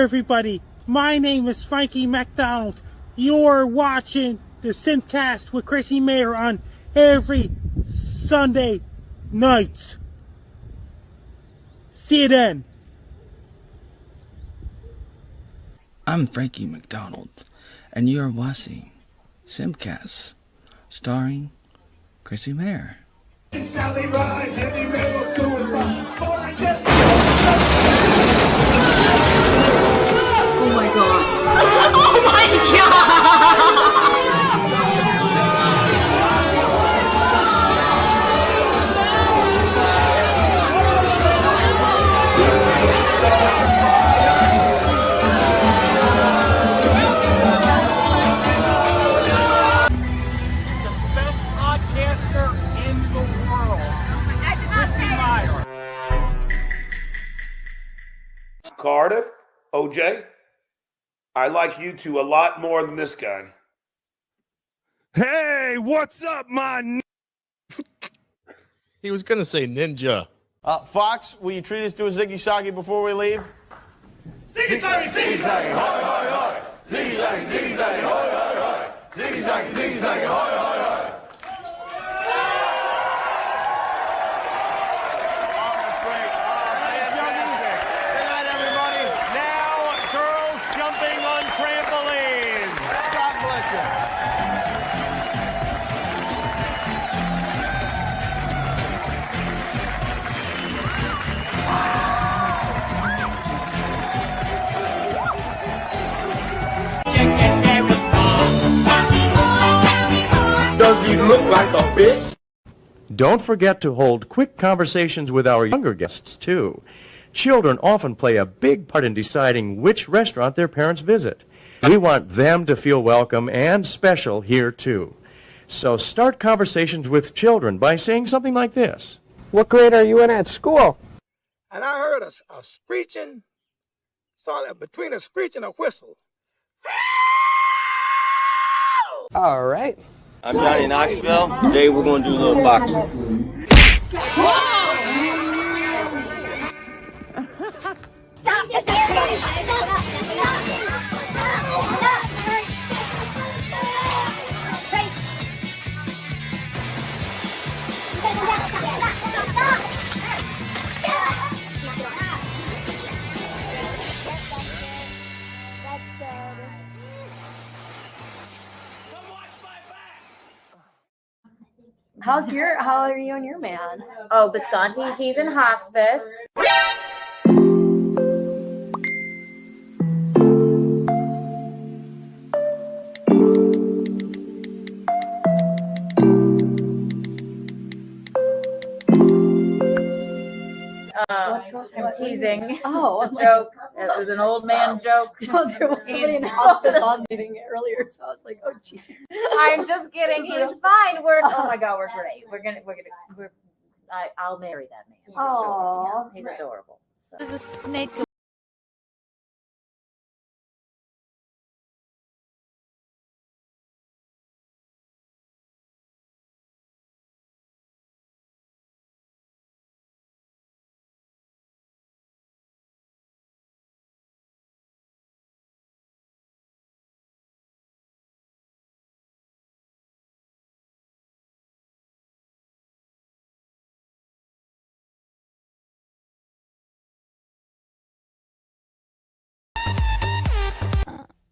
everybody, my name is Frankie McDonald. You're watching the SimpCast with Chrissie Mayr on every Sunday night. See you then. I'm Frankie McDonald, and you're watching SimpCast, starring Chrissie Mayr. Oh my god. Oh my god! The best podcaster in the world, Chrissie Mayr. Cardiff, OJ, I like you two a lot more than this guy. Hey, what's up, my He was going to say ninja. Fox, will you treat us to a Ziggy Soggy before we leave? Ziggy Zaggy, Ziggy Zaggy, hoi, hoi, hoi. Ziggy Zaggy, Ziggy Zaggy, hoi, hoi, hoi. Ziggy Zaggy, Ziggy Zaggy, hoi, hoi, hoi. Jumping on trampolines. God bless you. Does he look like a bitch? Don't forget to hold quick conversations with our younger guests, too. Children often play a big part in deciding which restaurant their parents visit. We want them to feel welcome and special here, too. So start conversations with children by saying something like this. What grade are you in at school? And I heard a screeching, between a screech and a whistle. All right. I'm Johnny Knoxville. Today we're going to do a little boxing. Stop it! How are you and your man? Oh, Bisconti, he's in hospice. I'm teasing. Oh, it's a joke. It was an old man joke. No, there was somebody in the hospice on meeting earlier, so I was like, oh, geez. I'm just kidding. He's fine. Oh my god, we're great. I'll marry that man. Oh, he's adorable. So. There's a snake.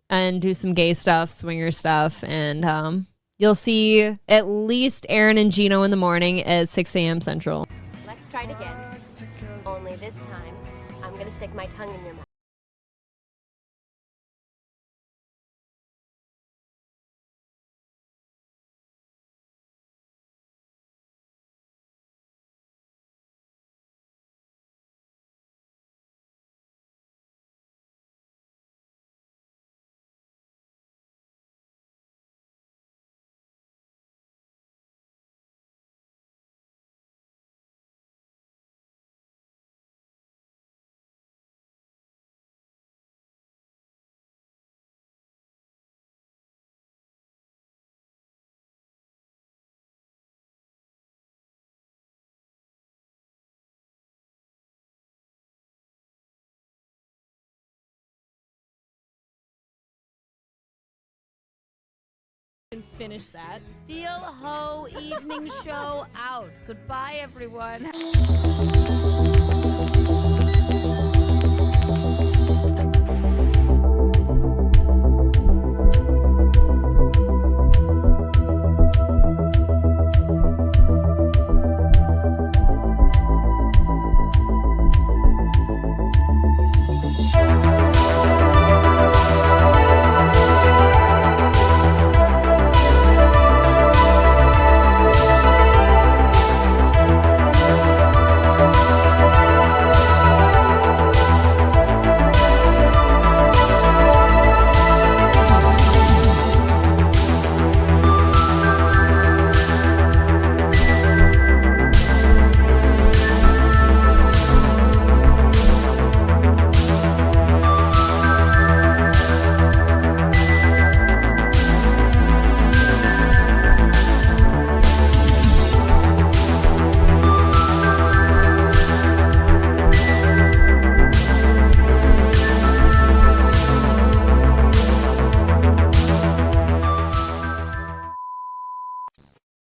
And do some gay stuff, swinger stuff, and you'll see at least Aaron and Gino in the morning at 6 a.m. Central. Let's try it again. Only this time, I'm gonna stick my tongue in your mouth. And finish that. Steel Ho evening show out. Goodbye, everyone.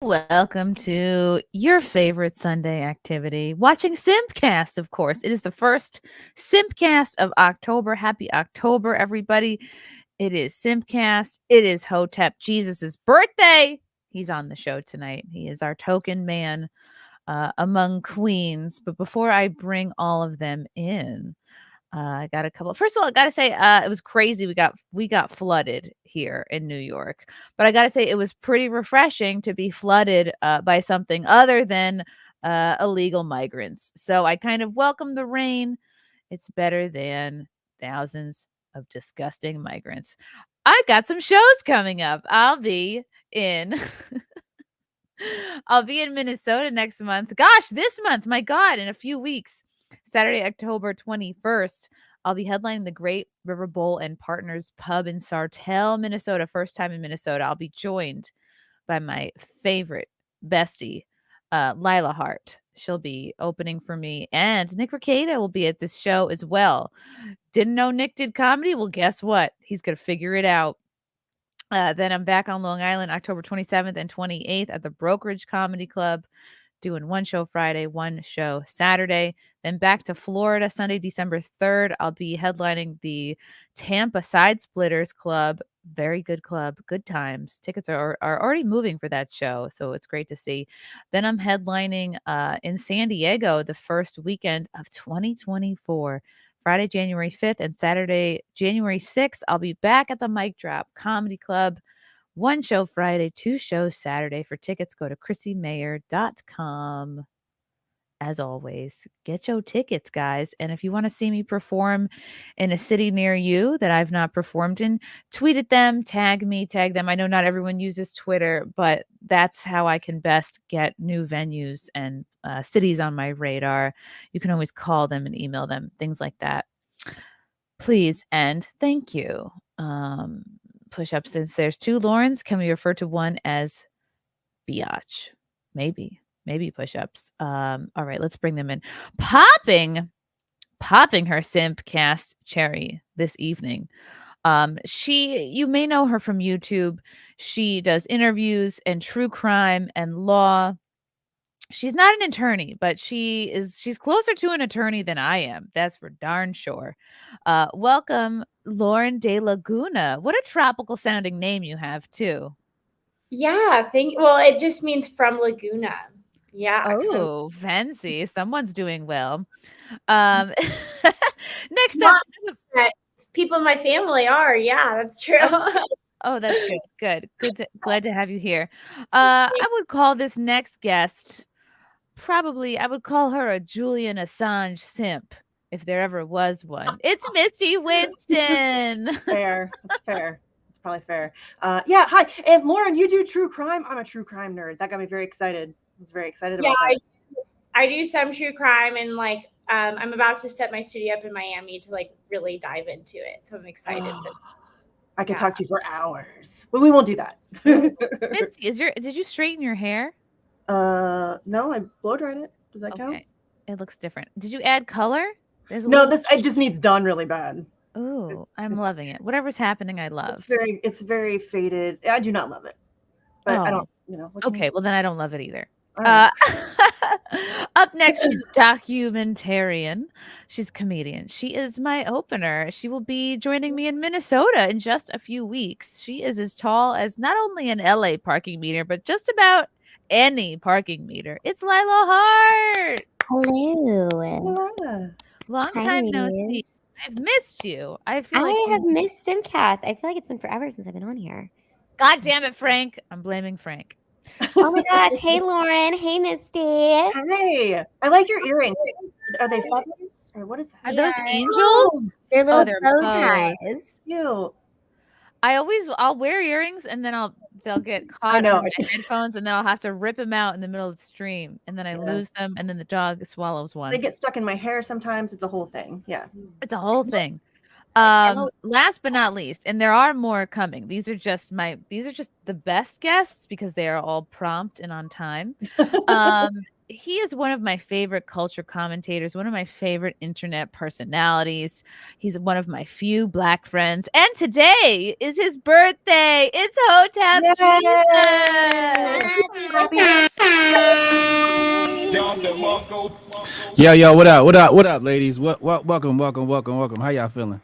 Welcome to your favorite Sunday activity, watching SimpCast, of course. It is the first SimpCast of October. Happy October, everybody. It is SimpCast. It is Hotep Jesus' birthday. He's on the show tonight. He is our token man among queens. But before I bring all of them in, I got a couple. First of all, I gotta say, it was crazy. We got flooded here in New York, but I gotta say it was pretty refreshing to be flooded by something other than illegal migrants. So I kind of welcome the rain. It's better than thousands of disgusting migrants. I got some shows coming up. I'll be in Minnesota next month. Gosh, this month, my God, in a few weeks. Saturday, October 21st, I'll be headlining the Great River Bowl and Partners Pub in Sartell, Minnesota. First time in Minnesota. I'll be joined by my favorite bestie, Lila Hart. She'll be opening for me. And Nick Ricada will be at this show as well. Didn't know Nick did comedy? Well, guess what? He's going to figure it out. Then I'm back on Long Island, October 27th and 28th at the Brokerage Comedy Club. Doing one show Friday, one show Saturday. Then back to Florida, Sunday, December 3rd. I'll be headlining the Tampa Side Splitters Club. Very good club, good times. Tickets are already moving for that show, so it's great to see. Then I'm headlining in San Diego the first weekend of 2024. Friday, January 5th and Saturday, January 6th. I'll be back at the Mic Drop Comedy Club. One show Friday, two shows Saturday. For tickets, go to ChrissieMayr.com. As always, get your tickets, guys. And if you want to see me perform in a city near you that I've not performed in, tweet at them, tag me, tag them. I know not everyone uses Twitter, but that's how I can best get new venues and cities on my radar. You can always call them and email them, things like that. Please and thank you. Push-ups, since there's two Laurens, can we refer to one as biatch? Maybe push-ups. All right, let's bring them in. Popping her SimpCast cherry this evening. You may know her from YouTube. She does interviews and true crime and law. She's not an attorney, but she's closer to an attorney than I am. That's for darn sure. Welcome, Lauren DeLaguna. What a tropical sounding name you have too. Yeah, well, it just means from Laguna. Yeah. Oh, fancy. Someone's doing well. Next up, people in my family are. Yeah, that's true. Oh, that's good. Glad to have you here. I would call this next guest I would call her a Julian Assange simp, if there ever was one. It's Misty Winston. Fair. It's fair. It's probably fair. Yeah, hi. And Lauren, you do true crime. I'm a true crime nerd. That got me very excited. I was very excited about that. I do some true crime, and I'm about to set my studio up in Miami to really dive into it. So I'm excited. I could talk to you for hours, but we won't do that. Misty, did you straighten your hair? No, I blow dried it. Does that count? It looks different. Did you add color? It just needs done really bad. Ooh, I'm loving it. Whatever's happening, I love. It's very faded. I do not love it. but I Oh. don't, you know. what can Okay, you- well then I don't love it either. All right. Up next, she's a documentarian. She's a comedian. She is my opener. She will be joining me in Minnesota in just a few weeks. She is as tall as not only an LA parking meter, but just about any parking meter. It's Lila Hart. Hello. Long Hi, time no ladies. see. I've missed you. I feel like I have missed SimCast. I feel like it's been forever since I've been on here. God damn it, Frank. I'm blaming Frank. Oh my gosh. Hey, Lauren. Hey, Misty. Hey, I like your earrings. Are they feathers or what is that? Are those angels? They're little they're bow bows. ties. Cute. I'll wear earrings and then they'll get caught know. on my headphones and then I'll have to rip them out in the middle of the stream and then I lose them and then the dog swallows one. They get stuck in my hair sometimes. It's a whole thing. Yeah. It's a whole thing. Last but not least, and there are more coming. These are just the best guests because they are all prompt and on time. He is one of my favorite culture commentators, one of my favorite internet personalities. He's one of my few Black friends. And today is his birthday. It's Hotep Jesus. Yo, what up, ladies? Welcome. How y'all feeling?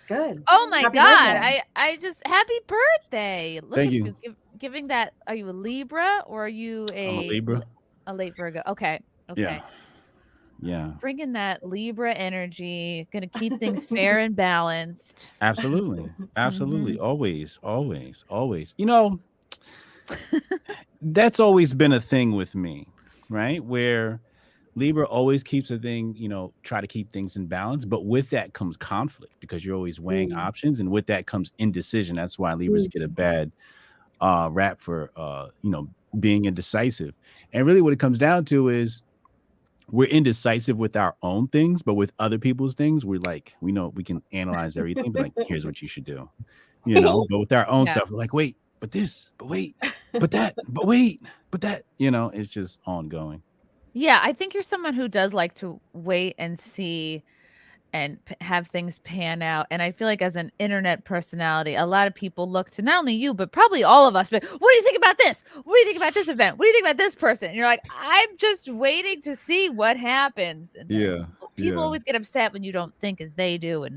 Good. Oh my Happy God. birthday. I just happy birthday. Look Thank at you. Giving that. Are you a Libra or are you I'm a Libra. A late Virgo. Okay. Yeah. Bringing that Libra energy, gonna keep things fair and balanced. Absolutely. Always. You know, that's always been a thing with me, right? Where Libra always keeps a thing, try to keep things in balance, but with that comes conflict because you're always weighing options, and with that comes indecision. That's why Libras get a bad rap for being indecisive. And really what it comes down to is we're indecisive with our own things, but with other people's things, we're like, we know we can analyze everything, but like, here's what you should do. But with our own stuff, we're like, wait, but this, but wait, but that, but wait, but that, it's just ongoing. Yeah, I think you're someone who does like to wait and see and have things pan out. And I feel like as an internet personality, a lot of people look to not only you, but probably all of us. But what do you think about this? What do you think about this event? What do you think about this person? And you're like, I'm just waiting to see what happens. And people always get upset when you don't think as they do.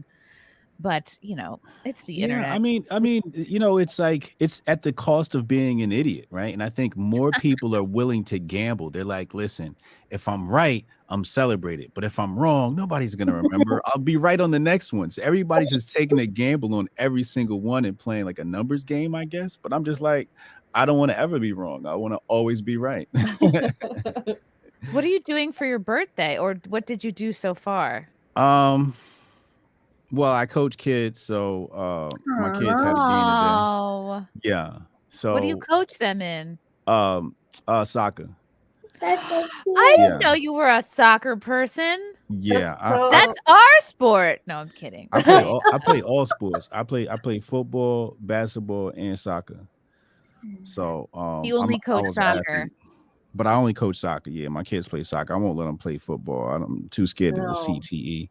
But it's the internet. I mean, it's like it's at the cost of being an idiot, right? And I think more people are willing to gamble. They're like, listen, if I'm right, I'm celebrated. But if I'm wrong, nobody's gonna remember. I'll be right on the next one. So everybody's just taking a gamble on every single one and playing like a numbers game, I guess. But I'm just like, I don't want to ever be wrong. I want to always be right. What are you doing for your birthday, or what did you do so far? Well, I coach kids, so my kids had a game today. Yeah. So what do you coach them in? Soccer. That's so cute. I didn't know you were a soccer person. Yeah, that's our sport. No, I'm kidding. I play all sports. I play football, basketball, and soccer. So you only coach soccer. But I only coach soccer. Yeah, my kids play soccer. I won't let them play football. I'm too scared of the CTE.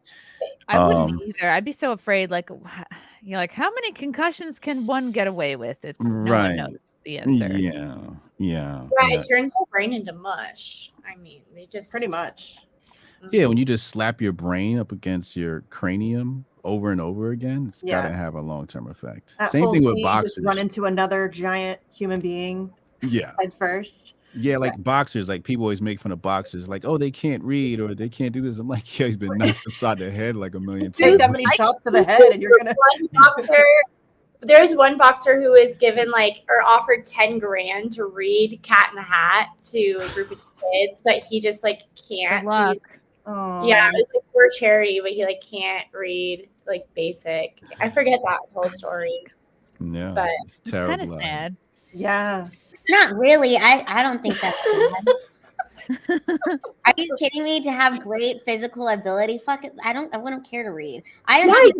I wouldn't either. I'd be so afraid. Like, you're like, how many concussions can one get away with? It's no one knows the answer. Yeah. Yeah, it turns their brain into mush. I mean, they just pretty much. Yeah, when you just slap your brain up against your cranium over and over again, it's gotta have a long-term effect. Same thing with boxers. Just run into another giant human being. Yeah. Head first. Yeah, like boxers, like people always make fun of boxers, like, oh, they can't read or they can't do this. I'm like, yeah, he's been knocked upside the head like a million times. So many chops to the head, and you're gonna. There's one boxer who was given or offered 10 grand to read Cat in the Hat to a group of kids, but he just can't. So yeah, it was for charity, but he can't read basic. I forget that whole story. Yeah, but it's terrible. Kind of sad. Yeah. Not really. I don't think that's bad. Are you kidding me? To have great physical ability? Fuck it. I wouldn't care to read. Right.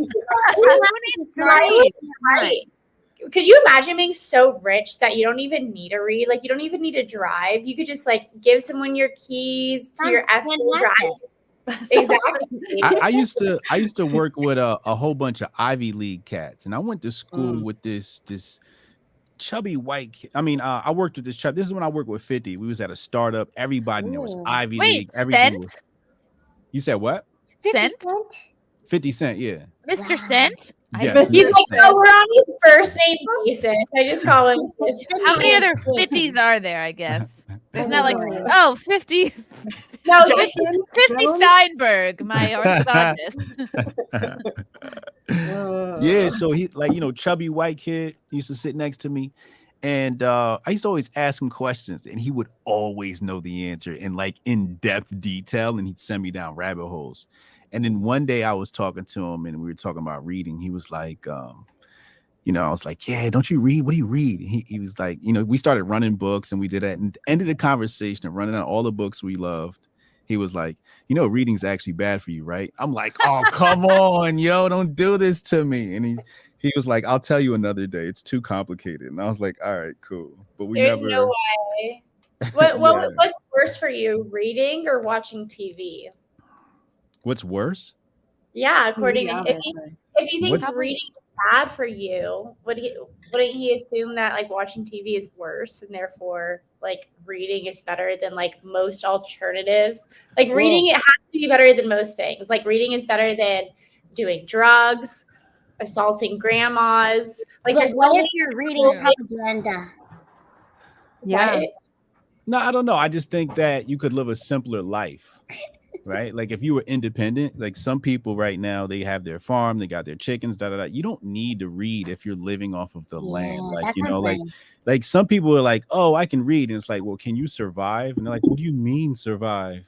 Could you imagine being so rich that you don't even need to read? You don't even need to drive. You could just give someone your keys to your Escalade drive. Exactly. I used to work with a whole bunch of Ivy League cats, and I went to school with this chubby white kid. I mean, I worked with this chubby. This is when I worked with 50. We was at a startup. Everybody in there was Ivy League. Everything was. You said what? Cent? 50 Cent, yeah. Mr. Cent? Yes, He's Mr. like, Cent. no, we're on his first name basis. I just call him 50. How many other 50s are there, I guess? There's not like, 50. No, 50 Steinberg, my orthodontist. Yeah, so he like, chubby white kid used to sit next to me. And I used to always ask him questions, and he would always know the answer in like in-depth detail, and he'd send me down rabbit holes. And then one day I was talking to him, and we were talking about reading. He was like, I was like, yeah, don't you read? What do you read? He was like, we started running books, and we did that, and ended the conversation of running out all the books we loved. He was like, reading's actually bad for you, right? I'm like, oh, come on, yo, don't do this to me. And he was like, I'll tell you another day. It's too complicated. And I was like, all right, cool. But There's no way. What's worse for you, reading or watching TV? What's worse? Yeah, according to if he thinks What? reading is bad for you, wouldn't he assume that like watching TV is worse and therefore like reading is better than like most alternatives? Like reading, it has to be better than most things. Like reading is better than doing drugs, assaulting grandmas. Like But what if you're reading propaganda? Yeah. No, I don't know. I just think that you could live a simpler life, right? Like if you were independent, like some people right now, they have their farm, they got their chickens, You don't need to read if you're living off of the land. Like, like some people are like, oh, I can read. And it's like, well, can you survive? And they're like, what do you mean survive?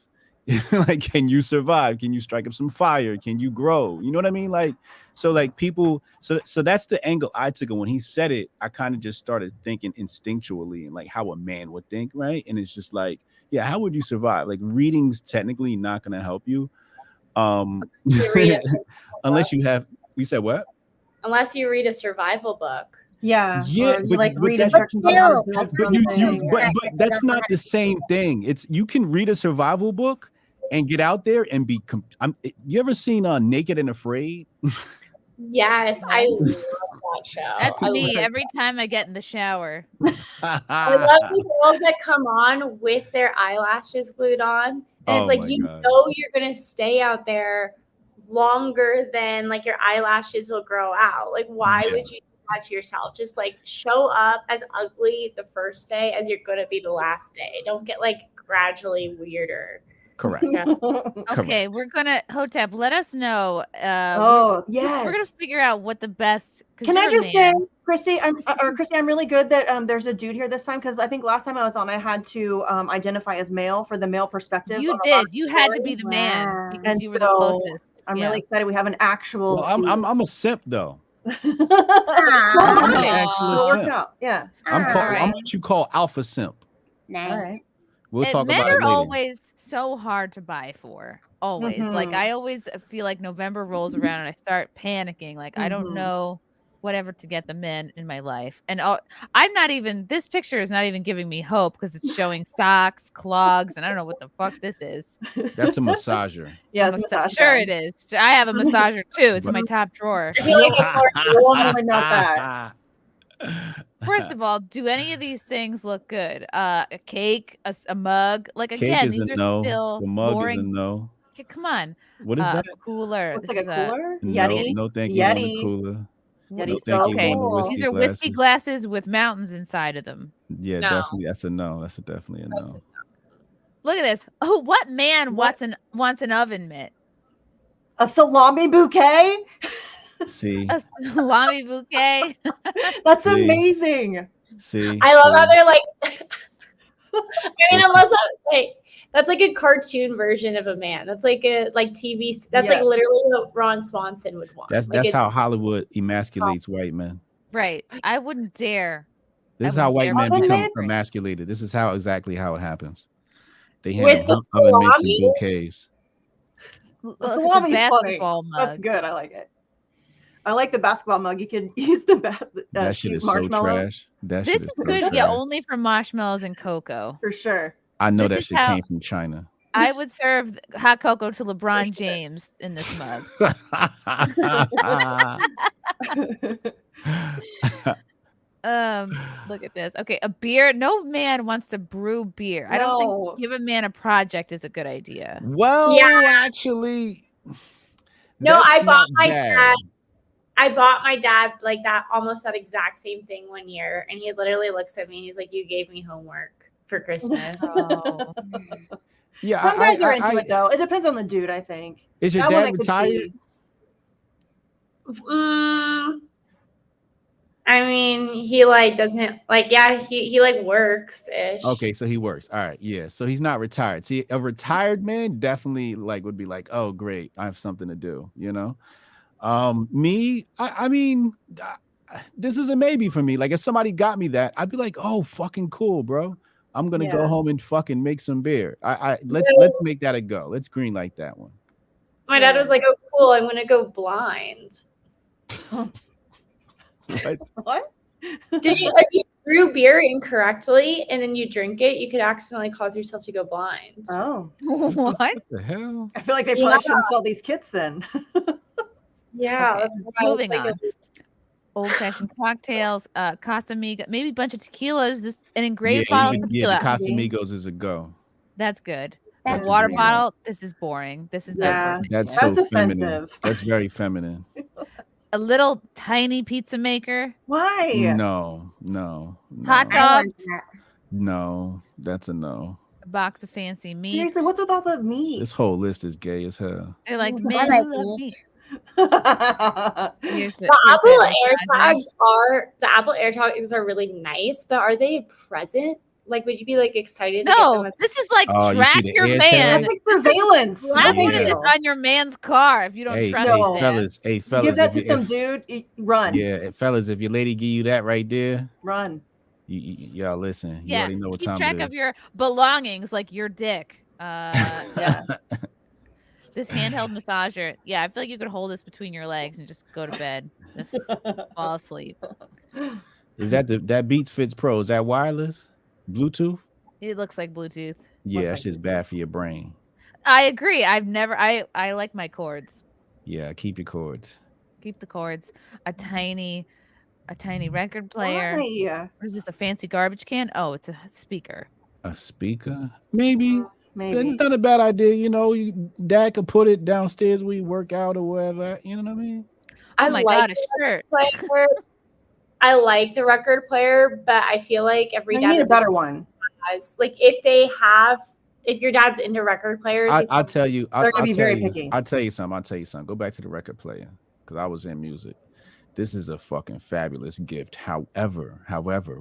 Like, can you survive? Can you strike up some fire? Can you grow? You know what I mean? Like, so like people, so that's the angle I took. And when he said it, I kind of just started thinking instinctually and like how a man would think, right? And it's just like, yeah, how would you survive? Like reading's technically not going to help you. Unless you have, you said what? Unless you read a survival book. Yeah. Yeah, you but, like but read that- instructions on how to but build something. but that's not the same thing. It's you can read a survival book and get out there and be. You ever seen Naked and Afraid? Yes, I love that show. That's I me love- every time I get in the shower. I love the girls that come on with their eyelashes glued on. And it's Oh like, my you God. know, you're going to stay out there longer than like your eyelashes will grow out. Like, why Yeah. would you do that to yourself? Just like show up as ugly the first day as you're going to be the last day. Don't get like gradually weirder. Correct. Okay, we're gonna Hotep. Let us know. Oh, we're yes. gonna figure out what the best. 'Cause Can I you're a just say, man. Chrissy, I'm really good that there's a dude here this time because I think last time I was on, I had to identify as male for the male perspective. You of a did. lot of You had to stories. be the man because And you were the so closest. I'm Yeah. really excited. We have an actual. Well, I'm a simp though. Well, I'm an okay. actual So it worked simp. out. Yeah. I'm what you call alpha simp. Nice. All right. We'll And talk men about it are later. always so hard to buy for. Always. Like Mhm. I always feel like November rolls around and I start panicking. Like I don't Mhm. know whatever to get the men in my life. And I'm not even. This picture is not even giving me hope because it's showing socks, clogs, and I don't know what the fuck this is. That's a massager. Yeah, I'm it's a massage sure gun. it is. I have a massager too. It's in my top drawer. Really not that. First of all, do any of these things look good? A cake, a mug. Like Cake again, is these a are no. still The mug boring. is a no. Okay, come on. What is that? A cooler. Looks This like is a cooler. No, Yeti. no, thank you on the Yeti. cooler. What No, is thank you okay. on the whiskey These are whiskey glasses. glasses with mountains inside of them. Yeah, No. definitely. That's a no. That's definitely a no. Look at this. Oh, what man wants an oven mitt? A salami bouquet. See, A salami bouquet. That's See. amazing. see. I love how see. they're like, I mean, What's unless that's like a cartoon version of a man. That's like a TV. That's like Yeah. literally what Ron Swanson would want. That's Like, how it's- Hollywood emasculates white men. Right. I wouldn't dare. This is I how wouldn't white dare men Oven become mitt? emasculated. This is how exactly how it happens. They With hand them the oven mitts and salami? bouquets. Look, The it's a salami's funny. basketball That's mug. good. I like it. I like the basketball mug. You could use the That shit cute is so marshmallow trash. That This shit is is so good, trash. yeah, only for marshmallows and cocoa. for sure. I know This that is shit how- came from China. I would serve hot cocoa to LeBron James in this mug. Look at this. Okay, a beer. No man wants to brew beer. I don't No. think give a man a project is a good idea. Well, Yeah. actually, No, that's I bought not my bad. dad. I bought my dad like that, almost that exact same thing one year, and he literally looks at me and he's like, "You gave me homework for Christmas." Oh. Yeah, Some guys are into it though. It depends on the dude, I think. Is your That one dad I could retired? see. I mean, he like doesn't like. Yeah, he like works ish. Okay, so he works. All right, yeah. So he's not retired. See, a retired man definitely like would be like, oh, great, I have something to do. You know, me, I mean, this is a maybe for me. Like, if somebody got me that, I'd be like, oh, fucking cool, bro. I'm gonna go home and fucking make some beer. Let's make that a go. Let's green light that one. My dad was like, "Oh, cool, I'm gonna go blind." What? Did you if you brew beer incorrectly and then you drink it, you could accidentally cause yourself to go blind. Oh. What? What the hell? I feel like they probably shouldn't sell these kits then. Yeah, Okay, that's why moving it's like on. Old-fashioned cocktails, Casamigo, maybe a bunch of tequilas. This an engraved bottle of tequila. the Casamigos is a go. That's good. That's a water a good bottle. This is boring. This is not. Perfect. That's so feminine. That's very feminine. A little tiny pizza maker. Why? No. Hot dogs. No, that's a no. A box of fancy meat. Seriously, what's with all the meat? This whole list is gay as hell. They're like, I man, like you love meat. meat. Here's The Apple AirTags are really nice, but are they a present? Like, would you be like excited? No, to get them this is like Oh, you track see the your AirTag? man. That's like surveillance. Slap one of Yeah. this on your man's car if you don't Hey, trust hey, his ass. fellas, hey, fellas. Give that if to you- some if- dude. Run. Yeah, fellas, if your lady give you that right there, Run. y'all listen. You Yeah, already know what keep time track it is. of your belongings, like your dick. Yeah. This handheld massager. Yeah, I feel like you could hold this between your legs and just go to bed. Just fall asleep. Is that that Beats Fits Pro? Is that wireless? Bluetooth? It looks like Bluetooth. Yeah, that's just bad for your brain. I agree. I like my cords. Yeah, keep your cords. Keep the cords. A tiny record player. Why? Or is this a fancy garbage can? Oh, it's a speaker. A speaker? Maybe. Maybe. It's not a bad idea. You know, dad could put it downstairs where you work out or whatever. You know what I mean? Oh my God, a shirt. I like the record player, but I feel like every You dad need a at this better point one. has, like, if your dad's into record players, I'll tell you. They're gonna be very picky. I'll tell you something. Go back to the record player because I was in music. This is a fucking fabulous gift. However,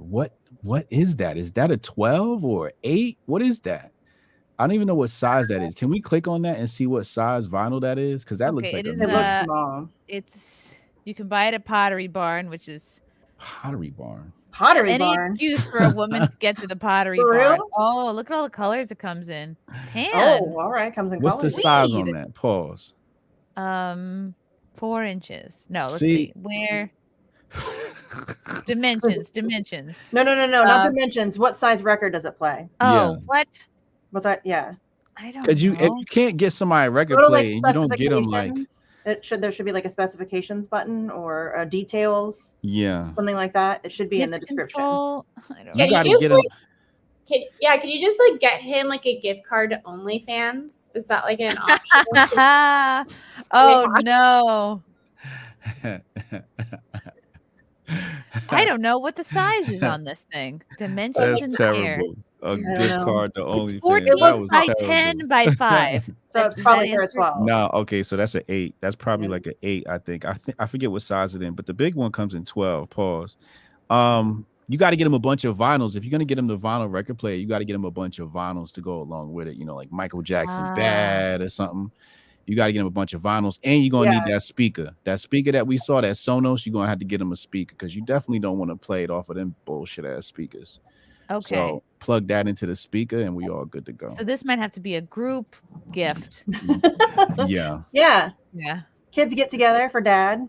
what is that? Is that a 12 or 8? What is that? I don't even know what size that is. Can we click on that and see what size vinyl that is? Because that looks like it a small. It's you can buy it at Pottery Barn, which is Pottery Barn. Pottery any Barn. excuse for a woman to get to the Pottery For Barn. real? Oh, look at all the colors it comes in. Tan. Oh, all right. Comes in What's the colors. size on that? Pause. 4 inches. No, let's See? see. Where dimensions. No, not dimensions. What size record does it play? Oh, Yeah. what? What's that? Yeah. I don't Because if know. you can't get somebody a record Go to player, and you don't get them like specifications. There should be like a specifications button or details, yeah. something like that. It should be in the Misc description. control. I don't You know. gotta just, get them. can you just like get him like a gift card to OnlyFans? Is that like an option? Oh no. I don't know what the size is on this thing. Dimensions in That's the air. terrible. A I gift know. card to OnlyFans. 14 That was by terrible. 10 by 5. So it's Does probably that for a answer? 12. No, okay, so that's an 8. That's probably like an 8, I think. I forget what size it in, but the big one comes in 12. Pause. You got to get him a bunch of vinyls. If you're gonna get him the vinyl record player, you got to get him a bunch of vinyls to go along with it. You know, like Michael Jackson Bad or something. You got to get him a bunch of vinyls, and you're gonna need that speaker. That speaker that we saw, that Sonos, you're gonna have to get him a speaker because you definitely don't want to play it off of them bullshit ass speakers. Okay. So plug that into the speaker, and we all good to go. So this might have to be a group gift. Yeah. Yeah. Yeah. Kids get together for dad.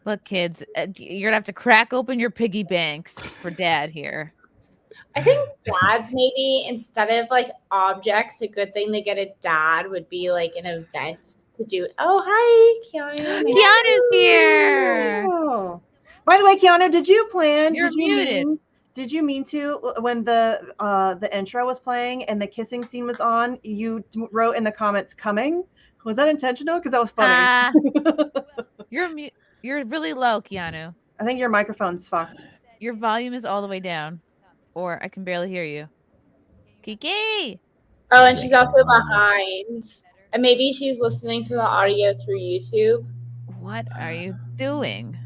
Look, kids, you're gonna have to crack open your piggy banks for dad here. I think dads maybe instead of like objects, a good thing to get a dad would be like an event to do. Oh, hi, Keanu. Keanu's here. Oh. By the way, Keanu, did you plan? You're muted. Did you mean to when the intro was playing and the kissing scene was on? You wrote in the comments "coming." Was that intentional? Because that was funny. You're really low, Keanu. I think your microphone's fucked. Your volume is all the way down, or I can barely hear you. Kiki. Oh, and she's also behind. And maybe she's listening to the audio through YouTube. What are you doing?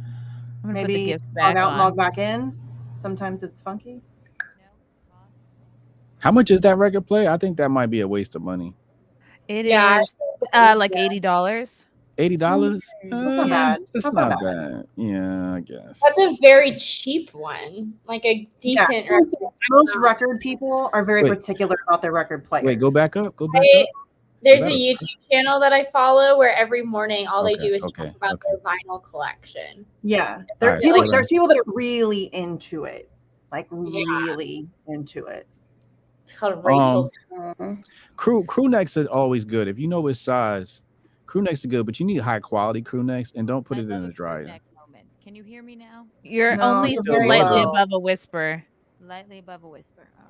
I'm gonna Maybe put the gifts back log out, on. log back in. Sometimes it's funky. How much is that record player? I think that might be a waste of money. It is like $80. $80? That's not bad. That's not bad. Yeah, I guess. That's a very cheap one. Like a decent record. Most record people are very Wait. particular about their record players. Wait, go back up. Go back up. There's a Better. YouTube channel that I follow where every morning all they Okay, do is okay, talk about their vinyl collection. Yeah, Alright, there's people that are really into it, like really into it. It's called Rachel's. Crew necks is always good. If you know which size, crew necks are good, but you need high quality crew necks and don't put it in the dryer. Can you hear me now? You're No, only it's very slightly low. above a whisper. Lightly above a whisper. All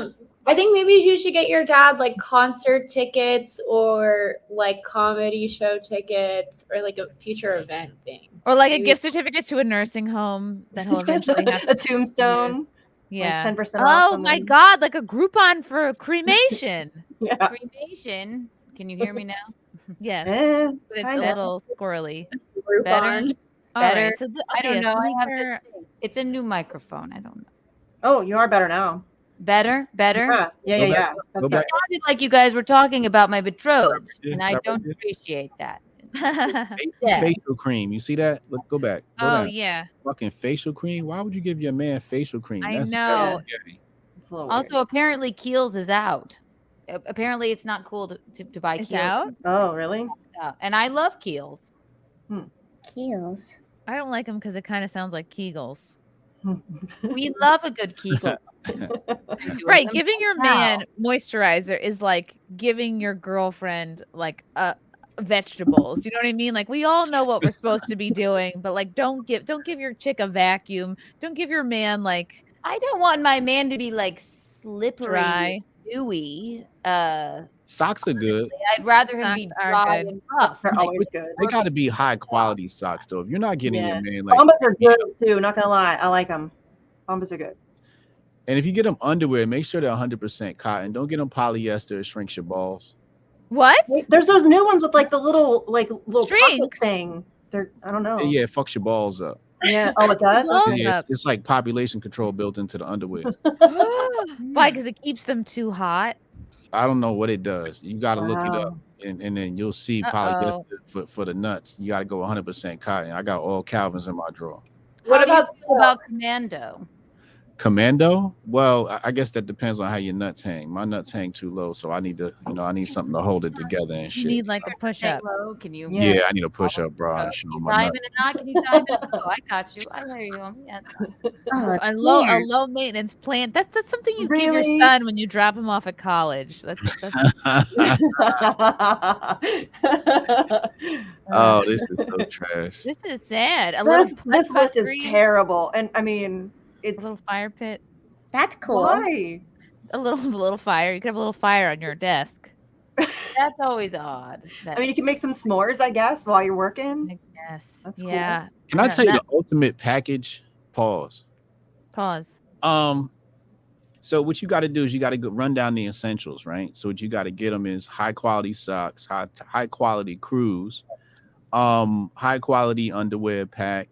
right. I think maybe you should get your dad like concert tickets or like comedy show tickets or like a future event thing. Or like a gift certificate to a nursing home that he'll eventually have A tombstone. Yeah. Like 10% off Oh my something. God, like a Groupon for cremation. Yeah. Cremation. Can you hear me now? Yes. But it's kinda. a little squirrely. Better. All Better. right, so I don't okay, know. I have sneaker- this. It's a new microphone. I don't know. Oh, you are better now. Better. Yeah. Go It back. sounded like you guys were talking about my betrothed, Yeah, and I stop don't right appreciate that. there. Facial cream. You see that? Look, go back. Go Oh down. yeah. Fucking facial cream. Why would you give your man facial cream? I That's know. scary. Also, apparently, Kiehl's is out. Apparently, it's not cool to buy It's Kiehl's. out? Oh, really? And I love Kiehl's. Keels. I don't like them because it kind of sounds like Kegels. We love a good Kegel. Right, giving your Wow. man moisturizer is like giving your girlfriend like vegetables. You know what I mean? Like we all know what we're supposed to be doing, but like don't give your chick a vacuum. Don't give your man like I don't want my man to be like slippery, Dry. dewy. Socks are good. I'd rather him be Socks are dry good. and rough. They're Like, always good. They got to be high quality socks though. If you're not getting Yeah. your man like, Bombas are good too. Not gonna lie, I like them. Bombas are good. and if you get them underwear, make sure they're 100% cotton. Don't get them polyester. It shrinks your balls. what? There's those new ones with like the little pocket Shrinks. thing. They're I don't know. Yeah, it fucks your balls up. Yeah. Oh, it does. Love Okay. Yeah, up. it's like population control built into the underwear. Why? Because it keeps them too hot. I don't know what it does. You got to look it up, Wow. and then you'll see Uh-oh. polyester for the nuts. You got to go 100% cotton. I got all Calvins in my drawer. What How do you about feel about Commando? Commando? Well, I guess that depends on how your nuts hang. My nuts hang too low, so I need to, I need something to hold it together and You shit. need like a push up. Low? Can you? Yeah, I need a push up, bro. To show You my dive nuts. in a knot? Can you dive in? Oh, I got you. I hear you. Yeah. Oh, A low weird. maintenance plan. That's something you give Really? your son when you drop him off at college. That's Oh, this is so trash. this is sad. A little this list is green, terrible, and I mean a it's little fire pit, That's cool. why. a little fire. You could have a little fire on your desk. That's always odd. I mean, you can make some s'mores, I guess, while you're working. Yes. That's cool. Yeah. Can I Yeah, tell you that- the ultimate package? Pause. Pause. So what you got to do is you got to run down the essentials, right? So what you got to get them is high quality socks, high quality crews, high quality underwear pack,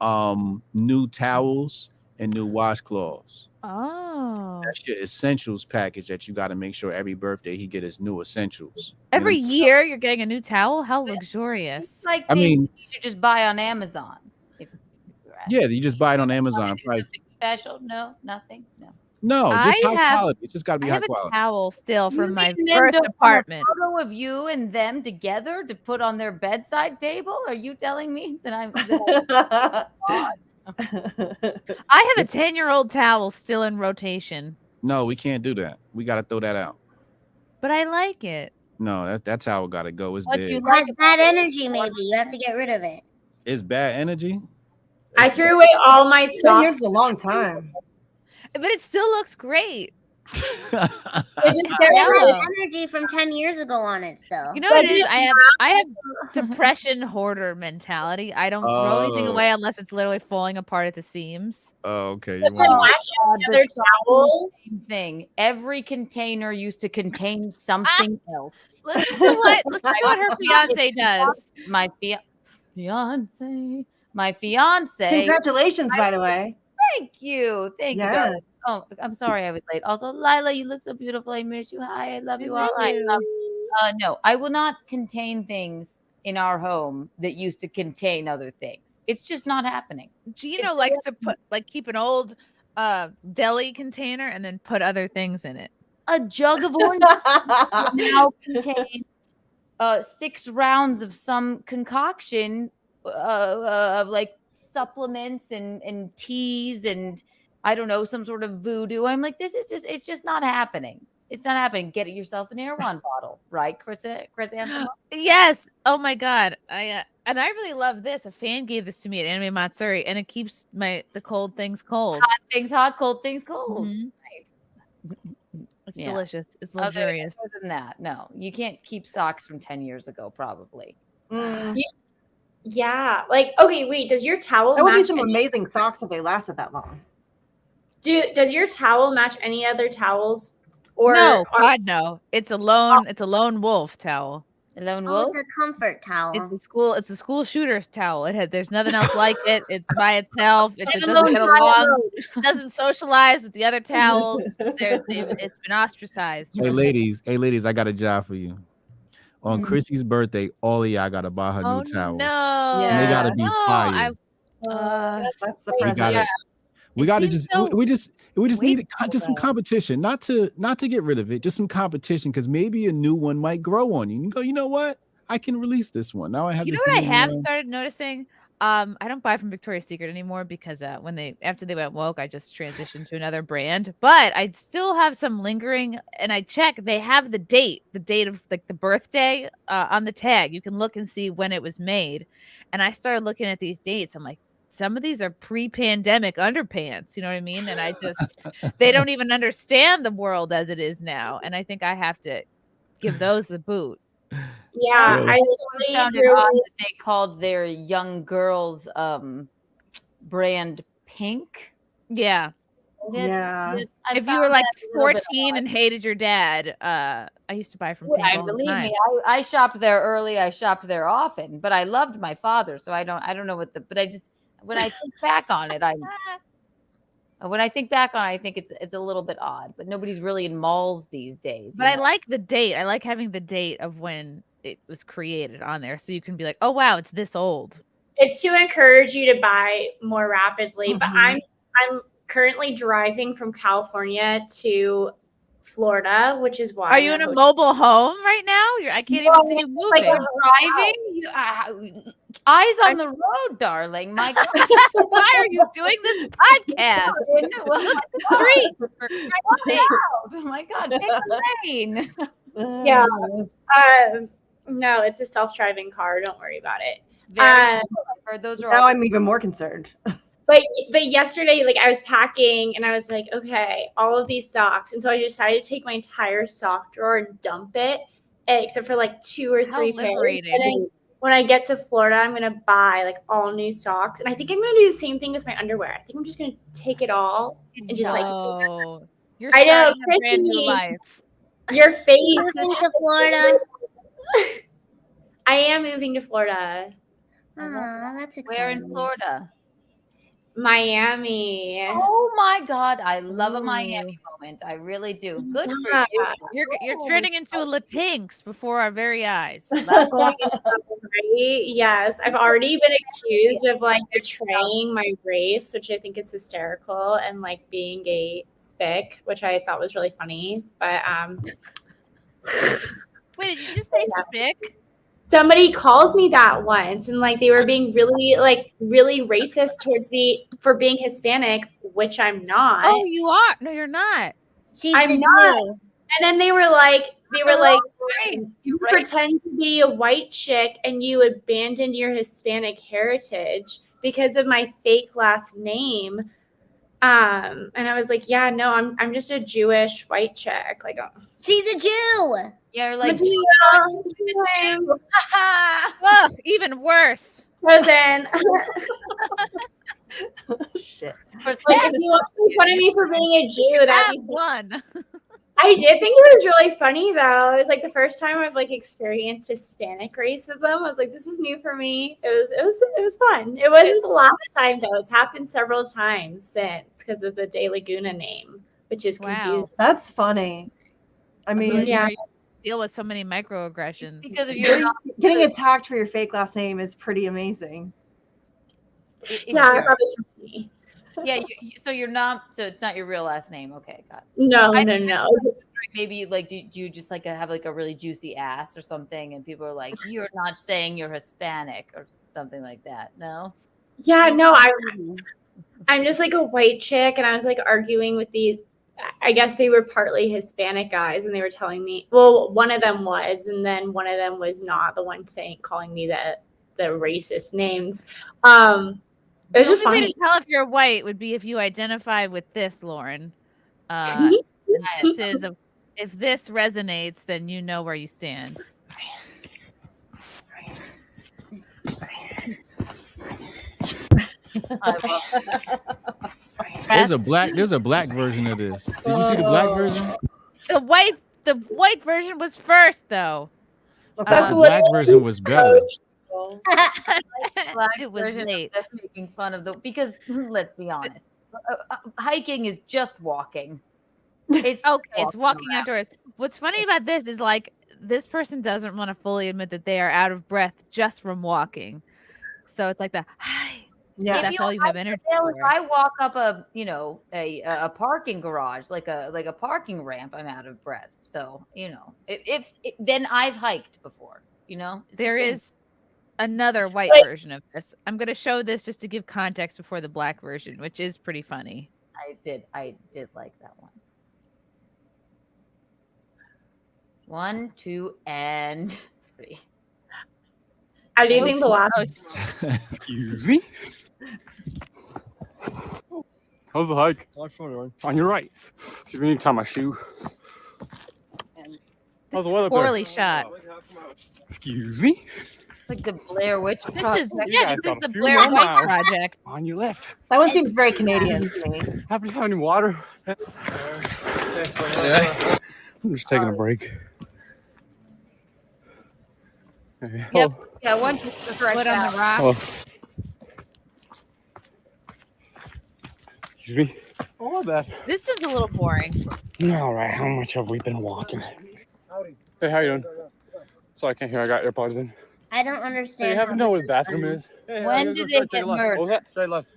new towels, and new washcloths. Oh. That's your essentials package that you got to make sure every birthday he get his new essentials. Every year you're getting a new towel? How luxurious. It's like I mean- you should just buy on Amazon. Yeah, you just buy it on Amazon. Probably, Something special? No, nothing. No. no, just I high have- quality. It just got to be I high have a quality. towel still from You my mean men first don't want apartment. A photo of you and them together to put on their bedside table? Are you telling me that I'm? I have a 10-year-old towel still in rotation, No, we can't do that. We got to throw that out. but I like it. No, that's how it got to go. It's What big. you It has bad energy, maybe. You have to get rid of it. It's bad energy. I threw away all my 10 socks. years is a long time. But it still looks great. It has energy from 10 years ago on it still. You know what it is? I have depression hoarder mentality. I don't throw anything away unless it's literally falling apart at the seams. Oh, okay. Does it match another towel? Same thing. Every container used to contain something else. Listen to what her fiance does. My fiance. My fiance. Congratulations, by the way. Thank you. Thank you. Yes. Darling. Oh, I'm sorry I was late. Also, Lila, you look so beautiful. I miss you. Hi, I love you all. No, I will not contain things in our home that used to contain other things. It's just not happening. Gino likes to keep an old deli container and then put other things in it. A jug of orange now contain 6 rounds of some concoction of like supplements and teas and I don't know, some sort of voodoo. I'm like, it's just not happening. It's not happening. Get yourself an Erewhon bottle, right, Chris Anthony? Yes. Oh my God. I really love this. A fan gave this to me at Anime Matsuri, and it keeps the cold things cold. Hot things hot, cold things cold. Mhm. Right. It's delicious. It's luxurious. Other than that, no, you can't keep socks from 10 years ago, probably. Yeah. Like, okay, wait. Does your towel That would be match some amazing socks if they lasted that long. Does your towel match any other towels? Or no, God no. It's a lone wolf towel. A lone wolf? It's a comfort towel. It's a school shooter's towel. There's nothing else like it. It's by itself. It doesn't get along. It doesn't socialize with the other towels. It's been ostracized. Hey ladies, I got a job for you. On Chrissie's birthday, all of y'all gotta buy her new towels. No, and they gotta be fire. That's the present. We just need just some competition, not to get rid of it, just some competition, because maybe a new one might grow on you. You go, you know what? I can release this one. Now I have. You know what I have started noticing? I don't buy from Victoria's Secret anymore because after they went woke, I just transitioned to another brand. But I still have some lingering, and I check. They have the date of like the birthday on the tag. You can look and see when it was made. And I started looking at these dates. I'm like, some of these are pre-pandemic underpants, you know what I mean? And they don't even understand the world as it is now. And I think I have to give those the boot. Yeah, I found it odd that they called their young girls brand Pink. Yeah. Yeah. If you were like 14 and hated your dad, I used to buy from Pink. Believe me, I shopped there early. I shopped there often, but I loved my father, so I don't know but I just when I think back on it, I think it's a little bit odd, but nobody's really in malls these days. But I like the date. I like having the date of when it was created on there, so you can be like, oh wow, it's this old. It's to encourage you to buy more rapidly. But I'm currently driving from California to Florida, which is why. Are you in a mobile home right now? I can't even see you moving. Like driving? Eyes on the road, darling. My God. Why are you doing this podcast? Look at the street. Oh my God, pick the lane. Yeah. No, it's a self-driving car. Don't worry about it. Now I'm even more concerned. But yesterday, like I was packing and I was like, okay, all of these socks. And so I decided to take my entire sock drawer and dump it, except for like 2 or 3 pairs. And when I get to Florida, I'm going to buy like all new socks. And I think I'm going to do the same thing with my underwear. I think I'm just going to take it all and just you're starting a brand new life. Your face. Moving to Florida. I am moving to Florida. Oh, that's exciting. Where in Florida? Miami. Oh my God, I love a Miami moment. I really do. Good for you. You're turning into a Latinx before our very eyes. Right? Yes, I've already been accused of like betraying my race, which I think is hysterical, and like being a spick, which I thought was really funny. But wait, did you just say spick? Somebody called me that once, and like they were being really racist towards me for being Hispanic, which I'm not. Oh, you are? No, you're not. I'm not. And then they were like, you pretend to be a white chick and you abandoned your Hispanic heritage because of my fake last name. And I was like, yeah, no, I'm just a Jewish white chick. Like, she's a Jew. Yeah, you're I'm a like, Jew. Ugh, even worse. So then, Shit. like, if you want to make fun of me for being a Jew, that'd be one. I did think it was really funny though. It was like the first time I've like experienced Hispanic racism. I was like, this is new for me. It was fun. It wasn't the last time though. It's happened several times since because of the DeLaguna name, which is confusing. That's funny. I mean, yeah. Deal with so many microaggressions because of your getting attacked for your fake last name is pretty amazing. Yeah, I thought it was funny. Yeah, so you're not. So it's not your real last name. Okay, got it. No. Maybe like do you just like have like a really juicy ass or something, and people are like, you're not saying you're Hispanic or something like that. No. Yeah, no. I'm just like a white chick, and I was like arguing with the. I guess they were partly Hispanic guys, and they were telling me. Well, one of them was, and then one of them was not. The one calling me the racist names. It was just funny. funny. To tell if you're white would be if you identify with this, Lauren. It says if this resonates, then you know where you stand. There's a black version of this. Did you see the black version? The white version was first, though. The black version was better. It was late. Making fun of because let's be honest, hiking is just walking. It's okay. It's walking outdoors. What's funny about this is like this person doesn't want to fully admit that they are out of breath just from walking. So it's like Yeah, that's all you have energy If for. I walk up a parking garage, like a parking ramp, I'm out of breath. So if then I've hiked before. There is another white version of this. I'm going to show this just to give context before the black version, which is pretty funny. I did like that one. 1, 2, and 3. I do think the last. Excuse me. How's the hike? On your right. Excuse me, need to tie my shoe. How's the weather? Poorly shot. Excuse me. Like the Blair Witch. This is the Blair Witch Project. On your left. That one seems very Canadian to me. Happen to have any water? I'm just taking a break. Okay. Yep. Yeah, one correct Foot on the rock. Hello. Excuse me. Oh, that. This is a little boring. All right. How much have we been walking? Hey, how you doing? So I can't hear. I got AirPods in. I don't understand. Hey, you haven't know what the bathroom is? When did they get murdered? What was that? Straight left.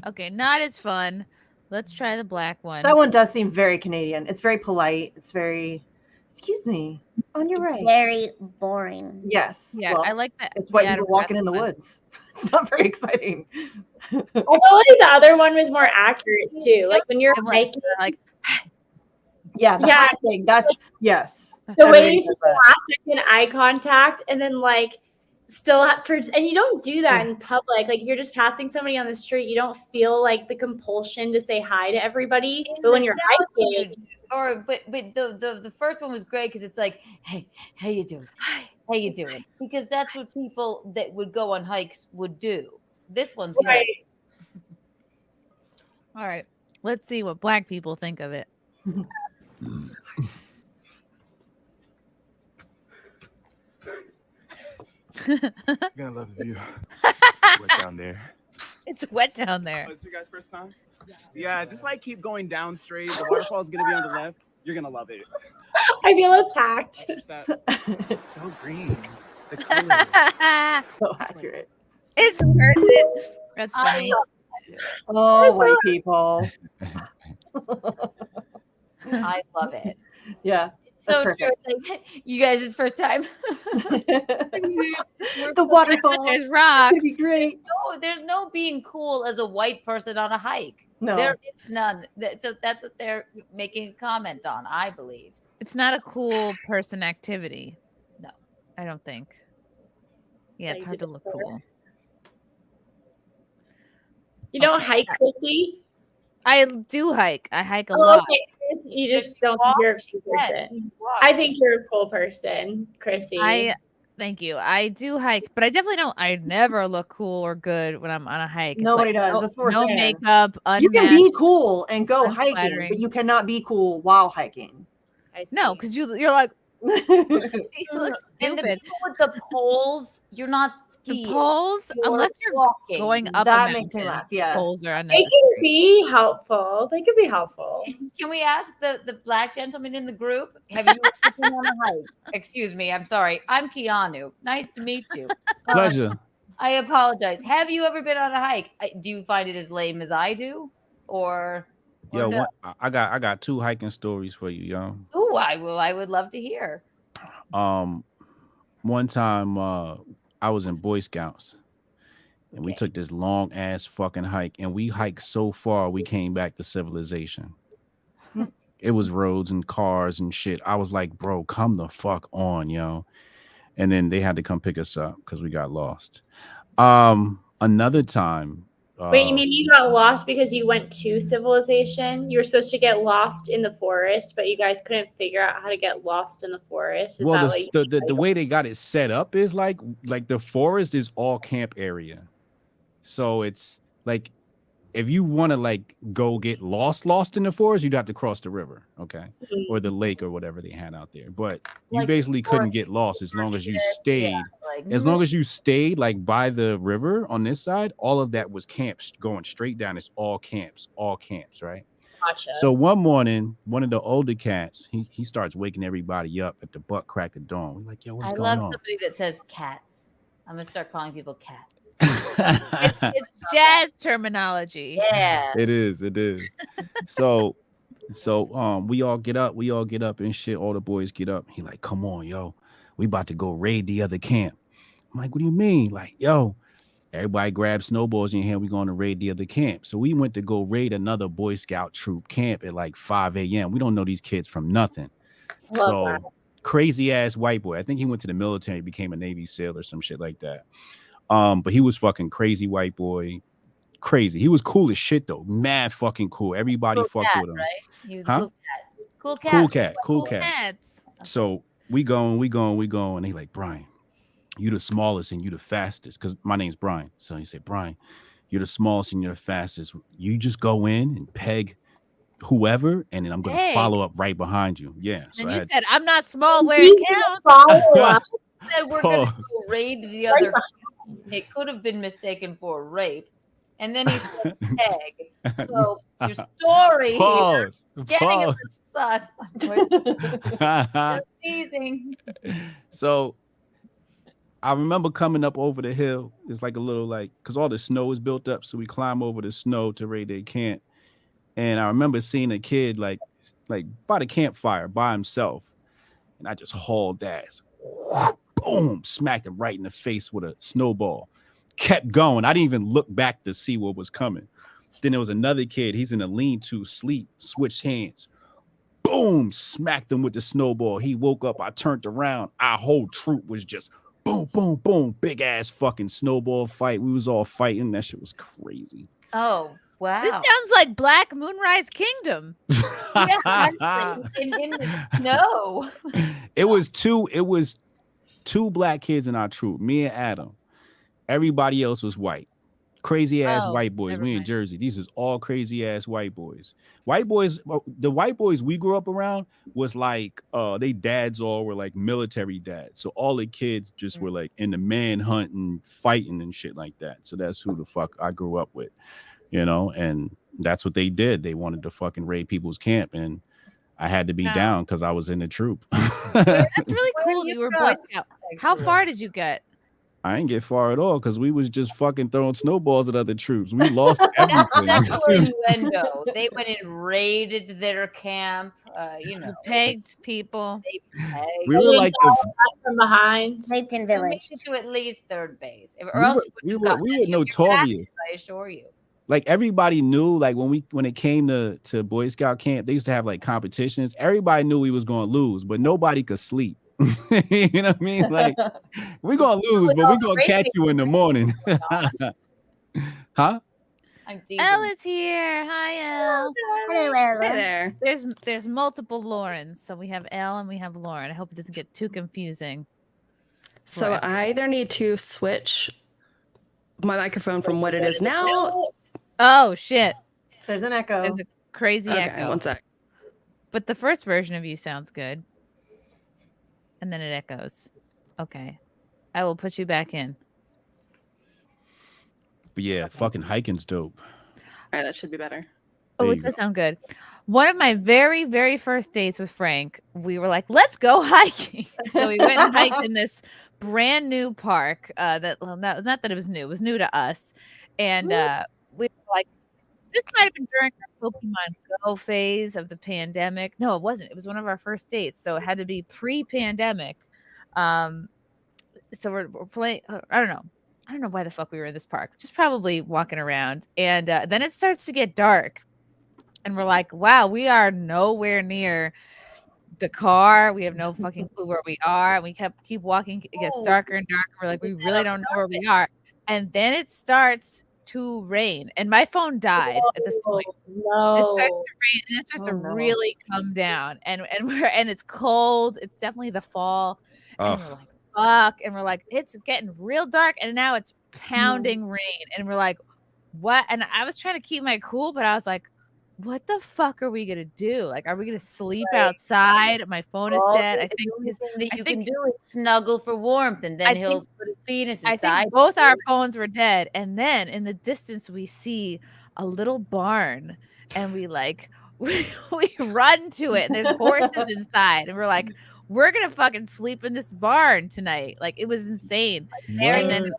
Okay, not as fun. Let's try the black one. That one does seem very Canadian. It's very polite. It's very. Excuse me. On your right. Very boring. Yes. Yeah, well, I like that. It's what Yeah, you were walking in the one. woods. It's not very exciting. I feel like the other one was more accurate too. Like when you're hiking, like yeah, the hiking, that's yes. The way you do last second eye contact and then like still and you don't do that in public. Like you're just passing somebody on the street, you don't feel like the compulsion to say hi to everybody. But when you're hiking, but the first one was great because it's like, hey, how you doing? Hi, how you doing? Because that's what people that would go on hikes would do. This one's right. All right, let's see what black people think of it. You're gonna love the view. Wet down there. It's wet down there. Oh, is your guys' first time? Yeah, just like keep going down straight. The waterfall's gonna be on the left. You're gonna love it. I feel attacked. It's so green. So accurate. It's worth it. That's funny. Oh, white people. I love it. Yeah. So true. It's like you guys' first time. The waterfall. There's rocks. It'd be great. No, there's no being cool as a white person on a hike. No. There is none. So that's what they're making a comment on, I believe. It's not a cool person activity. No. I don't think. Yeah, it's hard to look cool. You don't hike, Chrissy? I do hike. I hike a Oh, lot. okay. You just don't think you're a cool person. I think you're a cool person, Chrissy. Thank you. I do hike, but I definitely don't. I never look cool or good when I'm on a hike. It's Nobody like, does. No, That's what we're no saying. makeup. You can be unmatched, cool and go hiking, unflattering. but you cannot be cool while hiking. No, because you're like. You look And the stupid. people with the poles, you're not skiing. The poles, unless you're walking. going up That a makes me mountain, laugh, yeah. poles are They unnecessary. can be helpful. They could be helpful. Can we ask the black gentleman in the group? Have you ever been on a hike? Excuse me, I'm sorry. I'm Keanu. Nice to meet you. Pleasure. I apologize. Have you ever been on a hike? Do you find it as lame as I do, or Yo, no? I got 2 hiking stories for you, yo. Ooh, I would love to hear. One time I was in Boy Scouts and we took this long ass fucking hike, and we hiked so far we came back to civilization. It was roads and cars and shit. I was like, bro, come the fuck on, yo. And then they had to come pick us up because we got lost. Another time. Wait, you mean you got lost because you went to civilization? You were supposed to get lost in the forest, but you guys couldn't figure out how to get lost in the forest. Is Well, that the way they got it set up is like the forest is all camp area. So it's like if you want to like go get lost in the forest, you'd have to cross the river, okay, or the lake or whatever they had out there. But you Like basically couldn't get lost as long as you stayed. Yeah, like, As long as you stayed like by the river on this side, all of that was camps going straight down. It's all camps, right? Gotcha. So one morning, one of the older cats, he starts waking everybody up at the butt crack of dawn. We're like, yo, what's I going love on? somebody that says cats. I'm gonna start calling people cats. It's jazz terminology. Yeah. It is. So we all get up and shit. All the boys get up. He like, come on, yo, we about to go raid the other camp. I'm like, what do you mean? Like, yo, everybody grab snowballs in your hand. We're going to raid the other camp. So we went to go raid another Boy Scout troop camp at like 5 a.m. We don't know these kids from nothing. Love that. Crazy ass white boy. I think he went to the military, became a Navy SEAL or some shit like that. But he was fucking crazy white boy. Crazy. He was cool as shit though. Mad fucking cool. Everybody fucked with him. Right? He was Huh? Cool cat. Cool cat. So we going. And he like, Brian, you the smallest and you the fastest. Because my name's Brian. So he said, Brian, you're the smallest and you're the fastest. You just go in and peg whoever, and then I'm going to follow up right behind you. Yeah. So And you said, I'm not small where it counts. Said we're gonna go raid the other. It could have been mistaken for a rape, and then he said peg. So your story here is getting a little sus. Just teasing. So I remember coming up over the hill. It's like a little because all the snow is built up, so we climb over the snow to raid their camp. And I remember seeing a kid like by the campfire by himself, and I just hauled ass. Boom, smacked him right in the face with a snowball. Kept going. I didn't even look back to see what was coming. Then there was another kid. He's in a lean-to, sleep, switched hands. Boom, smacked him with the snowball. He woke up. I turned around. Our whole troop was just boom, boom, boom. Big ass fucking snowball fight. We was all fighting. That shit was crazy. Oh, wow. This sounds like Black Moonrise Kingdom. Yeah, honestly, in the snow. It was two black kids in our troop, me and Adam. Everybody else was white. Crazy ass white boys. We in Jersey. These is all crazy ass white boys. White boys, the white boys we grew up around was like they dads all were like military dads. So all the kids just were like in the manhunt and fighting and shit like that. So that's who the fuck I grew up with, you know, and that's what they did. They wanted to fucking raid people's camp, and I had to be down because I was in the troop. That's really cool. You were Boy Scout. How far did you get? I ain't get far at all because we was just fucking throwing snowballs at other troops. We lost everything. That's innuendo. They went and raided their camp. You know, pegged people. We were like from behind. Lincoln Village. To at least third base, or else we were notorious. I assure you. Like everybody knew, like when it came to Boy Scout camp, they used to have like competitions. Everybody knew we was gonna lose, but nobody could sleep. You know what I mean? Like we're gonna lose, but we're gonna catch you in the morning. Huh? I'm teasing. Elle is here. Hi, Elle. Hello, Ella. Hey there. There's multiple Laurens, so we have Elle and we have Lauren. I hope it doesn't get too confusing. So Right. I either need to switch my microphone from what it is now. Oh shit! There's an echo. There's a crazy Okay, echo. one sec. But the first version of you sounds good, and then it echoes. Okay, I will put you back in. But yeah, fucking hiking's dope. All right, that should be better. Oh, There it you does sound good. One of my very, very first dates with Frank, we were like, let's go hiking. So we went and hiked in this brand new park. That was not that it was new, it was new to us. And we were like, this might have been during our Pokemon Go phase of the pandemic. No, it wasn't. It was one of our first dates. So it had to be pre-pandemic. So we're playing, I don't know why the fuck we were in this park. Just probably walking around. And then it starts to get dark. And we're like, wow, we are nowhere near the car. We have no fucking clue where we are. And we keep walking. It gets darker and darker. We're like, we really don't know where we are. And then it starts to rain. And my phone died at this point. No. It starts to rain and it starts to really come down. And it's cold. It's definitely the fall. And we're like, fuck. And we're like, it's getting real dark. And now it's pounding rain. And we're like, what? And I was trying to keep my cool, but I was like, what the fuck are we gonna do? Like, are we gonna sleep outside? My phone is dead. I think the only thing that you can do is snuggle for warmth, and then he'll put his penis inside. I think both our phones were dead. And then in the distance, we see a little barn, and we run to it, and there's horses inside, and we're like, we're gonna fucking sleep in this barn tonight. Like, it was insane. And then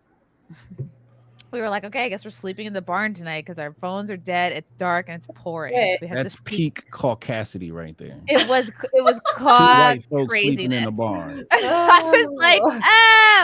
we were like, okay, I guess we're sleeping in the barn tonight because our phones are dead. It's dark and it's pouring. So we have That's to peak caucasity right there. It was White folks craziness. sleeping in the barn. I was like,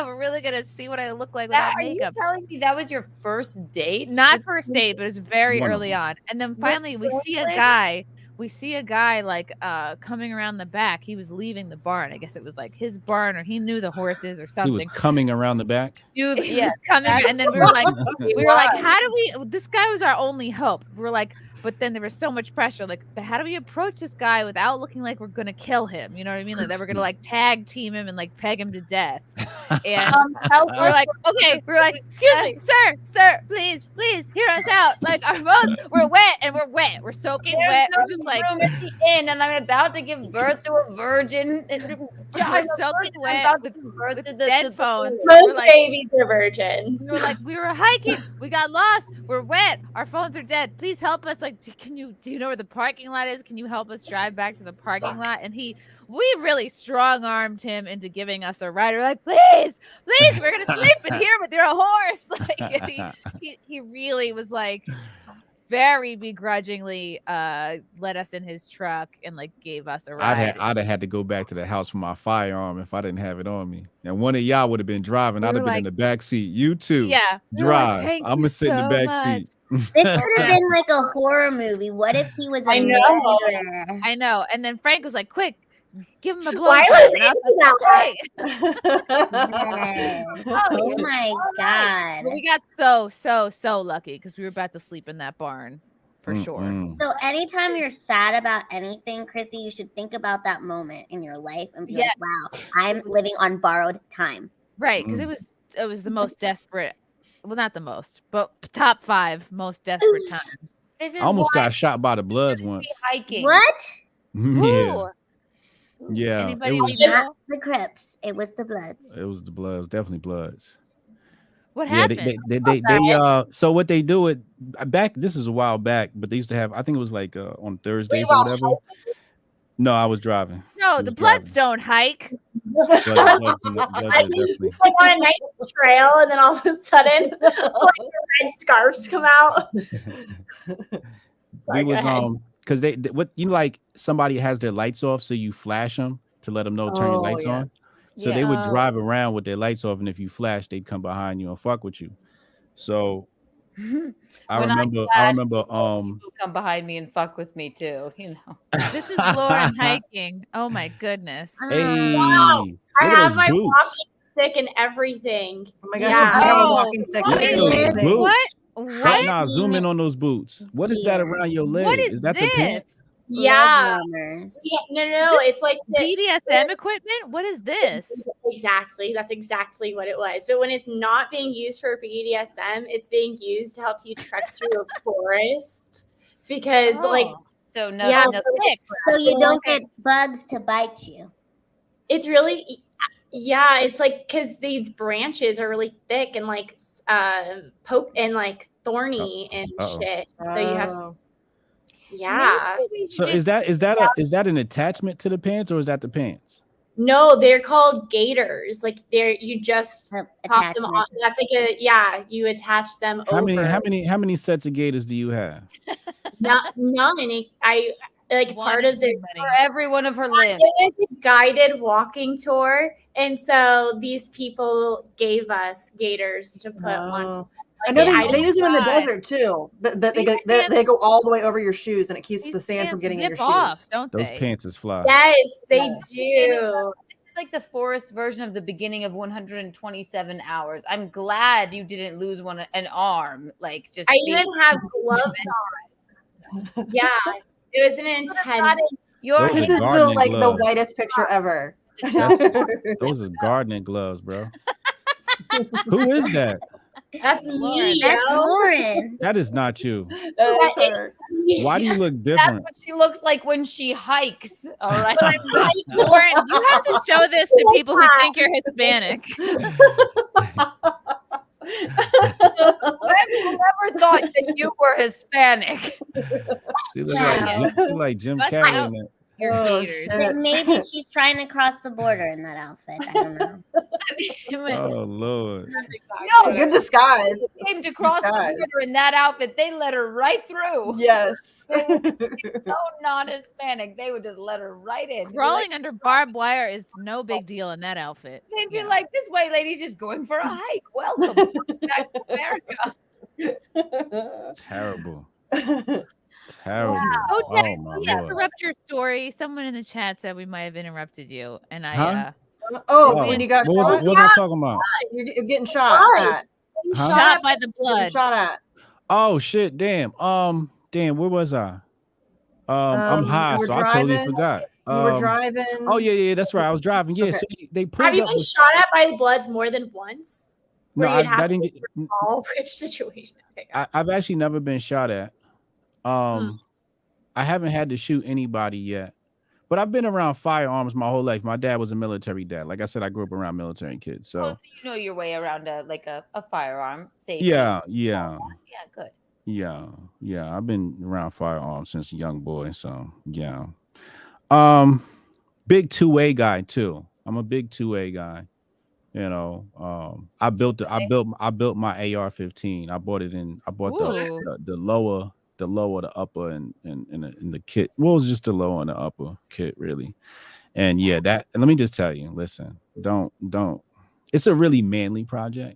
we're really gonna see what I look like without makeup. Are you telling me that was your first date? Not first date, but it was very One of early them. on. And then finally we see a guy. We see a guy like coming around the back. He was leaving the barn. I guess it was like his barn, or he knew the horses or He something. was coming around the back. He was coming, and then we were like, how do we? This guy was our only hope. We were like, but then there was so much pressure. Like, how do we approach this guy without looking like we're gonna kill him? You know what I mean? Like that we're gonna like tag team him and like peg him to death. And we're like, okay, we're like, excuse me, sir, please hear us out. Like our phones, we're wet, we're soaking wet. We're just like room at the inn, and I'm about to give birth to a virgin. We're soaking wet with dead phones. Most babies are virgins. We were hiking. We got lost. We're wet. Our phones are dead. Please help us. Like, do you know where the parking lot is? Can you help us drive back to the parking lot? And we really strong-armed him into giving us a ride. We're like, please, we're gonna sleep in here, but you're a horse. Like, he really was like very begrudgingly let us in his truck and like gave us a ride. I'd have had to go back to the house for my firearm if I didn't have it on me. And one of y'all would have been driving. I'd have been in the back seat. You too. Yeah. Drive. Like, I'm gonna sit in the back seat. This would have been like a horror movie. What if he was a murderer? I know. And then Frank was like, quick, give him a blow. Why was he Yes. Oh my god. But we got so lucky because we were about to sleep in that barn for sure. So anytime you're sad about anything, Chrissy, you should think about that moment in your life and be like, wow, I'm living on borrowed time. Right, because it was the most desperate. Well, not the most, but top 5 most desperate times. This I almost got shot by the Bloods once. Hiking. What? Yeah. Yeah. Anybody It was, Not the Crips. It was the Bloods. it was the Bloods, definitely Bloods. What Yeah, happened? they so what they do back, this is a while back, but they used to have, I think it was like on Thursdays or whatever. No, I was driving. No, the Bloods don't hike. Bloods I definitely. like on a nice trail, and then all of a sudden, like red scarves come out. We was because they what like somebody has their lights off, so you flash them to let them know turn your lights on. So they would drive around with their lights off, and if you flash, they'd come behind you and fuck with you. So I remember people come behind me and fuck with me too, you know. This is Lauren hiking. Oh my goodness. Hey, Wow. I look at have those my boots. walking stick and everything. Oh my gosh, Yeah. I have a walking stick. Look at those boots. What? What? Nah, zoom in on those boots. What is that around your leg? What is that the pants? this? Yeah. Warmers. No, Is it's like BDSM equipment? What is this? Exactly. That's exactly what it was. But when it's not being used for BDSM, it's being used to help you trek through a forest. Because so no ticks. So you don't get bugs to bite you. It's really it's like because these branches are really thick and like poke and like thorny and shit. So you have So is that an attachment to the pants or is that the pants? No, they're called gaiters. Like you just pop them on. That's like you attach them How over. many sets of gaiters do you have? None. I like part of this for every one of her limbs. It is a guided walking tour, and so these people gave us gaiters to put on. I know they use them in the desert too. They go all the way over your shoes, and it keeps the sand from getting in your shoes. Don't Those pants is fly. Yes, they do. It's like the forest version of the beginning of 127 hours. I'm glad you didn't lose an arm. Like just. I even have gloves on. Yeah, it was an intense. This is the whitest picture ever. Those are gardening gloves, bro. Who is that? That's me. That's Lauren. That is not you. That's her. Why do you look That's different? what she looks like when she hikes. All right. Lauren, you have to show this to people who think you're Hispanic. Whoever thought that you were Hispanic? She looks like Jim Carrey in that. But maybe she's trying to cross the border in that outfit. I don't know. Oh Lord. No, good disguise. She came to cross the border in that outfit. They let her right through. Yes. So not Hispanic. They would just let her right in. Crawling under barbed wire is no big deal in that outfit. They'd be like, this white lady's just going for a hike. Welcome back to America. Terrible. Terrible. Wow. Oh my Lord. Lord. Interrupt your story. Someone in the chat said we might have interrupted you, and when you got what shot? was I talking about? You're getting shot at. Shot by the blood. Shot at. Oh shit! Damn. Damn. Where was I? I'm high, so I totally forgot. You were driving. Oh yeah. That's right. I was driving. Yeah. Okay. So they pulled Have you been shot at by the Bloods more than once? No, I didn't get. Which situation? Okay, I've actually never been shot at. I haven't had to shoot anybody yet, but I've been around firearms my whole life. My dad was a military dad. Like I said, I grew up around military kids. So, so you know your way around a firearm. Safety. Yeah. Good. Yeah. I've been around firearms since a young boy. So yeah. Big 2A guy too. I'm a big 2A guy. You know, I built my AR-15. I bought the lower, the upper, and the kit. Well, it was just the lower and the upper kit, really. And yeah, and let me just tell you, listen, don't. It's a really manly project,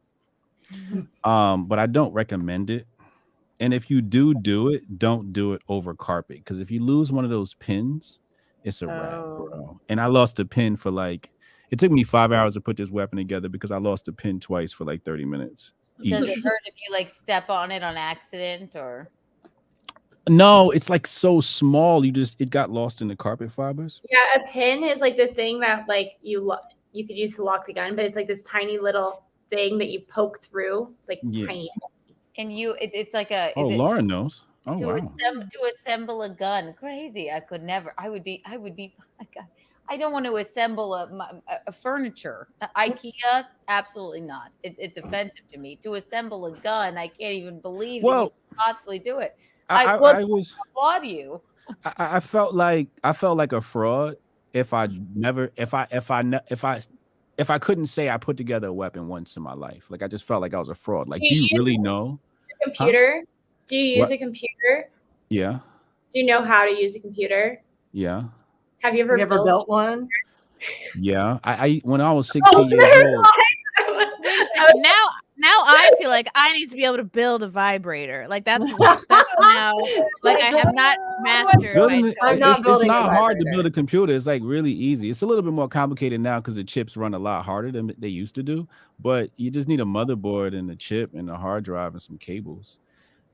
but I don't recommend it. And if you do it, don't do it over carpet, because if you lose one of those pins, it's a wrap, bro. And I lost a pin for it took me 5 hours to put this weapon together because I lost a pin twice for 30 minutes. Does it hurt if you step on it on accident or? No, it's so small. It got lost in the carpet fibers. Yeah, a pin is the thing that you could use to lock the gun, but it's this tiny little thing that you poke through. It's tiny. And it's like a. Oh, Lauren knows. Oh, wow. To assemble a gun, crazy. I could never. I would be. I don't want to assemble a furniture. IKEA, absolutely not. It's offensive to me. To assemble a gun, I can't even believe that you could possibly do it. I applaud you. I felt like a fraud if I couldn't say I put together a weapon once in my life. I just felt like I was a fraud. Do you really know? A computer? Huh? Do you use a computer? Yeah. Do you know how to use a computer? Yeah. Have you ever built one? Yeah. I when I was 16 years old. Now I feel like I need to be able to build a vibrator. That's now. I have not mastered. It's not hard to build a computer. It's really easy. It's a little bit more complicated now because the chips run a lot harder than they used to do. But you just need a motherboard and a chip and a hard drive and some cables.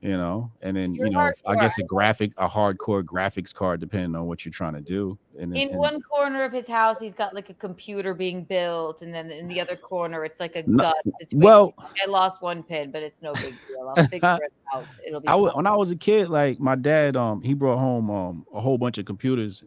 you know, and then You're you know, I hardcore. guess a hardcore graphics card, depending on what you're trying to do. And In one corner of his house, he's got like a computer being built, and then in the other corner, it's like a gut situation. well, I lost one pin, but it's no big deal. I'll figure it out. It'll be fine. when I was a kid, like my dad, he brought home a whole bunch of computers,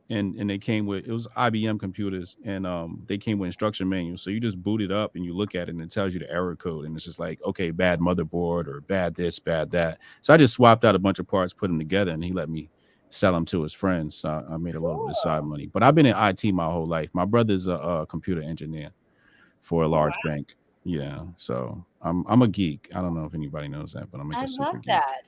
and they came with, it was IBM computers, and they came with instruction manuals. So you just boot it up and you look at it and it tells you the error code, and it's just like, okay, bad motherboard or bad this, bad that. So I just swapped out a bunch of parts, put them together, and he let me sell them to his friends. So I made a little bit of side money. But I've been in IT my whole life. My brother's a computer engineer for a large bank. Yeah, so I'm a geek. I don't know if anybody knows that, but I'm like a super geek. That.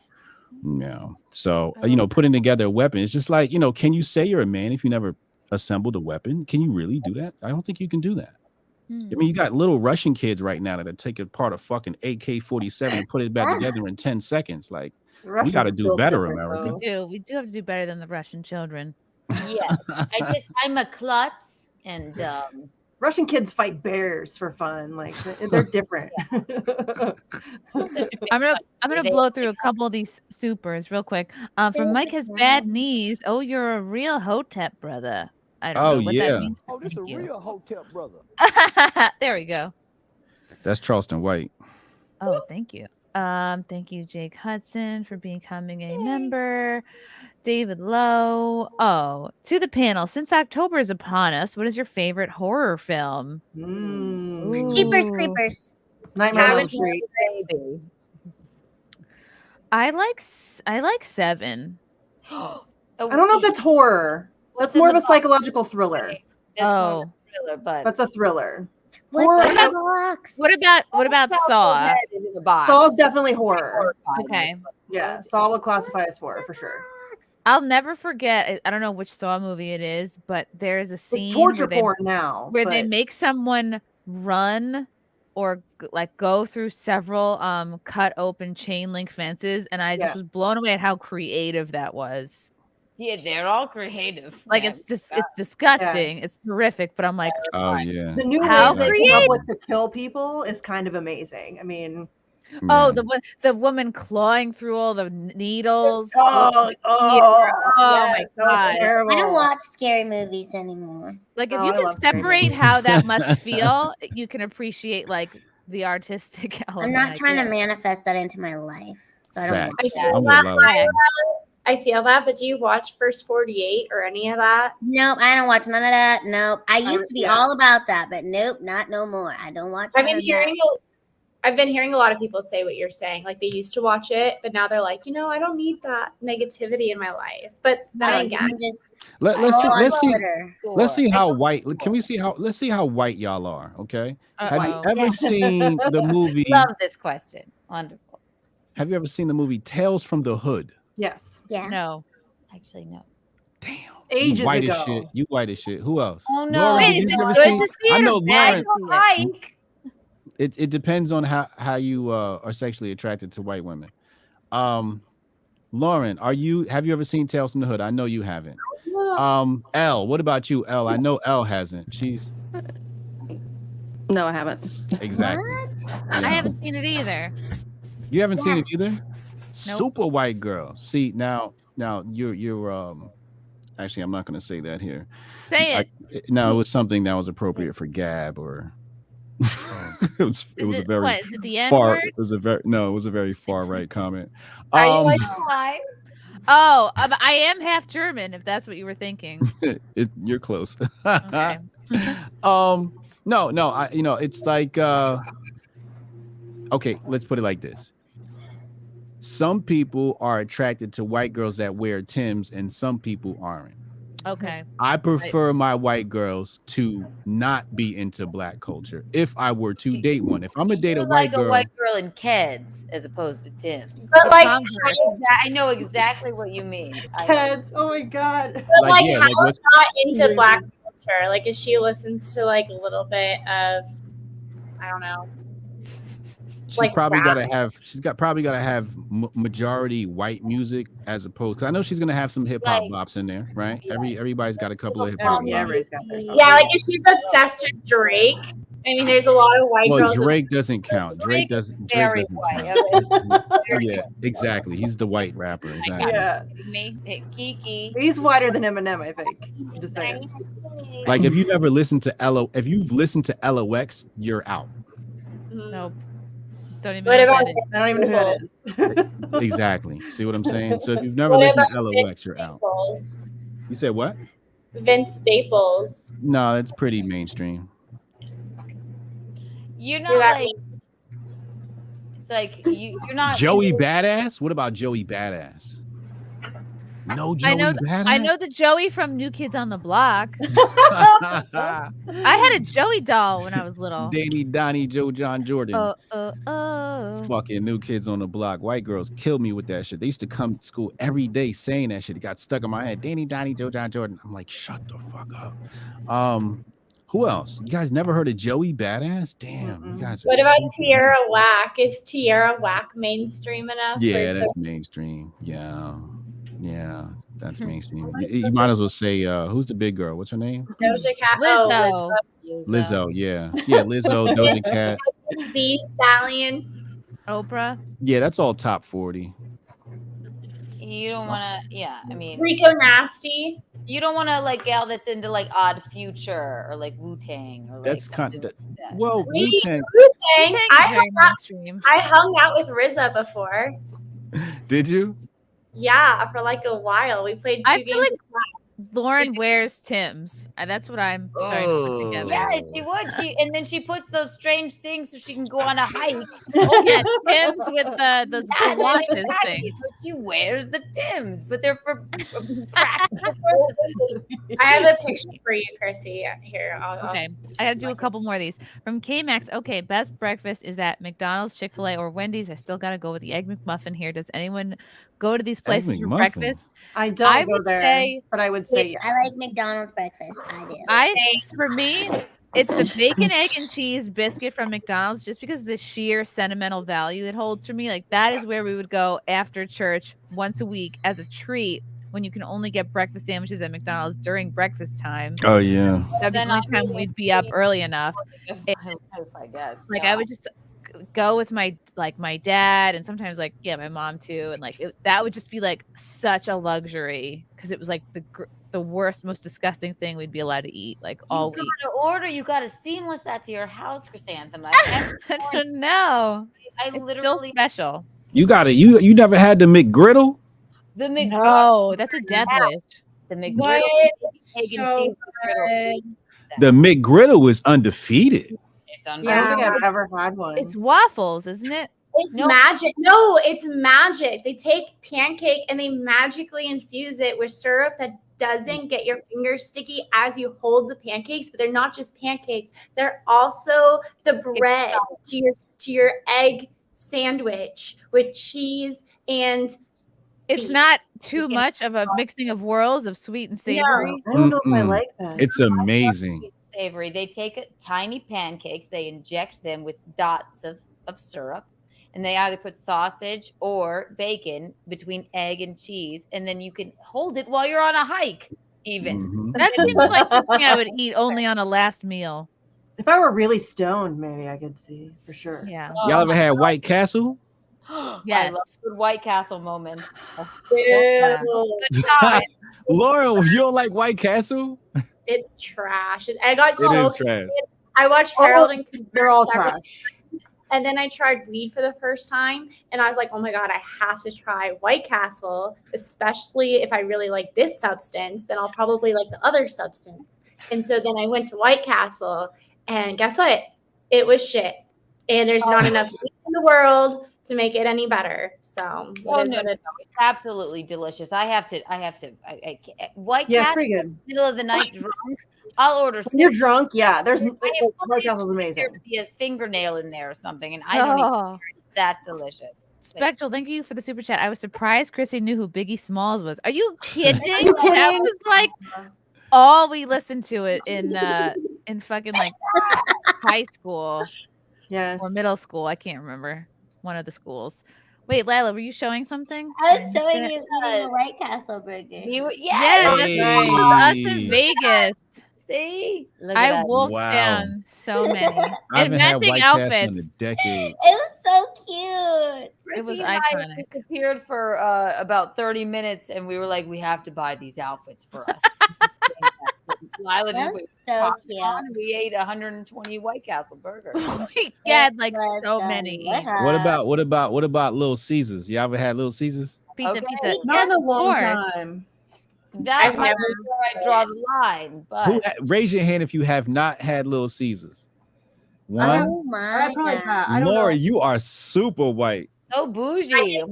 Yeah. So, you know, putting together a weapon, it's just like, you know, can you say you're a man if you never assembled a weapon? Can you really do that? I don't think you can do that. I mean, you got little Russian kids right now that take apart a fucking AK-47 and put it back together in 10 seconds. Like, we got to do better, America. We do have to do better than the Russian children. Yes. I'm a klutz, and Russian kids fight bears for fun. Like they're different. I'm gonna blow through a couple of these supers real quick. From Mike has bad knees. Oh, you're a real Hotep brother. I don't know what that means. Oh, this is a real Hotep brother. There we go. That's Charleston White. Oh, thank you. Thank you, Jake Hudson, for becoming a member. David Lowe. Oh, to the panel. Since October is upon us, what is your favorite horror film? Jeepers Creepers. Nightmare on Elm Street. I like Seven. I don't know if that's horror. That's more of a psychological thriller. That's more of a thriller, but that's a thriller. What about Saw? Saw is definitely horror. Okay. Yeah, Saw would classify as horror for sure. I'll never forget. I don't know which Saw movie it is, but there is a scene torture porn now, where they make someone run or like go through several cut open chain link fences, and I just was blown away at how creative that was. Yeah, they're all creative. Like it's disgusting. It's horrific, but I'm like, oh yeah. The new How way they come up creative. with to kill people is kind of amazing. I mean, oh, the woman clawing through all the needles. Oh, my god! I don't watch scary movies anymore. Like if you can separate how that must feel, you can appreciate like the artistic element. I'm not trying to manifest that into my life, so I don't watch that. I feel that, but do you watch First 48 or any of that? Nope, I don't watch none of that. Nope. I used to be all about that, but nope, not no more. I don't watch I've been hearing a lot of people say what you're saying. Like they used to watch it, but now they're like, you know, I don't need that negativity in my life. But then again, let's see how white. Let's see how white y'all are. Okay. Have you ever seen the movie? Love this question. Wonderful. Have you ever seen the movie Tales from the Hood? Yes. Yeah. No. Actually, no. Ages you white ago. as shit. You white as shit. Who else? Oh no! Lauren, Wait, is it good to see I it know or bad Lauren. to like? It depends on how you are sexually attracted to white women. Lauren, have you ever seen Tales from the Hood? I know you haven't. Elle, what about you, Elle? I know Elle hasn't. No, I haven't. Exactly. I haven't seen it either. You haven't seen it either? Super white girl. See, now you're actually I'm not gonna say that here. Say it. No, it was something that was appropriate for Gab or it was a very what, is it the far N-word? it was a very far right comment. Are you like why? Oh, I am half German, if that's what you were thinking. You're close. Okay. No, it's like okay, let's put it like this. Some people are attracted to white girls that wear Timbs, and some people aren't. Okay. I prefer my white girls to not be into black culture. If I were to date one, if I'm gonna date a white girl, a white girl in Keds as opposed to Tim's. But like, I know exactly what you mean. Keds. Oh my god. But like, how not into black culture? Like, if she listens to like a little bit of, I don't know. She's probably gotta have majority white music as opposed. Cause I know she's gonna have some hip hop bops in there, right? Everybody's got a couple of hip hop. Yeah, like if she's obsessed with Drake, I mean, there's a lot of white Well, girls. Drake doesn't count. Drake doesn't. Drake Very doesn't white. count. Yeah, exactly. He's the white rapper. Exactly. Yeah. Me, Kiki. He's whiter than Eminem, I think. I'm just saying. Like if you've never listened to if you've listened to LOX, you're out. Nope. Don't even What know about who that is. I don't even know who it is. Exactly. See what I'm saying? So if you've never What listened to about LOX, Vince you're out. Staples? You said what? Vince Staples. No, it's pretty mainstream. You're not You're not like. It's like you're not. Joey Badass? What about Joey Badass? No Joey Badass? I know the Joey from New Kids on the Block. I had a Joey doll when I was little. Danny, Donnie, Joe, John, Jordan. Oh. Fucking New Kids on the Block. White girls killed me with that shit. They used to come to school every day saying that shit. It got stuck in my head. Danny, Donnie, Joe, John, Jordan. I'm like, shut the fuck up. Who else? You guys never heard of Joey Badass? Damn, you guys are What about Tierra Whack? Is Tierra Whack mainstream enough? Yeah, that's mainstream. Yeah, that's mainstream. You might as well say, who's the big girl? What's her name? Doja Cat. Lizzo. Lizzo. Yeah, Lizzo, Doja Cat. The Stallion. Oprah. Yeah, that's all top 40. You don't want to. Yeah, I mean. Rico Nasty. You don't want to like gal that's into like Odd Future or like Wu-Tang or like That's kind of well, Wu-Tang. Wu-Tang. I hung out with RZA before. Did you? Yeah, for like a while. We played two games. Lauren wears Tim's. That's what I'm starting to put together. Yeah, she would. And then she puts those strange things so she can go on a hike. Oh yeah, Tim's with those galoshes exactly. things. So she wears the Tims, but they're for practical purposes. I have a picture for you, Chrissy. Here, Okay, I gotta do a couple more of these. From K-Max, okay, best breakfast is at McDonald's, Chick-fil-A, or Wendy's. I still gotta go with the Egg McMuffin here. Does anyone go to these places for breakfast? I don't go would there, say, but I would say yes. I like McDonald's breakfast. I do. For me, it's the bacon, egg, and cheese biscuit from McDonald's, just because of the sheer sentimental value it holds for me. Like that is where we would go after church once a week as a treat, when you can only get breakfast sandwiches at McDonald's during breakfast time. Oh yeah. That'd be the only time we'd be up early enough. I guess. Like I would just go with my dad, and sometimes my mom too, and that would just be like such a luxury, because it was like the worst, most disgusting thing we'd be allowed to eat all week. You gotta seamless that to your house, Chrysanthemum. I don't know. It's literally still special. You got it. You never had the McGriddle? The McGriddle. No, that's a death wish. The McGriddle. So good. The McGriddle is undefeated. It's I don't think I've ever had one. It's waffles, isn't it? It's magic. No, it's magic. They take pancake and they magically infuse it with syrup that doesn't get your fingers sticky as you hold the pancakes. But they're not just pancakes; they're also the bread to your egg sandwich with cheese and. It's not too much of a mixing of worlds of sweet and savory. I don't know if I like that. It's amazing. Savory. They take tiny pancakes, they inject them with dots of syrup, and they either put sausage or bacon between egg and cheese, and then you can hold it while you're on a hike. Even that seems like something I would eat only on a last meal. If I were really stoned, maybe I could see for sure. Yeah. Y'all ever had White Castle? Yes. I love good White Castle moment. Good time. Laura, you don't like White Castle? It's trash. I got It so is trash. I watched Harold and they're all trash. And then I tried weed for the first time, and I was like, oh my God, I have to try White Castle, especially if I really like this substance, then I'll probably like the other substance. And so then I went to White Castle, and guess what? It was shit. And there's not enough weed in the world to make it any better. So it's absolutely delicious. I White Yeah, Castle, pretty good. middle of the night drunk. I'll order. When you're drunk, yeah. White Castle's amazing. There would be a fingernail in there or something, and I don't even care. It's that delicious. Spectral, thank you for the super chat. I was surprised Chrissy knew who Biggie Smalls was. Are you kidding? You kidding? That was like all we listened to it in fucking high school. Yes. Or middle school. I can't remember. One of the schools. Wait, Lila, were you showing something? I was showing you eating a White Castle burger. Yeah, that's us in Vegas. See? Look I at us. wolfed Wow. down so many. I And haven't had matching White Castle in a outfits. decade. It was so cute. It was Chrissy and I iconic. disappeared for about 30 minutes, and we were like, we have to buy these outfits for us. Lila just That's went so popped cute. on, and we ate 120 White Castle burgers. We had like so many. What about Little Caesars? You ever had Little Caesars? Pizza, Okay. pizza. Not in a Yes, of long course. time. That's I've never- where I draw the line. Who, But raise your hand if you have not had Little Caesars. I have- One. Oh my I probably god. have. I don't Laura, know. you are super white. so bougie.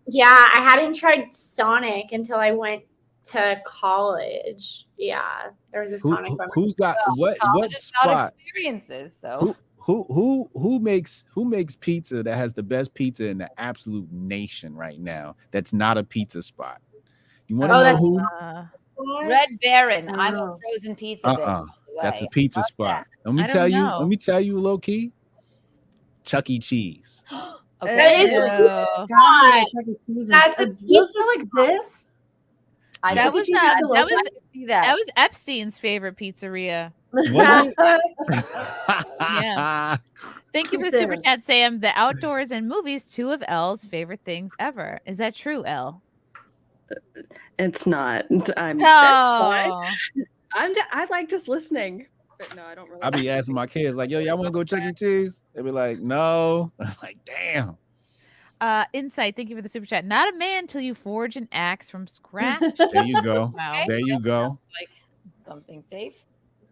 Yeah, I hadn't tried Sonic until I went to college. Yeah, there was a Sonic. by my- Who's got what College is about spot? experiences. So Who makes pizza that has the best pizza in the absolute nation right now? That's not a pizza spot. You want to Oh, know that's- who? Red Baron. I'm a Oh. frozen pizza. bitch, by the That's a way. pizza Fuck spot. that. Let me I tell don't you. know. Let me tell you, low key. Chuck E. Cheese. Okay. That is Ew. God, Chuck E. Cheese. That's a Does pizza it still exist? I That know was Chuck E. Cheese that still was open? see that. that was Epstein's favorite pizzeria. Was Yeah. Thank you for the super chat, Sam. The outdoors and movies, two of Elle's favorite things ever. Is that true, Elle? It's not. That's fine. Oh. I like just listening. But no, I don't really. I be asking my kids like, "Yo, y'all want to go Chuck E. Cheese?" They be like, "No." I'm like, "Damn." Insight, thank you for the super chat. Not a man till you forge an axe from scratch. There you go. Wow. There you go. Like something safe.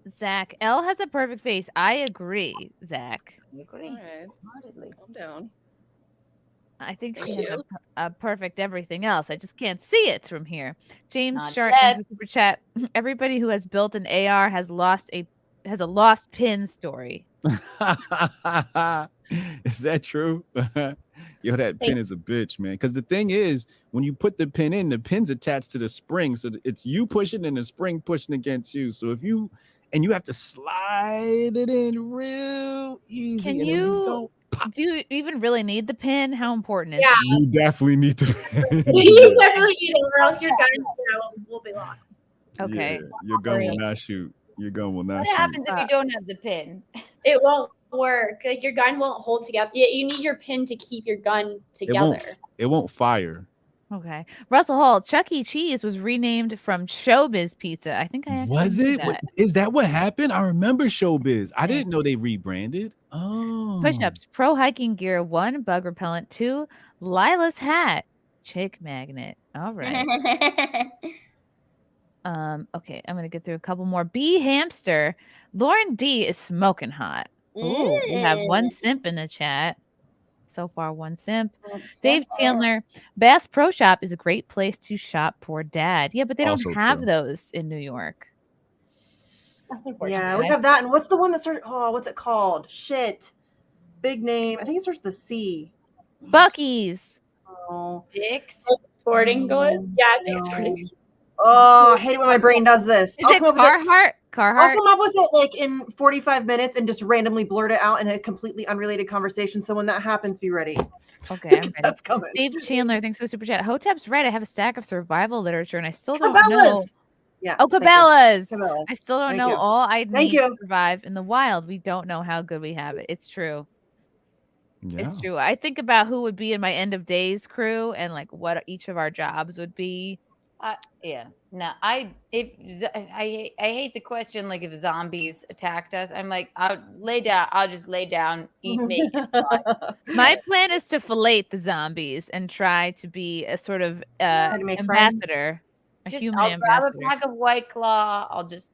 Zach, Elle has a perfect face. I agree, Zach. I agree. All right. Heartedly. Calm down. I think she Thank has you. a perfect everything else. I just can't see it from here. James Not Sharp, yet. super chat. Everybody who has built an AR has a lost pin story. Is that true? Yo, that pin is a bitch, man. Because the thing is, when you put the pin in, the pin's attached to the spring. So it's you pushing and the spring pushing against you. So if you have to slide it in real easy. Can and you do you even really need the pin? How important is Yeah. it? You definitely need to. You definitely need it, or else your gun will be locked. Okay. Yeah, your gun will not shoot. Your gun will not What shoot. happens if you don't have the pin? It won't work. Like your gun won't hold together. You need your pin to keep your gun together. It won't fire. Okay. Russell Hall, Chuck E. Cheese was renamed from Showbiz Pizza. I think I actually Was knew it? that. Is that what happened? I remember Showbiz. I didn't know they rebranded. Oh. Push-ups, pro hiking gear, 1, bug repellent, 2, Lila's hat, chick magnet. All right. Okay, I'm gonna get through a couple more. B hamster, Lauren D is smoking hot. Ooh, we have one simp in the chat. So far, one simp. Dave Chandler, Bass Pro Shop is a great place to shop for dad. Yeah, but they don't Also have true. those in New York. That's unfortunate. Yeah, we have that. And what's the one that started? Oh, what's it called? Shit. Big name. I think it starts with the C. Bucky's. Oh. Dick's Sporting Goods. Yeah, Dick's Sporting Goods. Oh, I hate it when my brain does this. Is it Carhartt? I'll Carhartt? come up with it like in 45 minutes and just randomly blurt it out in a completely unrelated conversation. So when that happens, be ready. Okay, I'm ready. That's coming. Dave Chandler, thanks for the super chat. Hotep's right. I have a stack of survival literature, and I still don't Cabela's. know. Yeah. Oh, thank you. Cabela's. Cabela's. I still don't Thank know you. all I Thank need to you. survive in the wild. We don't know how good we have it. It's true. Yeah. It's true. I think about who would be in my end of days crew and like what each of our jobs would be. Yeah. No, I hate the question. Like if zombies attacked us, I'm like, I'll just lay down, eat me. My plan is to fillet the zombies and try to be a sort of to make ambassador, a human I'll grab ambassador. a pack of White Claw. I'll just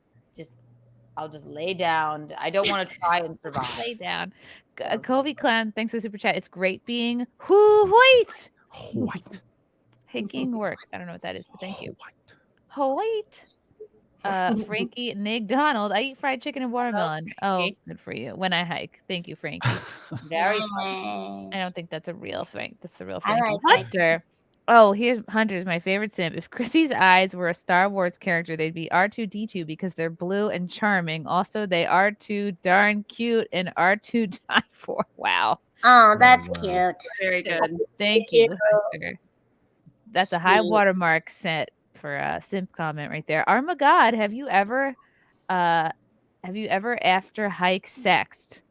lay down. I don't want to try and survive. Lay down. Kobe Clan, thanks for the super chat. It's great being white. Hiking work. I don't know what that is, but thank you. White. Frankie Nig Donald. I eat fried chicken and watermelon. Oh, good for you. When I hike. Thank you, Frankie. Very I don't think that's a real Frank. That's a real I Frankie. like Hunter. Oh, Hunter's my favorite simp. If Chrissie's eyes were a Star Wars character, they'd be R2D2 because they're blue and charming. Also, they are too darn cute and R2 die for. Wow. Oh, that's cute. Very good. Thank you. That's a high watermark set for a simp comment right there. Armagod, have you ever Have you ever after hike sexed?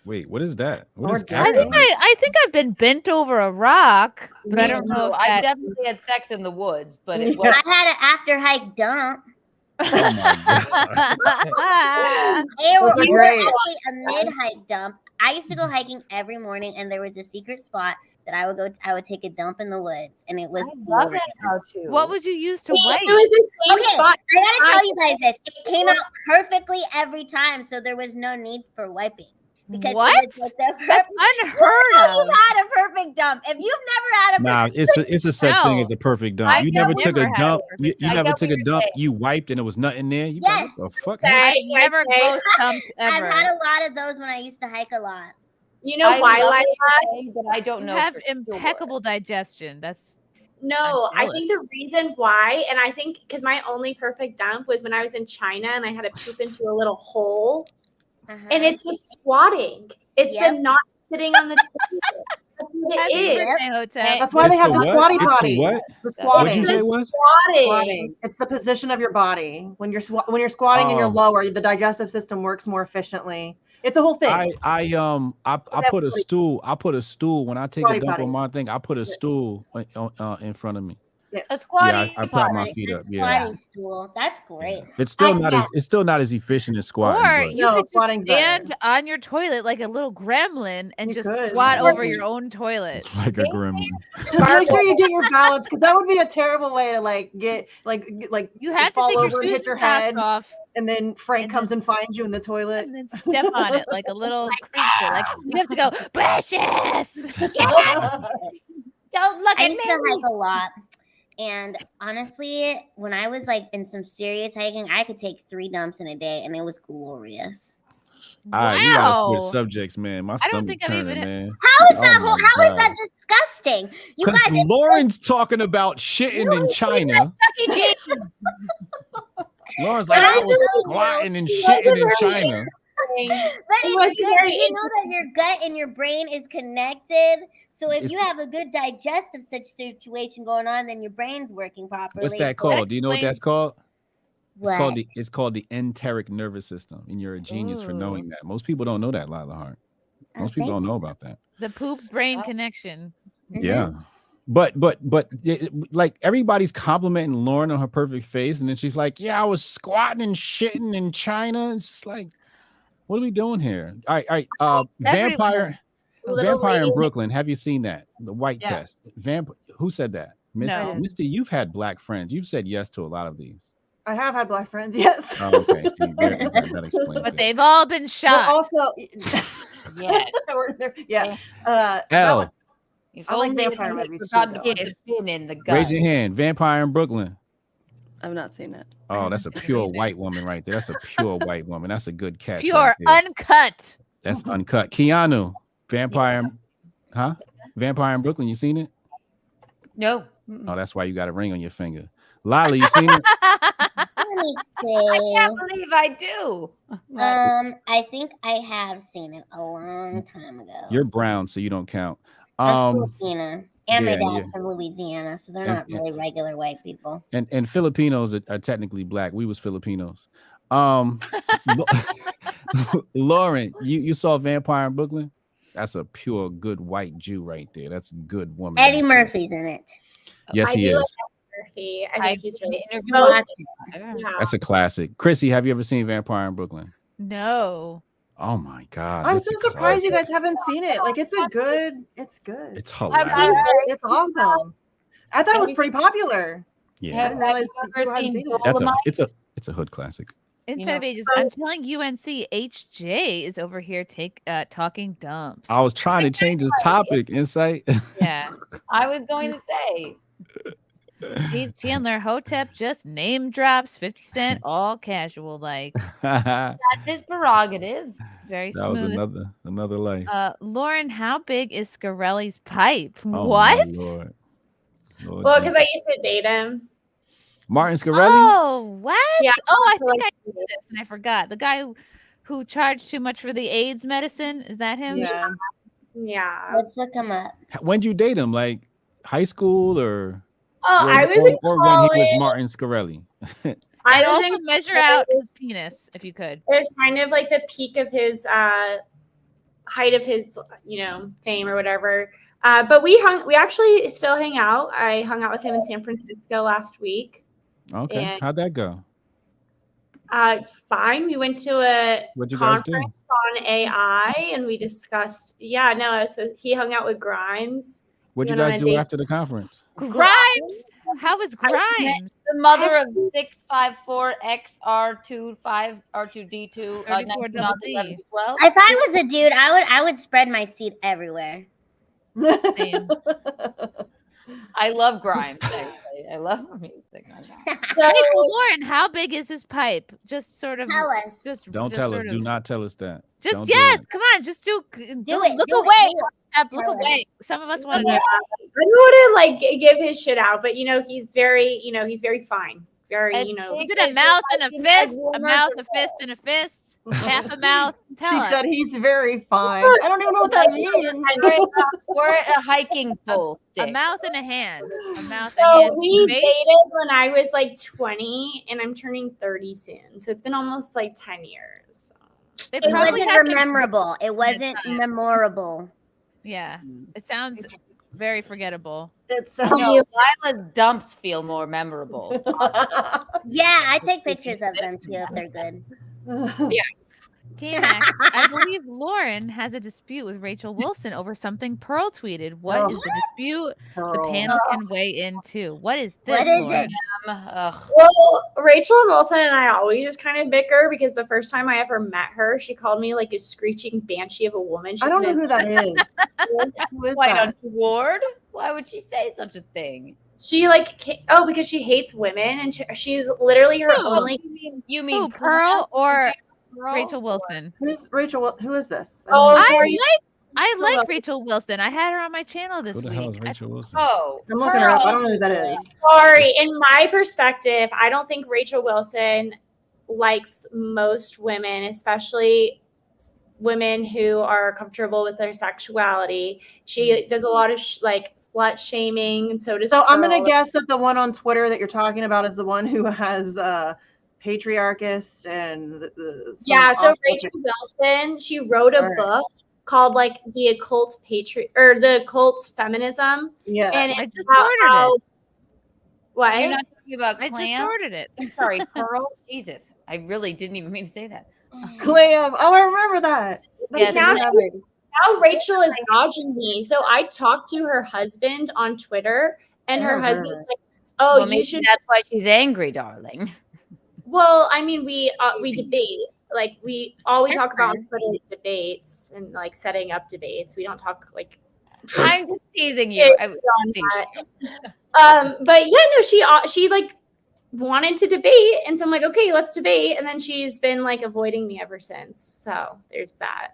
Wait, what is that? What is I think I've been bent over a rock, but I don't know if I that... definitely had sex in the woods, but it I was had an after hike dump. Oh my god. It was Those are great. actually a mid hike dump. I used to go hiking every morning, and there was a secret spot that I would go. I would take a dump in the woods, and it was. love that about you. What would you use to It wipe? was the same Okay, spot. I gotta tell you guys this. It came out perfectly every time, so there was no need for wiping. Because What? It was like That's unheard of. You've had a perfect dump. If you've never had a Nah, it's a such thing as a perfect dump. I You never took a never had a dump. You perfect dump. never I get took what a you're dump. saying. You wiped and it was nothing there. You Yes. like, what the fuck? Okay, I've never okay. ghost dumped I've ever. had a lot of those when I used to hike a lot. You know I why, love Lila? what you're saying, but I don't You know. have for sure. impeccable digestion. That's No, I'm I think the reason why, and I think because my only perfect dump was when I was in China and I had to poop into a little hole. And it's the squatting. It's Yep. the not sitting on the table. That's what it is. That's why they have the squatty It's the potty. what? The squatting. What'd you say it was? Squatting. It's the position of your body. When you're squatting and you're Oh. lower, the digestive system works more efficiently. It's a whole thing. I put a stool. I put a stool when I take Squatty a dump potty. on my thing. I put a stool in front of me. A Yeah, I prop my feet up. Yeah, Squatty stool. That's great. it's still not as efficient as squatting. Or but- you could just stand on your toilet like a little gremlin and just could. squat Or- over your own toilet. like a gremlin. Just make sure you get your balance, because that would be a terrible way to get You have to fall take your over and shoes hit your and socks head off, and then Frank comes and finds you in the toilet. and then step on it like a little creature. Like you have to go, precious. Don't look at me. I used to hike a lot. And honestly, when I was like in some serious hiking, I could take 3 dumps in a day, and it was glorious. All right, we gotta Wow. switch subjects, man. My I don't stomach think I've turning, even- man. How is that? Oh my How is God. that disgusting? You Because guys, it's Lauren's talking about shitting in China. Lauren's like, I was squatting and shitting in China. But It was it's good. very You know that your gut and your brain is connected. So if It's- you have a good digestive situation going on, then your brain's working properly. What's that So called? Do you know what that's called? What? It's called the enteric nervous system, and you're a genius for knowing that. Most people don't know that, Lila Hart. Most people don't know about that. The poop brain connection. Yeah. But like everybody's complimenting Lauren on her perfect face, and then she's like, "Yeah, I was squatting and shitting in China." It's just like, what are we doing here? All right. Vampire in Brooklyn. Have you seen that? The white Yeah. test. Who said that? Misty. No. Misty, you've had black friends. You've said yes to a lot of these. I have had black friends, yes. Oh, okay. See, that explains But it. they've all been But shot. also, Yeah. yeah. L. I like vampire movies too, Forgot to though. get a spin in the gut. Raise your hand. Vampire in Brooklyn. I've not seen it. Oh, that's a pure white woman right there. That's a pure white woman. That's a good catch. Pure, right there. uncut. That's uncut. Keanu, Vampire, huh? Vampire in Brooklyn. You seen it? No. Oh, that's why you got a ring on your finger. Lila, you seen it? Let me see. I can't believe I do. I think I have seen it a long time ago. You're brown, so you don't count. I'm Filipina, and my yeah, dad's yeah. from Louisiana, so they're And- not really regular white people. And Filipinos are technically black. We was Filipinos. Lauren, you saw Vampire in Brooklyn? That's a pure good white Jew right there. That's a good woman. Eddie Murphy's in it. Yes, he I do like is. Eddie Murphy. I think he's really Watch Yeah. That's a classic. Chrissy, have you ever seen Vampire in Brooklyn? No. Oh my God. I'm it's so a surprised you classic. guys haven't seen it. Like, it's good. It's It's hilarious. It's awesome. I thought it was pretty popular. Yeah. I didn't realize Have you people ever hadn't seen seen it. That's it's a hood classic. Inside of Ages. I'm telling UNC, HJ is over here talking dumps. I was trying to change the topic, Insight. Yeah. I was going to say. Steve Chandler, Hotep just name drops 50 Cent, all casual like. That That's his prerogative. Very was smooth. another life. Lauren, how big is Scarelli's pipe? Oh, my What? Lord. Lord Well, Jesus. because I used to date him. Martin Scarelli? Oh, what? Yeah, Oh, I so, think like- I knew this and I forgot. The guy who charged too much for the AIDS medicine, is that him? Yeah. Yeah. Let's look him up. When'd you date him? Like high school or? Oh, I was in or when he was college. Martin Scarelli? I And was also in measure out his penis if you could. It was kind of like the peak of his height of his, fame or whatever. But we actually still hang out. I hung out with him in San Francisco last week. Okay. And, How'd that go? fine. We went to a What'd you guys do? conference on AI and we discussed. Yeah, no, he hung out with Grimes. What'd you Went on guys a do date. after the conference? Grimes? How was Grimes? The mother of 654XR25 R2D2 34 double D. 12. If I was a dude, I would spread my seed everywhere. Same. I love Grimes. I love music like that. Hey, so Lauren, how big is his pipe? Just sort of Tell us. Don't tell us. Do not tell us that. Just Don't do yes, that. come on, just do it, look do away. it. Look Tell us. away. Some of us want to I know. don't want to give his shit out, but he's very, he's very fine. Very, Is it a mouth and a fist? A mouth, a fist, and a fist? Half a mouth? Tell She us. said he's very fine. I don't even know what that means. We're at a hiking pole A stick. mouth and a hand. A mouth and a So hand. we Face? dated when I was like 20 and I'm turning 30 soon. So it's been almost like 10 years. It It probably wasn't has some- memorable. It wasn't memorable. Yeah, it sounds very forgettable. It No, sounds. Lila's dumps feel more memorable. Yeah, I take pictures of them too if they're good. Yeah. K-Max, I believe Lauren has a dispute with Rachel Wilson over something Pearl tweeted. What is the dispute? The Pearl. panel can weigh in too. What is this, What is Lauren? it? Well, Rachel and Wilson and I always just kind of bicker because the first time I ever met her, she called me like a screeching banshee of a woman. She I don't know couldn't- who that is. Who is Quite that? untoward. Why would she say such a thing? She because she hates women and she's literally her only. You mean Who, Pearl or Pearl? Rachel Wilson? Who's Rachel? Who is this? Oh, I sorry. like Rachel Wilson. I had her on my channel this Who the week. hell is Rachel Wilson? Oh, I'm looking her up. I don't know who that is. Sorry. In my perspective, I don't think Rachel Wilson likes most women, especially women who are comfortable with their sexuality. She does a lot of slut shaming, and so does. So I'm gonna Pearl. guess that the one on Twitter that you're talking about is the one who has patriarchist and the Yeah. So awful- Rachel Wilson, she wrote a All right. book called the occult the occult feminism. Yeah. And I it's just about ordered how, it. What? You're not talking about I clam? just ordered it. I'm sorry, Pearl. Jesus, I really didn't even mean to say that. Clam. Oh, I remember that. Yes, now, you have it. now Rachel is dodging me. So I talked to her husband on Twitter, and her Oh, husband's her. like, "Oh, Well, you maybe should." that's why she's angry, darling. Well, I mean, we debate. All we That's talk about fine. on Twitter is debates and setting up debates. We don't talk I'm just teasing you. I was on teasing. that. But yeah, no, she wanted to debate, and so I'm like, okay, let's debate. And then she's been avoiding me ever since. So there's that.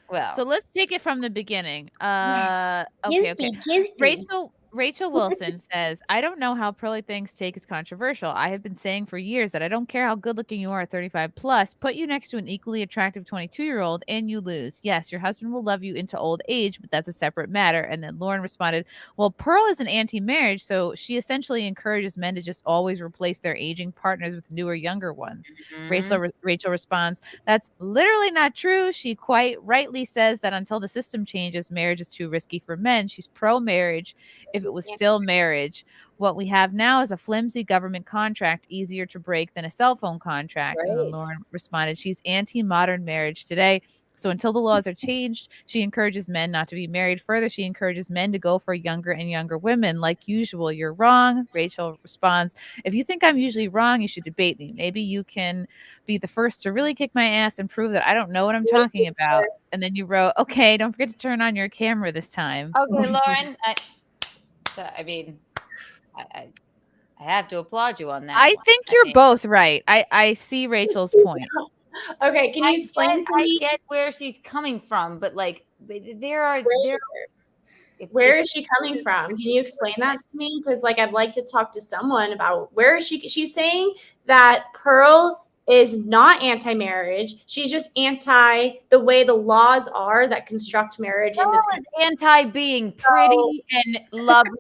Well, So let's take it from the beginning. Okay. Juicy. Rachel Wilson says, I don't know how Pearly thinks take is controversial. I have been saying for years that I don't care how good looking you are at 35 plus, put you next to an equally attractive 22-year-old and you lose. Yes, your husband will love you into old age, but that's a separate matter. And then Lauren responded, well, Pearl is an anti-marriage, so she essentially encourages men to just always replace their aging partners with newer, younger ones. Rachel responds, that's literally not true. She quite rightly says that until the system changes, marriage is too risky for men. She's pro-marriage. If it was still marriage, what we have now is a flimsy government contract, easier to break than a cell phone contract. And then Lauren responded, she's anti-modern marriage today. So until the laws are changed, she encourages men not to be married. Further, she encourages men to go for younger and younger women. Like usual, you're wrong. Rachel responds, if you think I'm usually wrong, you should debate me. Maybe you can be the first to really kick my ass and prove that I don't know what I'm talking about. And then you wrote, okay, don't forget to turn on your camera this time. okay, Lauren. I have to applaud you on that. I one. think you're both right. I see Rachel's point. Okay, can you explain to me? I get where she's coming from, but where is she coming from? Can you explain that to me? Because I'd like to talk to someone about where is she. She's saying that Pearl is not anti-marriage. She's just anti the way the laws are that construct marriage in this country. Anti being pretty and lovely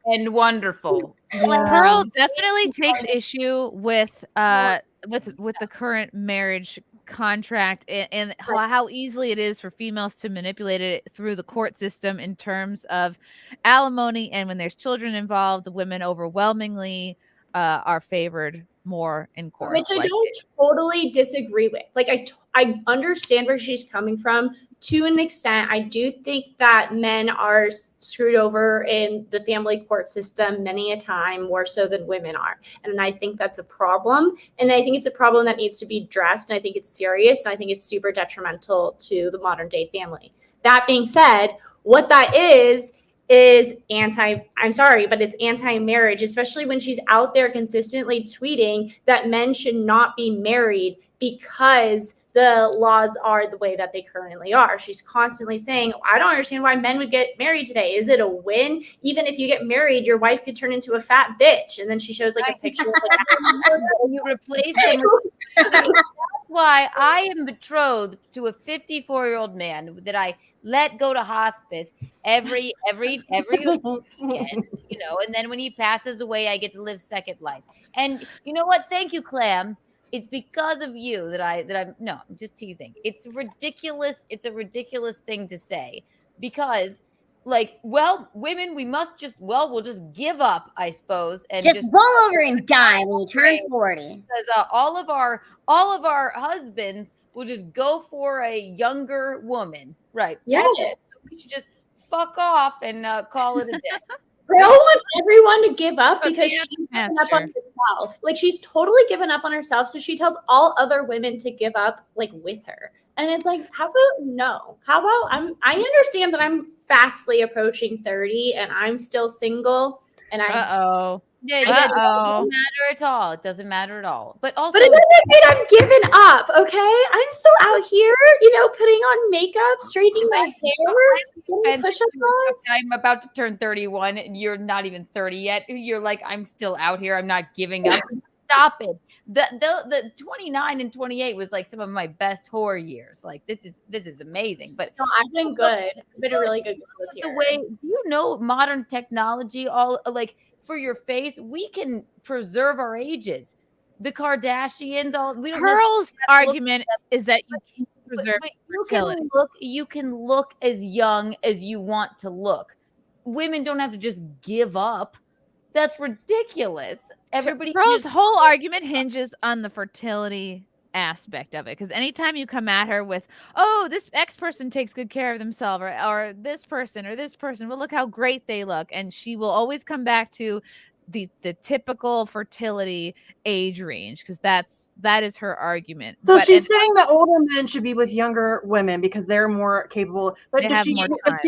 and wonderful. Pearl definitely takes issue with the current marriage contract and how easily it is for females to manipulate it through the court system in terms of alimony, and when there's children involved, the women overwhelmingly are favored more in court. Which I don't totally disagree with. Like I understand where she's coming from to an extent. I do think that men are screwed over in the family court system many a time more so than women are. And I think that's a problem. And I think it's a problem that needs to be addressed. And I think it's serious. And I think it's super detrimental to the modern day family. That being said, what that is it's anti-marriage, especially when she's out there consistently tweeting that men should not be married because the laws are the way that they currently are. She's constantly saying, I don't understand why men would get married today. Is it a win? Even if you get married, your wife could turn into a fat bitch. And then she shows like a picture of you replace him. That's why I am betrothed to a 54-year-old man that I let go to hospice every weekend, and then when he passes away, I get to live second life. And you know what? Thank you, Clam. It's because of you that I'm just teasing. It's ridiculous. It's a ridiculous thing to say because women, we'll just give up, I suppose, and just roll over and die when you turn 40. Because all of our husbands will just go for a younger woman, right? Yes. So we should just fuck off and call it a day. Pearl wants everyone to give up because she's given up on herself. Like she's totally given up on herself, so she tells all other women to give up, like with her. And it's like, how about no? How about I understand that I'm fastly approaching 30 and I'm still single. And Yeah, it doesn't matter at all. It doesn't matter at all. But also, it doesn't mean I've given up. Okay, I'm still out here, putting on makeup, straightening my hair, push-ups. I'm about to turn 31, and you're not even 30 yet. You're like, I'm still out here. I'm not giving up. Stop it. The 29 and 28 was like some of my best horror years. Like this is amazing. But no, I've been good. I've been a really good girl this year. The way modern technology, all like. For your face, we can preserve our ages. The Kardashians, Pearl's argument is that you can't preserve fertility. You can look as young as you want to look. Women don't have to just give up. That's ridiculous. Pearl's whole argument hinges on the fertility aspect of it, because anytime you come at her with, oh, this X person takes good care of themselves, or this person, well, look how great they look, and she will always come back to the typical fertility age range, because that is her argument. So she's saying that older men should be with younger women because they're more capable. But does she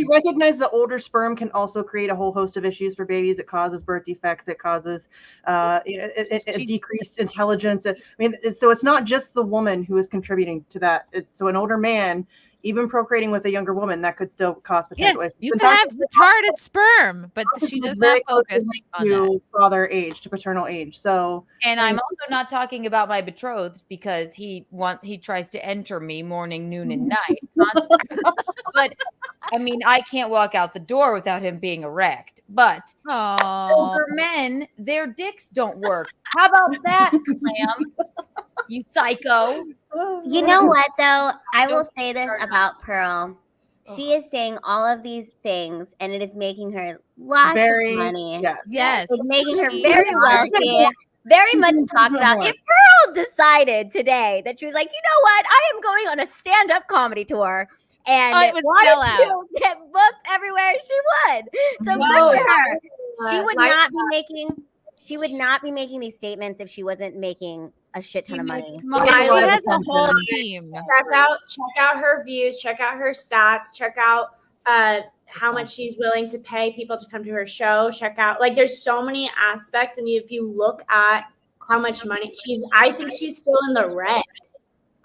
recognize that older sperm can also create a whole host of issues for babies? It causes birth defects. It causes decreased intelligence. I mean, so it's not just the woman who is contributing to that. So an older man, even procreating with a younger woman, that could still cause potential issues. You can have retarded sperm, but she does not focus on that. Father age to paternal age. So, and I'm also not talking about my betrothed because he tries to enter me morning, noon, and night. But I mean, I can't walk out the door without him being erect. But older men, their dicks don't work. How about that, Clam? You psycho. You know what, though? I will say this about Pearl. She is saying all of these things, and it is making her lots of money. Yes. It's making her very wealthy, very much talked about. If Pearl decided today that she was like, you know what? I am going on a stand-up comedy tour and wanted to get booked everywhere, she would. So good for her. She would not be making these statements if she wasn't making a shit ton of money. She has a whole team. Check out her views, check out her stats, check out how much she's willing to pay people to come to her show. Check out, like, there's so many aspects, and if you look at how much money I think she's still in the red.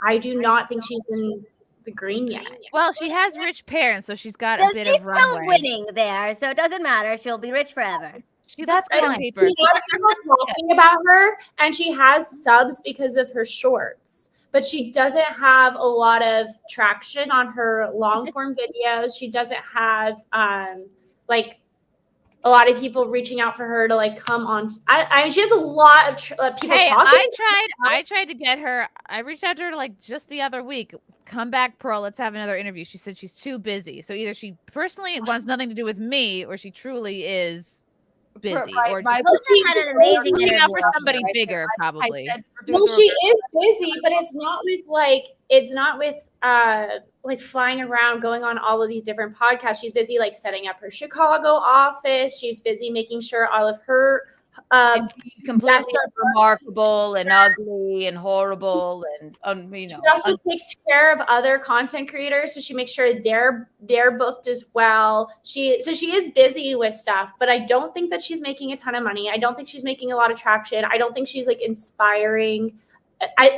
I do not think she's in the green yet. Well, she has rich parents, so she's got a bit of runway. She's still winning there, so it doesn't matter. She'll be rich forever. That's And she has people talking about her, and she has subs because of her shorts. But she doesn't have a lot of traction on her long form videos. She doesn't have like a lot of people reaching out for her to like come on. I she has a lot of people talking. I tried to get her. I reached out to her like just the other week. Come back, Pearl. Let's have another interview. She said she's too busy. So either she personally wants nothing to do with me, or she truly is busy. Or Hotep had an amazing looking interview. out for somebody bigger, probably. Well, she is busy, but it's not with like flying around, going on all of these different podcasts. She's busy like setting up her Chicago office. She's busy making sure all of her completely remarkable and ugly and horrible and She also takes care of other content creators, so she makes sure they're booked as well. She is busy with stuff, but I don't think that she's making a ton of money. I don't think she's making a lot of traction. I don't think she's like inspiring.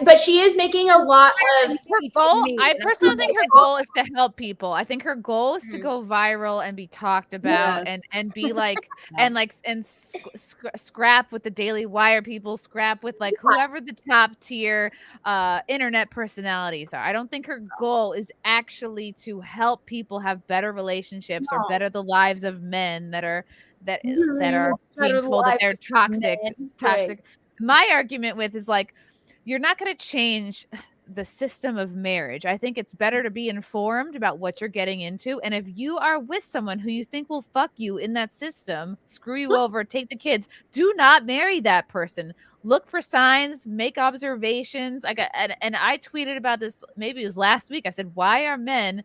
But she is making a lot of her goal. I personally think her goal is to help people. I think her goal is to go viral and be talked about and be like and scrap with the Daily Wire people, scrap with like whoever the top tier internet personalities are. I don't think her goal is actually to help people have better relationships or better the lives of men that are being told that they're toxic. My argument with is like, you're not going to change the system of marriage. I think it's better to be informed about what you're getting into. And if you are with someone who you think will fuck you in that system, screw you over, take the kids, do not marry that person. Look for signs, make observations. And I tweeted about this, maybe it was last week. I said, why are men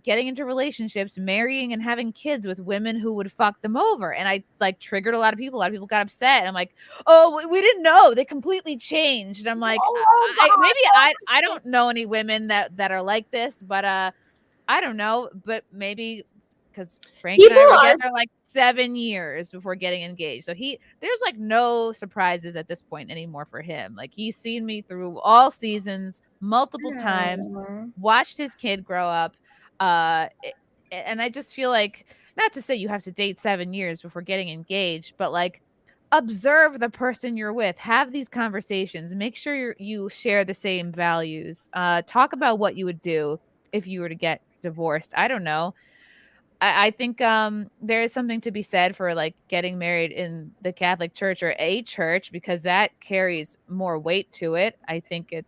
getting into relationships, marrying and having kids with women who would fuck them over? And I like triggered a lot of people. A lot of people got upset. And I'm like, oh, we didn't know. They completely changed. And I'm like, I don't know any women that are like this, but I don't know. But maybe because Frank and I were together like 7 years before getting engaged. So there's like no surprises at this point anymore for him. Like he's seen me through all seasons multiple times, watched his kid grow up. And I just feel like, not to say you have to date 7 years before getting engaged, but like observe the person you're with, have these conversations, make sure you share the same values, talk about what you would do if you were to get divorced. I don't know. I think there is something to be said for like getting married in the Catholic Church or a church, because that carries more weight to it. I think it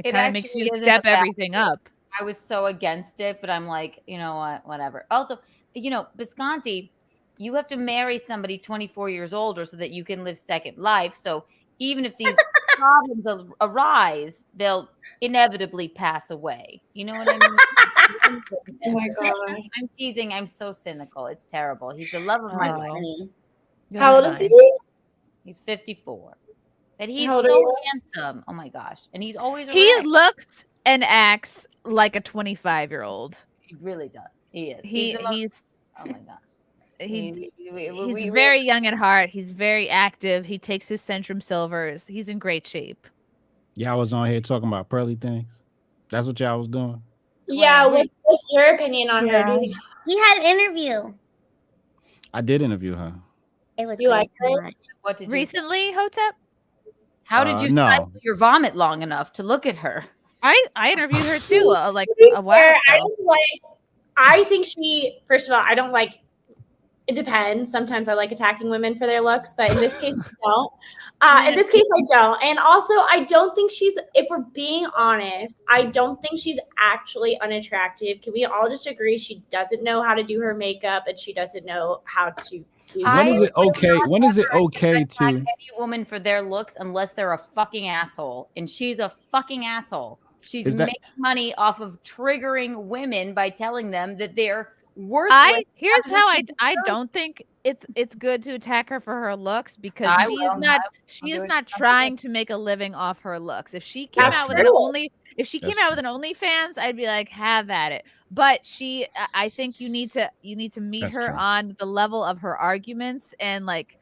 kind of makes you step everything up. I was so against it, but I'm like, you know what, whatever. Also, Bisconti, you have to marry somebody 24 years older so that you can live second life. So even if these problems arise, they'll inevitably pass away. You know what I mean? Oh my god! I'm teasing. I'm so cynical. It's terrible. He's the love of my life. How old is he? He's 54. But he's so handsome. Oh my gosh! And he's always he looks and acts like a 25-year-old. He really does. He is. He's oh my gosh. He's very young at heart. He's very active. He takes his Centrum Silvers. He's in great shape. Y'all was on here talking about pearly things. That's what y'all was doing. Yeah, what's your opinion on her? Do you think He had an interview. I did interview her. It was you like her? What did you recently, Hotep? How did you stifle your vomit long enough to look at her? I interviewed her too, like a while ago. I think she. First of all, I don't like. It depends. Sometimes I like attacking women for their looks, but in this case, I don't. In this case, I don't. And also, I don't think she's, if we're being honest, I don't think she's actually unattractive. Can we all just agree she doesn't know how to do her makeup and she doesn't know how to When is it okay? When is it okay to any woman for their looks unless they're a fucking asshole? And she's a fucking asshole. She's making money off of triggering women by telling them that they're worthless. Here's how I don't think it's good to attack her for her looks, because she is not trying to make a living off her looks. If she came out with an OnlyFans, I'd be like, have at it. But I think you need to meet her on the level of her arguments and like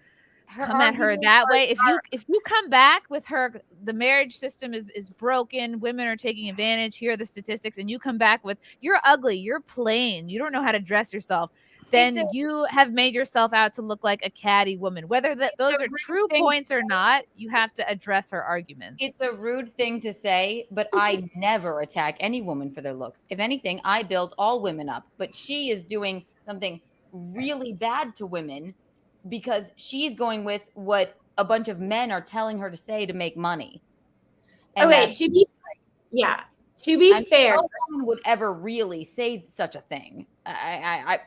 come at her that way. If you come back with her, the marriage system is broken, women are taking advantage, here are the statistics, and you come back with, you're ugly, you're plain, you don't know how to dress yourself, then you have made yourself out to look like a catty woman. Whether those are true points or not, you have to address her arguments. It's a rude thing to say, but I never attack any woman for their looks. If anything, I build all women up. But she is doing something really bad to women because she's going with what a bunch of men are telling her to say to make money. And okay, to be fair, no woman would ever really say such a thing. I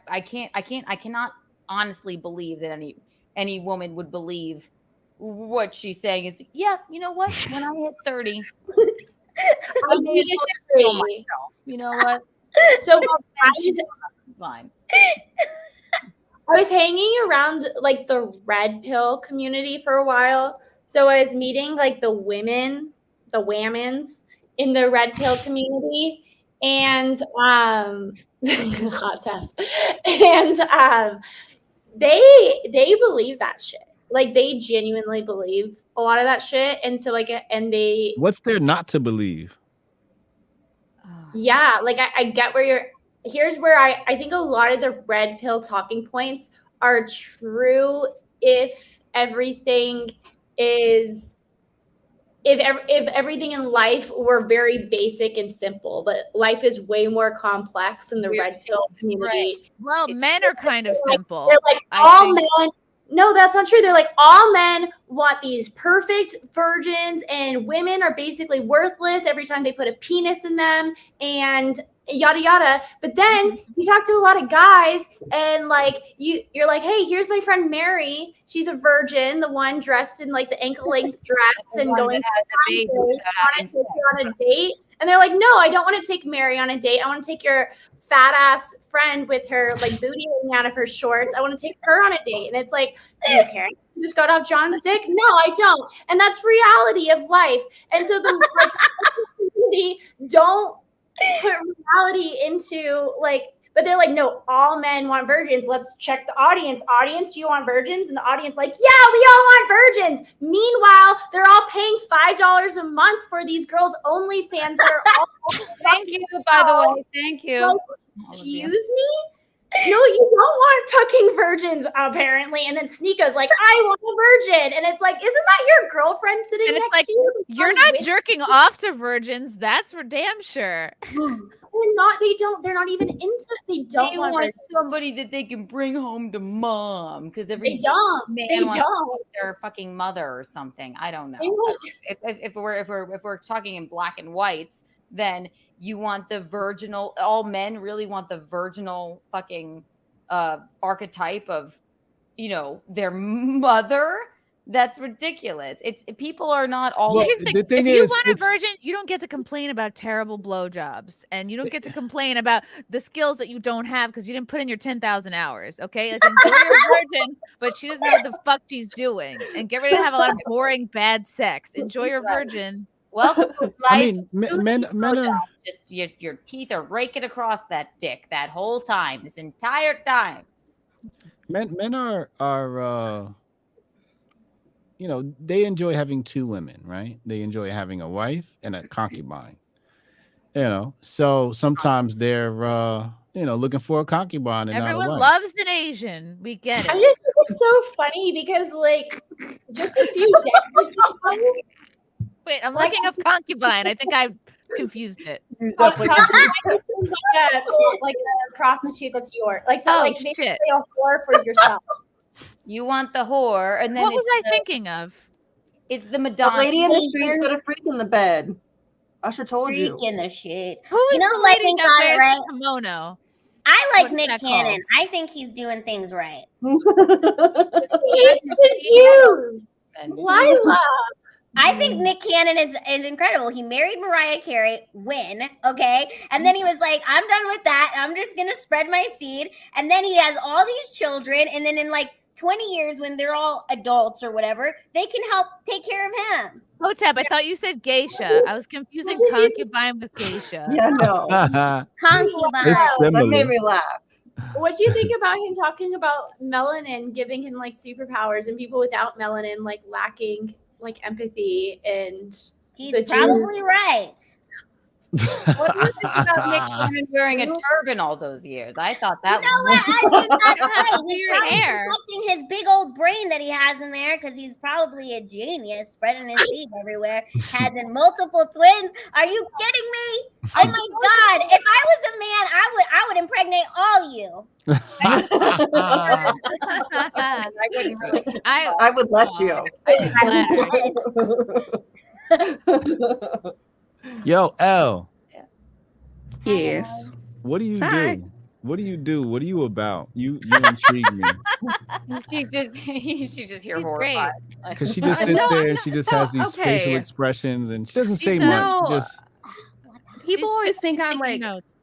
cannot honestly believe that any woman would believe what she's saying is, yeah, you know what? When I hit 30, I may as well kill myself. You know what? So fine. I was hanging around like the red pill community for a while. So I was meeting like the women, the whammons in the red pill community, and hot tub. And they believe that shit. Like they genuinely believe a lot of that shit. And so like, and they, What's there not to believe? yeah, like I get where here's where I think a lot of the red pill talking points are true if everything is, if everything in life were very basic and simple, but life is way more complex in the red pill community. Right. Well, men are kind of simple. They're like men. No, that's not true. They're like, all men want these perfect virgins, and women are basically worthless every time they put a penis in them, and yada yada. But then you talk to a lot of guys, and like you're like, hey, here's my friend Mary. She's a virgin, the one dressed in like the ankle length dress and going to the want to take you on a date. And they're like, no, I don't want to take Mary on a date. I want to take your fat ass friend with her like booty hanging out of her shorts. I want to take her on a date. And it's like, do you care? You just got off John's dick? No, I don't. And that's reality of life. And so the like, community don't put reality into like, but they're like, no, all men want virgins. Let's check the audience. Audience, do you want virgins? And the audience like, yeah, we all want virgins. Meanwhile, they're all paying $5 a month for these girls' OnlyFans. They're all thank you, by the way. Thank you. Like, excuse me? No, you don't want fucking virgins, apparently. And then Sneeka's like, I want a virgin. And it's like, isn't that your girlfriend sitting and next to you? You're not jerking off to virgins. That's for damn sure. They're not even into it. They want somebody that they can bring home to mom, because they don't. Their fucking mother or something. I don't know. If we're talking in black and whites, then you want the virginal. All men really want the virginal fucking archetype of, their mother. That's ridiculous. People are not all. Well, if you want a virgin, you don't get to complain about terrible blowjobs, and you don't get to complain about the skills that you don't have because you didn't put in your 10,000 hours. Okay, like enjoy your virgin, but she doesn't know what the fuck she's doing, and get ready to have a lot of boring bad sex. Enjoy your virgin. Welcome to life. I mean, men are just your teeth are raking across that dick that whole time, this entire time. Men are they enjoy having two women, right? They enjoy having a wife and a concubine. So sometimes they're looking for a concubine. And everyone not a wife. loves an Asian. We get it. I just think it's so funny because like just a few decades ago. Wait, I'm looking up concubine. I think I confused it. Like a prostitute that's yours. Like so, like basically a whore for yourself. You want the whore, and then what was I thinking of? It's the Madonna. A lady in the streets put a freak in the bed. Usher told you. Freak in the sheets. Who is the lady that wears the kimono? I like Nick Cannon. I think he's doing things right. It's the Jews. Lila. I think Nick Cannon is incredible. He married Mariah Carey, okay? And then he was like, I'm done with that. I'm just going to spread my seed. And then he has all these children. And then in like 20 years, when they're all adults or whatever, they can help take care of him. Hotep, I thought you said geisha. I was confusing concubine with geisha. Yeah, no. Concubine. That made me laugh. What do you think about him talking about melanin giving him like superpowers and people without melanin like lacking like empathy and he's probably right. What do you think about Nick Cannon wearing a turban all those years? I thought that You know was. what? I think that's right. He's Your probably hair. protecting his big old brain that he has in there because he's probably a genius, spreading his seed everywhere, having multiple twins. Are you kidding me? Oh my God! If I was a man, I would impregnate all you. I wouldn't really. I would let you. Yo, L. Yes. What do you Hi. do? What do you do? What are you about? You intrigue me. She's just here She's horrified. Because she just sits there and she just has these facial expressions and she doesn't say much. She just People always think I'm taking like. notes.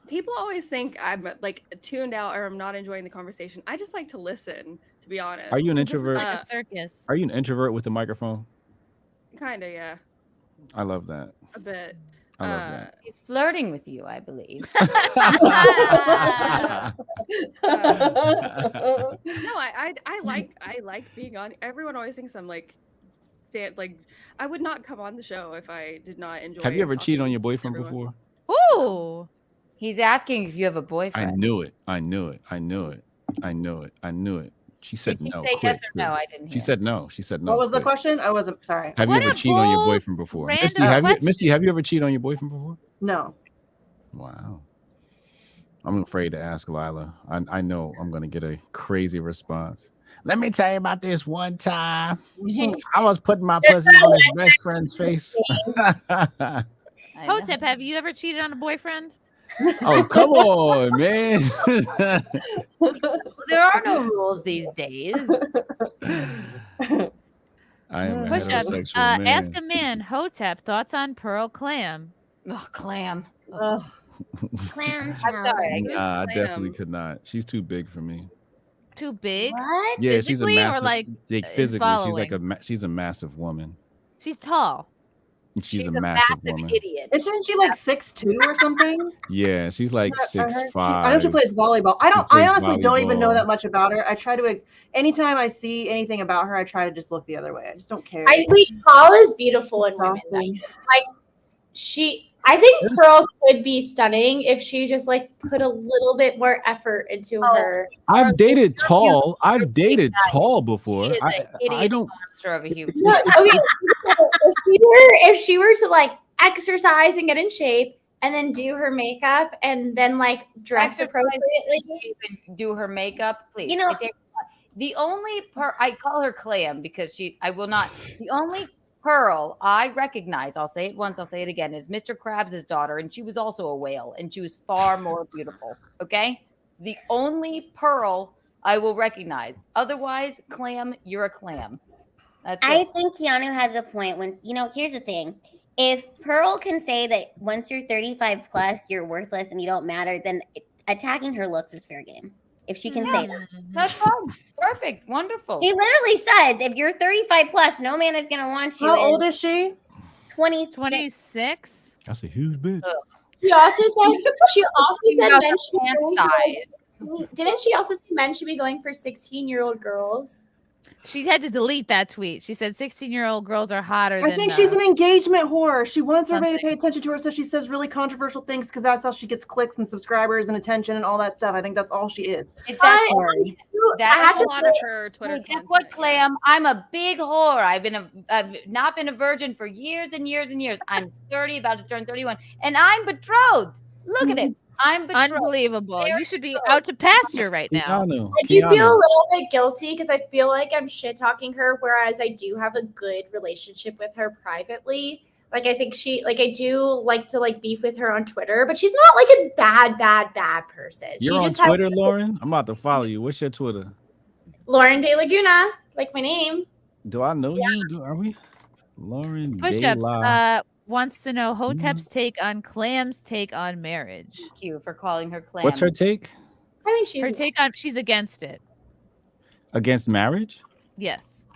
People always think I'm like tuned out or I'm not enjoying the conversation. I just like to listen, to be honest. Are you an This is introvert? like a circus. Are you an introvert with a microphone? Kind of, yeah, I love that. a bit. I love that. He's flirting with you, I believe. No, I like being on. Everyone always thinks I'm like I would not come on the show if I did not enjoy. Have you ever cheated on your talking to boyfriend everyone. before? Ooh. He's asking if you have a I boyfriend. knew it. She said Did she no. say quick, yes or no? I didn't She hear. said no. She said no. What was the quick. question? I wasn't sorry. Have you What ever a cheated on your bold, boyfriend before? Misty, random Misty, question. have you ever cheated on your boyfriend before? No. Wow. I'm afraid to ask Lila. I know I'm going to get a crazy response. Let me tell you about this one time. I was putting my pussy on his best friend's face. Hotep, have you ever cheated on a boyfriend? Oh, come on, man. There are no rules these days. I am a Push-ups. heterosexual man. Ask a man. Hotep, thoughts on Pearl Clam? Oh, clam. Clam I'm sorry. Nah, I definitely could not. She's too big for me. Too big? What? Yeah, she's a Physically or, massive. like, like, in physically, she's a massive woman. She's tall. She's a massive woman. Idiot. Isn't she like 6'2" or something? Yeah, she's like I heard 6'5". I know she plays volleyball. I plays honestly don't even know volleyball. that much about her. I try to anytime I see anything about her, I try to just look the other way. I just don't care. Paul is beautiful in women. Like I think Pearl could be stunning if she just like put a little bit more effort into her. I've dated tall. I've dated tall before. I don't. Monster of a human. No, okay. if she were to like exercise and get in shape and then do her makeup and then like dress appropriately, do her makeup, please. You know, the only I call her Clam because the only Pearl I recognize, I'll say it once, I'll say it again, is Mr. Krabs' daughter, and she was also a whale, and she was far more beautiful. Okay, it's the only Pearl I will recognize. Otherwise, Clam, you're a clam. That's I it. think Keanu has a point when, here's the thing. If Pearl can say that once you're 35 plus, you're worthless and you don't matter, then attacking her looks is fair game. If she can say that. That's fine. Perfect. Wonderful. She literally says, if you're 35 plus, no man is going to want you. How old is she? 26. That's a huge bitch. She also said About men the should be pant going size. didn't she also say men should be going for 16-year-old girls? She had to delete that tweet. She said 16-year-old girls are hotter than I think she's an engagement whore. She wants everybody to pay attention to her, so she says really controversial things because that's how she gets clicks and subscribers and attention and all that stuff. I think that's all she is. That's a lot of her Twitter Guess content, what, Clam? I'm a big whore. I've not been a virgin for years and years and years. I'm 30, about to turn 31, and I'm betrothed. Look at it. I'm betrothed. Unbelievable. You should be out to pasture right now. I do feel a little bit guilty because I feel like I'm shit talking her, whereas I do have a good relationship with her privately. Like I think I do like to like beef with her on Twitter, but she's not like a bad person. You're she on just Twitter, has Lauren? I'm about to follow you. What's your Twitter? Lauren DeLaguna, like my name. Do I know you? Are we? Lauren Push-ups wants to know Hotep's take on Clam's take on marriage. Thank you for calling her Clam. What's her take? I think she's her take on she's against it. Against marriage? Yes.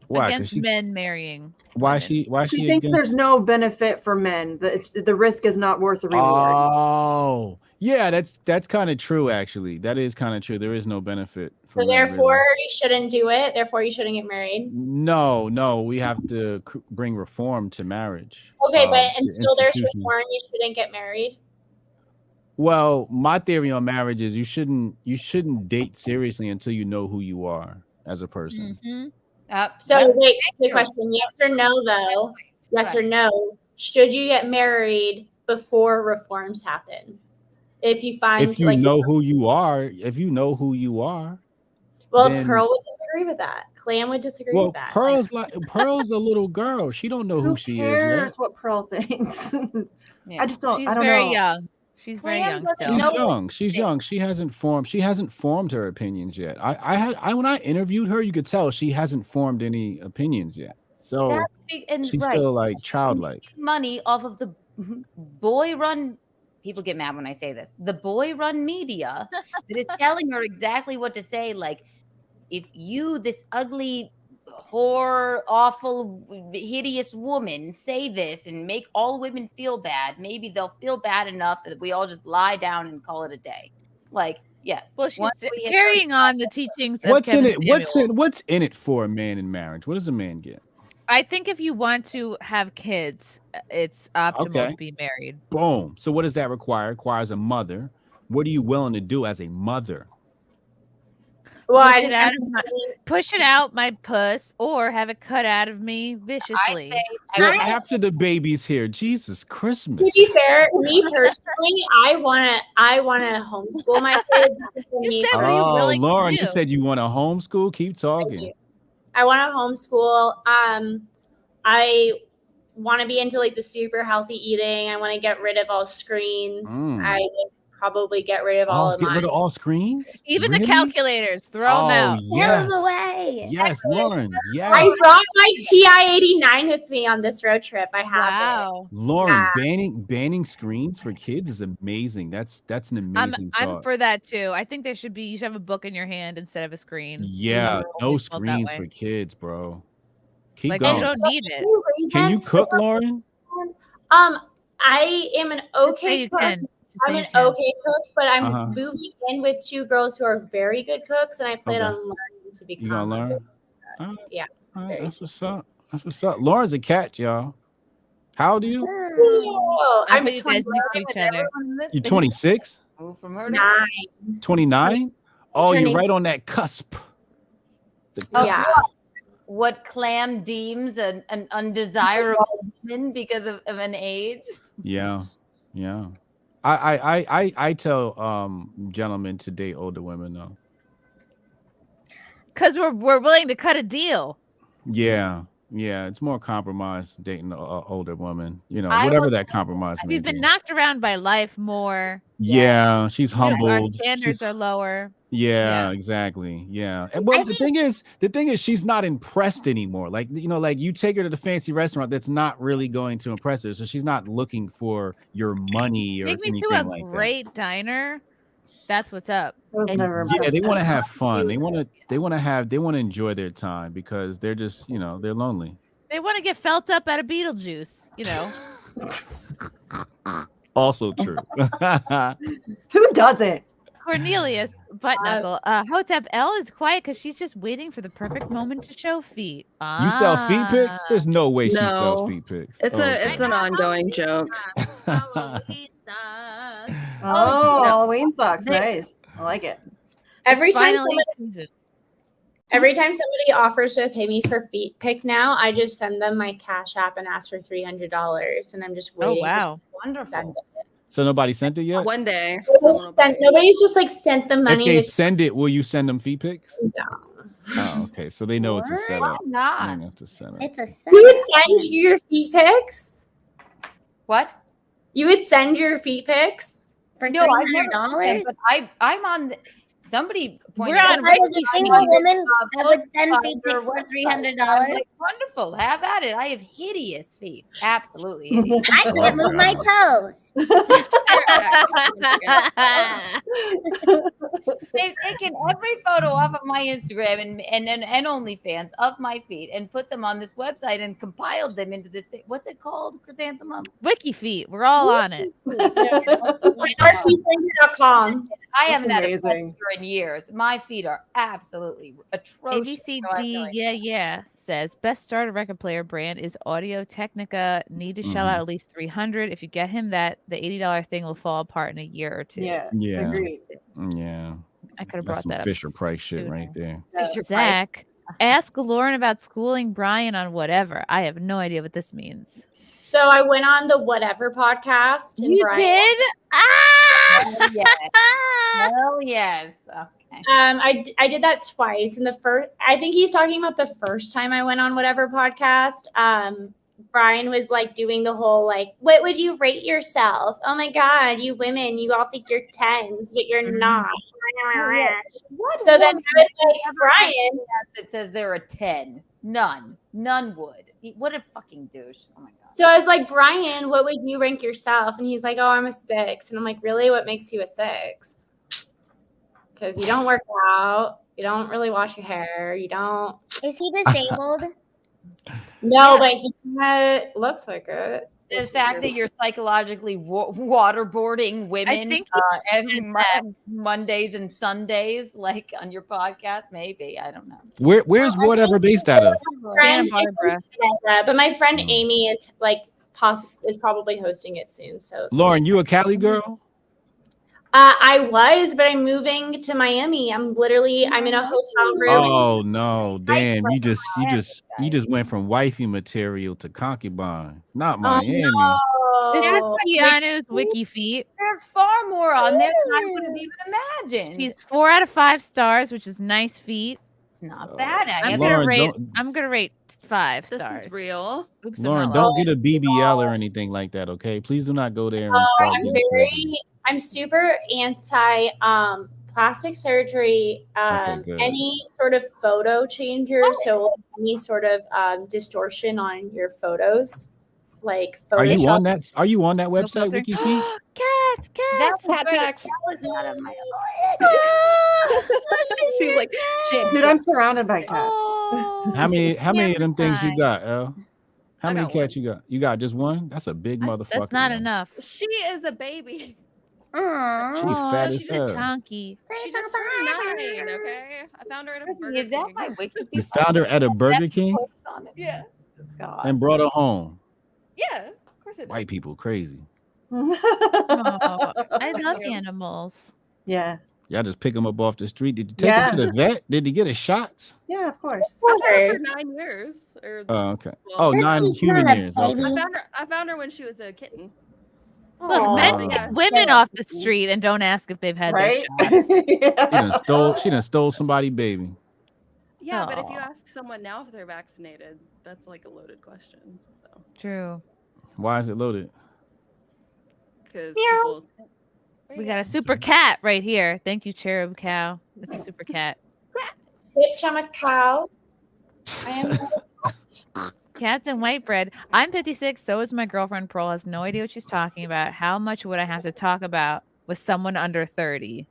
Why? Against men marrying. Why she She thinks against? there's no benefit for men. The risk is not worth the reward. Oh, yeah, that's kind of true. Actually, that is kind of true. There is no benefit for So men, therefore, really. you shouldn't do it. Therefore, you shouldn't get married. No, we have to bring reform to marriage. Okay, but the until there's institution. reform, you shouldn't get married. Well, my theory on marriage is you shouldn't date seriously until you know who you are as a person. So wait, the question: yes or no, though? Yes or no? Should you get married before reforms happen? If you find If you know who you are, well, then- Pearl would disagree with that. Clam would disagree well, with that. Pearl's a little girl. She don't know who she is Cares yet. what Pearl thinks. I just don't. She's I don't very know. young. She's very young still. She's young. She hasn't formed her opinions yet. When I interviewed her, you could tell she hasn't formed any opinions yet. So That's big, and she's right, still like childlike. money off of the boy-run. People get mad when I say this. The boy-run media that is telling her exactly what to say. Like, if you, this ugly, whore, awful, hideous woman, say this and make all women feel bad, maybe they'll feel bad enough that we all just lie down and call it a day. Like, yes. Well, she's carrying on the teachings of What's in Kevin it? Samuels. What's in it for a man in marriage? What does a man get? I think if you want to have kids, it's optimal to be married. Boom. So what does that require? It requires a mother. What are you willing to do as a mother? Well, push it out my puss, or have it cut out of me viciously. Well, after the baby's here, Jesus Christmas. To be fair, me personally, I wanna homeschool my kids. Lauren, you said you want to homeschool. Keep talking. I want to homeschool. I want to be into like the super healthy eating. I want to get rid of all screens. I would probably get rid of Get rid of all screens? Even the calculators, throw them out. Yes. away. Yes, Lauren. Yes. I brought my TI-89 with me on this road trip. I have it. Lauren, banning screens for kids is amazing. That's an amazing thought. I'm for that too. I think you should have a book in your hand instead of a screen. Yeah, no screens for kids, bro. Keep going. You don't need it. Can you cook, Lauren? I am an okay cook. I'm an okay cook, but I'm moving in with two girls who are very good cooks, and I plan on learning to become. You gonna learn? Yeah. That's what's up. That's what's up. Lauren's a cat, y'all. How old are you? I'm you guys next to each other. You 26? 9. 29? Oh, you're right on that cusp. Yeah. What Clam deems an undesirable woman because of an age. Yeah. I tell gentlemen to date older women though. Because we're willing to cut a deal. Yeah, it's more compromise dating an older woman. Whatever that compromise may We've been be. knocked around by life more. Yeah, she's humbled. Our standards are lower. Yeah, exactly. Yeah. And well, the thing is, she's not impressed anymore. Like, like you take her to the fancy restaurant, that's not really going to impress her. So she's not looking for your money or Take me anything to a like great diner. That's what's up. Yeah, they want to have fun. They want to enjoy their time because they're just, they're lonely. They want to get felt up at a Beetlejuice, Also true. Who doesn't? Cornelius butt knuckle. Hotep L is quiet because she's just waiting for the perfect moment to show feet. You sell feet pics? There's no way she sells feet pics. It's an ongoing joke. Halloween socks. Nice. I like it. Every time somebody offers to pay me for feet pic now, I just send them my Cash App and ask for $300, and I'm just waiting. Oh wow, wonderful. So nobody sent it yet? One day. Nobody's just like sent the money. If they send it, will you send them feet pics? No. Oh, okay. So they know it's a setup. Not. It's a setup. It's a setup. You would send your feet pics? What? You would send your feet pics? For No, I've never $300? but I'm on somebody. We're on If I was a single woman, I would send feet pics for $300. Like, wonderful. Have at it. I have hideous feet. Absolutely hideous. I can't move my toes. They've taken every photo off of my Instagram and OnlyFans of my feet and put them on this website and compiled them into this thing. What's it called, Chrysanthemum? WikiFeet. We're all on it. RPFinger.com. I haven't had a amazing. pedicure in years. My feet are absolutely atrocious. ABCD, yeah, says best starter record player brand is Audio Technica. Need to shell out at least $300. If you get him that, the $80 thing will fall apart in a year or two. Yeah. Yeah. Yeah. I could have That's brought some that up Fisher Price shit sooner. right there. Zach, ask Lauren about schooling Brian on whatever. I have no idea what this means. So I went on the Whatever podcast. And You Brian, did? Hell yes. Hell yes. Okay. I did that twice. And I think he's talking about the first time I went on Whatever podcast. Brian was like doing the whole like, what would you rate yourself? Oh my God, you women, you all think you're 10s, but you're not. So then I was like, Brian, that says they're a 10. None would. What a fucking douche. Oh my God. So I was like, Brian, what would you rank yourself? And he's like, oh, I'm a 6. And I'm like, really? What makes you a 6? Because you don't work out. You don't really wash your hair. You don't. Is he disabled? No, but he looks like it. The fact that you're psychologically waterboarding women I think every Mondays and Sundays, like on your podcast, maybe. I don't know. Where's Whatever based out of? Santa Barbara. But my friend Amy is like is probably hosting it soon. So Lauren, you a Cali girl? I was, but I'm moving to Miami. I'm in a hotel room. Oh no, damn! You just went from wifey material to concubine, not Miami. No. This is Keanu's WikiFeet. There's far more on there than I would have even imagined. She's 4 out of 5 stars, which is nice feet. It's not bad. I'm gonna rate 5 stars. This is real. Oops, Lauren, don't get a BBL or anything like that, okay? Please do not go there and start getting surgery. I'm super anti plastic surgery, any sort of photo changer. So any sort of distortion on your photos, like Photoshop. Are you on that website, WikiFeet? Cats. That's Cat great. packs. That was not on my She's like, shit. Dude, I'm surrounded by cats. How many of them things you got, El? How I many got cats you got? You got just one? That's a big motherfucker. That's not man. enough. She is a baby. She fat as she's hell. Chunky. She just turned 9, okay? I found her at a Burger Is that King. my wiki? You found her at a Burger King Yeah. and brought her home. Yeah, of course it White people crazy. Oh, I love animals. Yeah. Y'all just pick them up off the street. Did you take her to the vet? Did he get his shots? Yeah, of course. I've had her for 9 years. Oh, okay. Well, 9 human years. Okay. I found her when she was a kitten. Look, men Yeah. women off the street and don't ask if they've had Right? their shots. She done stole somebody's baby. Yeah, but if you Aw. ask someone now if they're vaccinated, that's like a loaded question. So, True. Why is it loaded? because people. We got a super cat right here. Thank you, Cherub Cow. It's a super cat. Bitch, I'm a cow. I am. Captain Whitebread. I'm 56. So is my girlfriend. Pearl has no idea what she's talking about. How much would I have to talk about with someone under 30?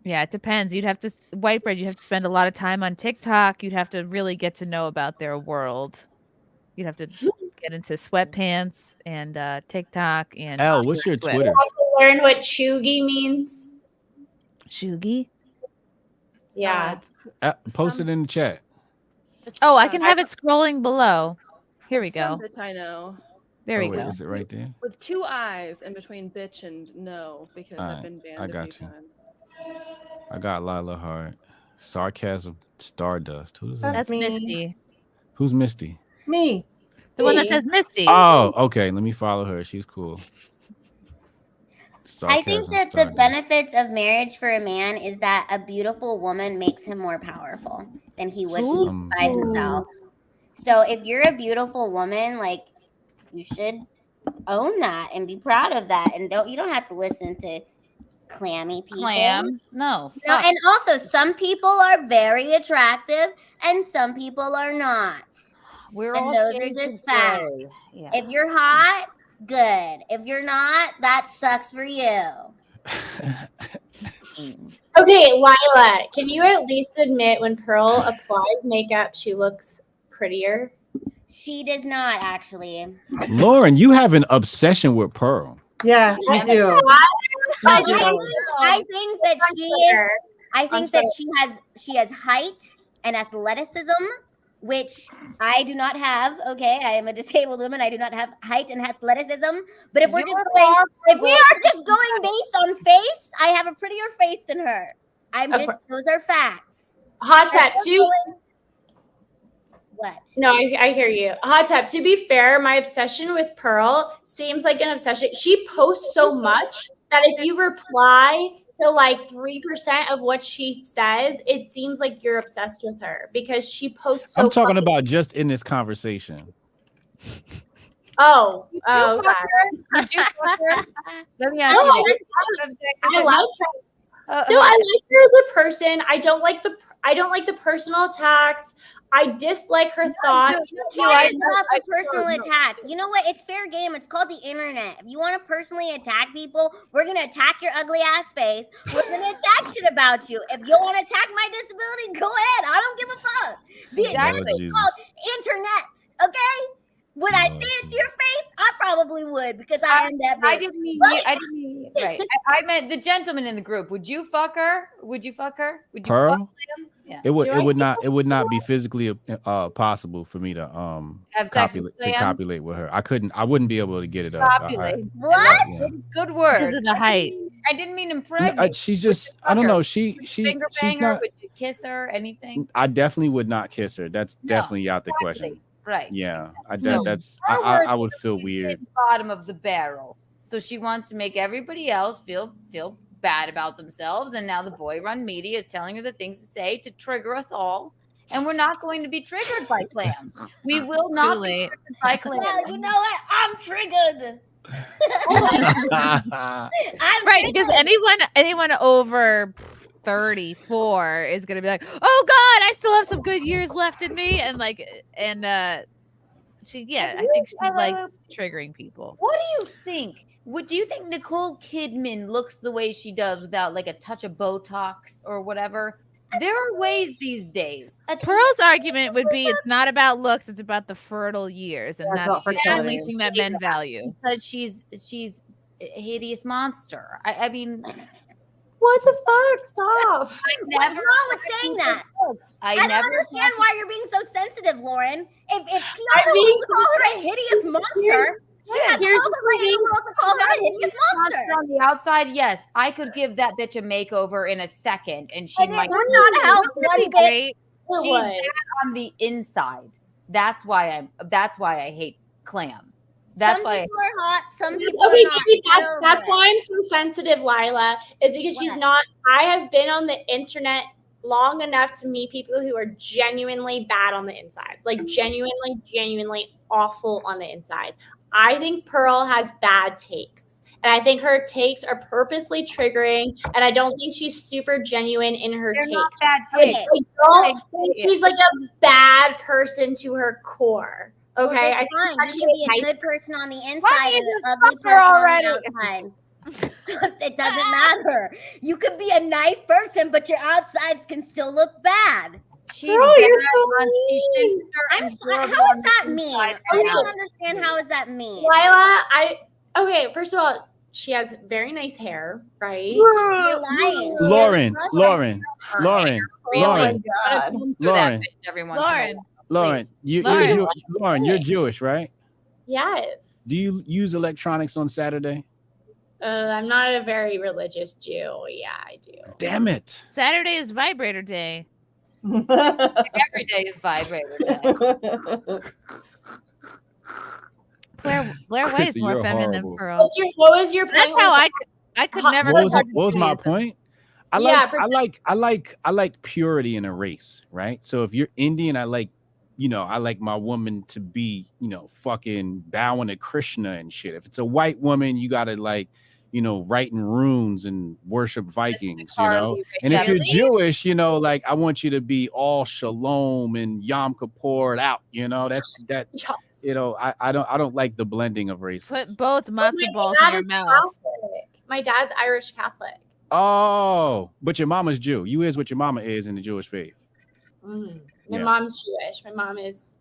Yeah, it depends. You'd have to, Whitebread, you'd have to spend a lot of time on TikTok. You'd have to really get to know about their world. You'd have to get into sweatpants and TikTok and. Elle, what's your Swift. Twitter? Want to learn what chuggy means? Chuggy? Yeah. Post it in the chat. Oh, I can have it scrolling below. Here we Some go. bitch I know. There we wait, go. Is it right there? With 2 eyes in between bitch and no, because All I've right, been banned I a got few you. times. I got Lila Hart. Sarcasm Stardust. Who's that? That's Misty. Who's Misty? Me. The one that says Misty. Oh, okay. Let me follow her. She's cool. I think Sarcasm that the Stardust. benefits of marriage for a man is that a beautiful woman makes him more powerful than he would be by himself. So if you're a beautiful woman, like, you should own that and be proud of that, and you don't have to listen to clammy people. No. No, and also some people are very attractive and some people are not. We're and all those are shades just of facts. gray. Yeah. If you're hot, good. If you're not, that sucks for you. Okay, Lila, can you at least admit when Pearl applies makeup, she looks prettier? She does not actually. Lauren, you have an obsession with Pearl. Yeah, you do. I think that she is. I think that she has height and athleticism, which I do not have. Okay, I am a disabled woman. I do not have height and athleticism. But if we are just going based on face, I have a prettier face than her. Those are facts. Hotep, what? No, I hear you. Hotep, to be fair, my obsession with Pearl seems like an obsession. She posts so much that if you reply to like 3% of what she says, it seems like you're obsessed with her because she posts so I'm talking about just in this conversation. Oh, God. Let me ask you. I like her. No, I like her as a person. I don't like the personal attacks. I dislike her thoughts. It's not the personal attacks. You know what? It's fair game. It's called the internet. If you want to personally attack people, we're gonna attack your ugly ass face. We're gonna attack shit about you. If you want to attack my disability, go ahead. I don't give a fuck. Exactly. It's called internet. Okay. Would I say it to your face? I probably would because I am that bitch. I didn't mean right. I meant the gentleman in the group. Would you fuck her? Would you fuck her? Would you Pearl? fuck him? Yeah. It would not be physically possible for me to have sex copulate with her. I wouldn't be able to get it up. What? Good word. Because of the height. I didn't mean impregnate. She's just I don't know. She's finger bang her. not. Would you kiss her? Anything? I definitely would not kiss her. That's definitely out the question. Right. Yeah. I would feel weird. Bottom of the barrel. So she wants to make everybody else feel bad about themselves, and now the boy run media is telling her the things to say to trigger us all, and we're not going to be triggered by Clam. We will not be triggered by Clam. Well, you know what? I'm triggered. I'm right, because anyone over 34 is gonna be like, oh God, I still have some good years left in me, and I think she likes triggering people. What do you think? Do you think Nicole Kidman looks the way she does without like a touch of Botox or whatever? There are ways these days. Pearl's argument would be it's not about looks, it's about the fertile years, and that's the only thing that men value. Because she's a hideous monster. I mean, what the fuck? Stop. What's wrong with saying that? I don't understand why you're being so sensitive, Lauren. If Keanu wants to call her a hideous monster, she has all the right in the world to call her a hideous monster. On the outside, yes, I could give that bitch a makeover in a second, and she might not help one bitch. She's bad on the inside. That's why I hate Clam. That's some people are hot, some people are not. That's why I'm so sensitive, Lila, is because she's not. I have been on the internet long enough to meet people who are genuinely bad on the inside, like genuinely awful on the inside. I think Pearl has bad takes, and I think her takes are purposely triggering, and I don't think she's super genuine in her takes. Not bad takes. I don't think she's like a bad person to her core. Okay, well, I think you can be a good person on the inside and an ugly person on the outside. It doesn't matter. You could be a nice person, but your outsides can still look bad. You're so mean. How is that mean? I don't understand. How is that mean? Lila, first of all, she has very nice hair, right? You're lying. Lauren, you're Jewish, right? Yes. Do you use electronics on Saturday? I'm not a very religious Jew. Yeah, I do. Damn it. Saturday is vibrator day. Every day is vibrator day. Blair White is more feminine than Pearl. What was your point? That's how I could never. What was my point? I like purity in a race, right? So if you're Indian, I like my woman to be, fucking bowing to Krishna and shit. If it's a white woman, you gotta writing runes and worship Vikings, And if you're Jewish, I want you to be all shalom and Yom Kippur out, That's that. I don't like the blending of races. Put both matzo balls in your mouth. My dad's Irish Catholic. Oh, but your mama's Jew. You is what your mama is in the Jewish faith. My mom's Jewish. My mom is,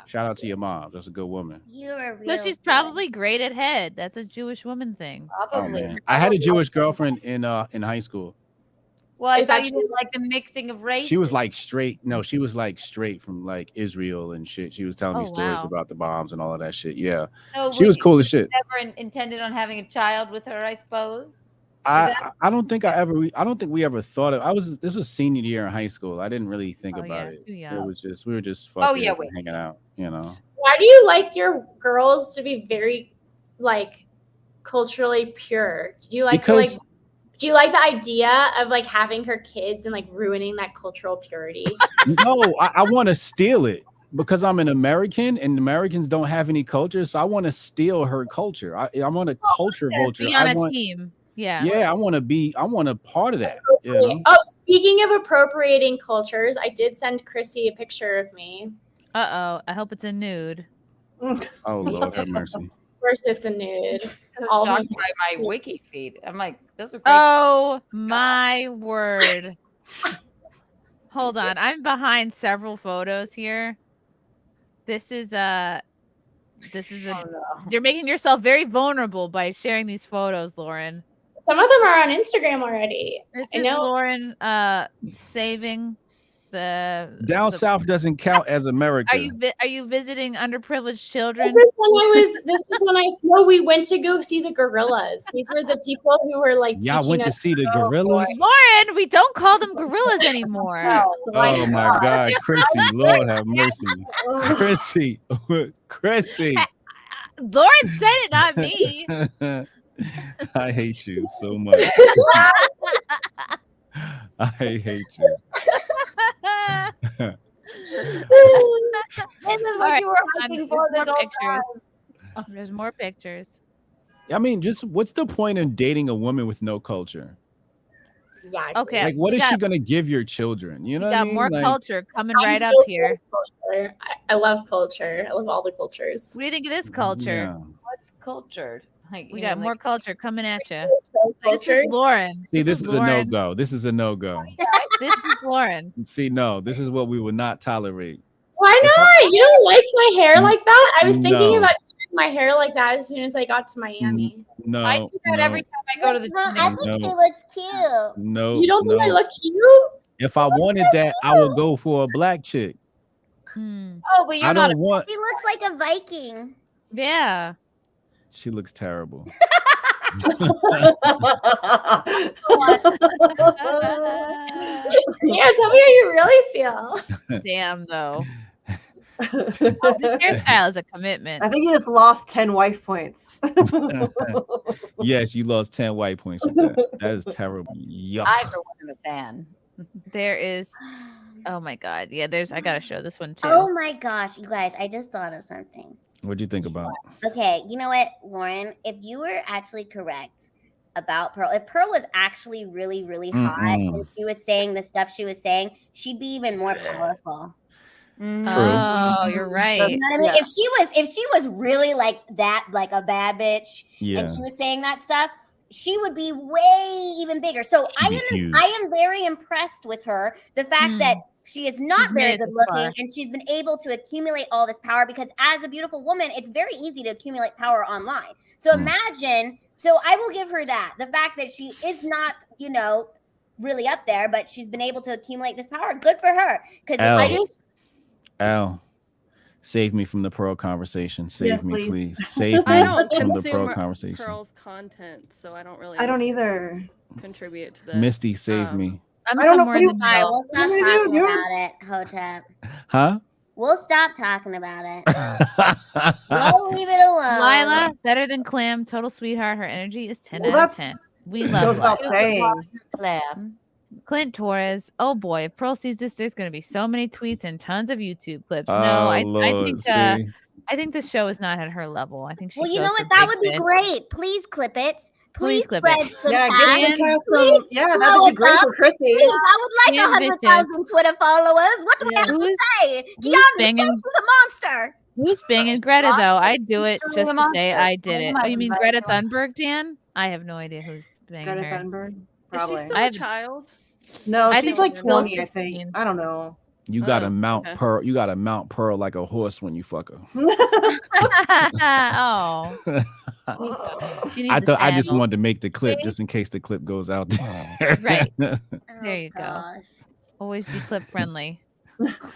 Shout out to your mom. That's a good woman. You're a real. So she's probably great at head. That's a Jewish woman thing. Oh, man. I had a Jewish girlfriend in high school. Well, I thought you didn't like the mixing of races. She was like straight. No, she was like straight from like Israel and shit. She was telling me stories about the bombs and all of that shit. Yeah, So she was cool as shit. Never intended on having a child with her, I suppose. I don't think we ever thought of. This was senior year in high school. I didn't really think about it. It was just we were just fucking hanging out, you know. Why do you like your girls to be very like culturally pure? Do you like do you like the idea of like having her kids and like ruining that cultural purity? No, I want to steal it because I'm an American and Americans don't have any culture. So I want to steal her culture. I want a culture vulture. Be on a team. Yeah. Yeah, I want a part of that. You know? Oh, speaking of appropriating cultures, I did send Chrissy a picture of me. I hope it's a nude. Oh Lord have mercy. Of course it's a nude. I'm shocked by my wiki feed. I'm like, those are great. Oh my word. Hold on. I'm behind several photos here. This is You're making yourself very vulnerable by sharing these photos, Lauren. Some of them are on Instagram already. This is Lauren saving the down south doesn't count as America. Are you visiting underprivileged children? This is when I we went to go see the gorillas. These were the people who were like y'all went to see the gorillas. Lauren, we don't call them gorillas anymore. Oh my God, Chrissy, Lord have mercy. Chrissy. Lauren said it, not me. I hate you so much. I hate you. This is what you were hoping for this whole time. There's more pictures. I mean, just what's the point in dating a woman with no culture? Exactly. Okay. Like, what is she gonna give your children? You know, got more culture coming right up here. I love culture. I love all the cultures. What do you think of this culture? Yeah. What's cultured? Like, We got more culture coming at you. This Culture. is Lauren. See, this is a Lauren. no-go. This is a no-go. This is Lauren. See, no, this is what we would not tolerate. Why not? You don't like my hair like that? I was thinking No. about doing my hair like that as soon as I got to Miami. No, I do that every time I go to the I think she looks cute. No, You don't think I no. look cute? If I wanted that, I would go for a black chick. Oh, but you're I not. don't want. She looks like a Viking. Yeah. She looks terrible. Yeah, tell me how you really feel. Damn, though. This hairstyle is a commitment. I think you just lost 10 wife points. Yes, you lost 10 white points with that. That is terrible. Yuck. I for one am a fan. There is. Oh my God. Yeah, I gotta show this one too. Oh my gosh, you guys, I just thought of something. What'd you think about? Okay, you know what, Lauren? If you were actually correct about Pearl, if Pearl was actually really, really hot and she was saying the stuff she was saying, she'd be even more powerful. Oh, you're right. You know what I mean? If she was really like that, like a bad bitch, and she was saying that stuff, she would be way even bigger. So I am very impressed with her. The fact that she is not very good looking and she's been able to accumulate all this power, because as a beautiful woman, it's very easy to accumulate power online. So imagine, so I will give her that. The fact that she is not, really up there, but she's been able to accumulate this power. Good for her. Because Al, save me from the Pearl conversation. Save me, please. Save me I don't from the consume Pearl conversation. Pearl's content, so I don't really. I don't either. Contribute to this. Misty, save me. I'm I don't know somewhere in the All right, middle. we'll stop talking about it, Hotep. Huh? We'll stop talking about it. We'll leave it alone. Lila, better than Clam, total sweetheart. Her energy is 10 out of 10. We love Lila. Clam. Clint Torres. Oh boy, if Pearl sees this, there's going to be so many tweets and tons of YouTube clips. Oh, No, I Lord, think this show is not at her level. I think she. Well, you goes know what? for That big would be fish. great. Please clip it. Please clip spread it. some Yeah, facts. give some Please yeah, that follow would be us great up. for Chrissy. Please, I would like And 100,000 Twitter followers. What do we have to say? Keanu banging? says she's a monster. Who's banging Greta though? I'd do it Truly just a to say monster. I did it. Oh Oh, you mean my Greta God. Thunberg, Dan? I have no idea who's banging Greta her. Thunberg? Is Probably. she still a child? No, I she's think like she's still 20, I think. 16. I don't know. You gotta Oh, mount okay. Pearl. You gotta mount Pearl like a horse when you fuck her. Oh, she needs I a thought I just saddle. wanted to make the clip just in case the clip goes out there. Right. Oh, There you go. Always be clip friendly.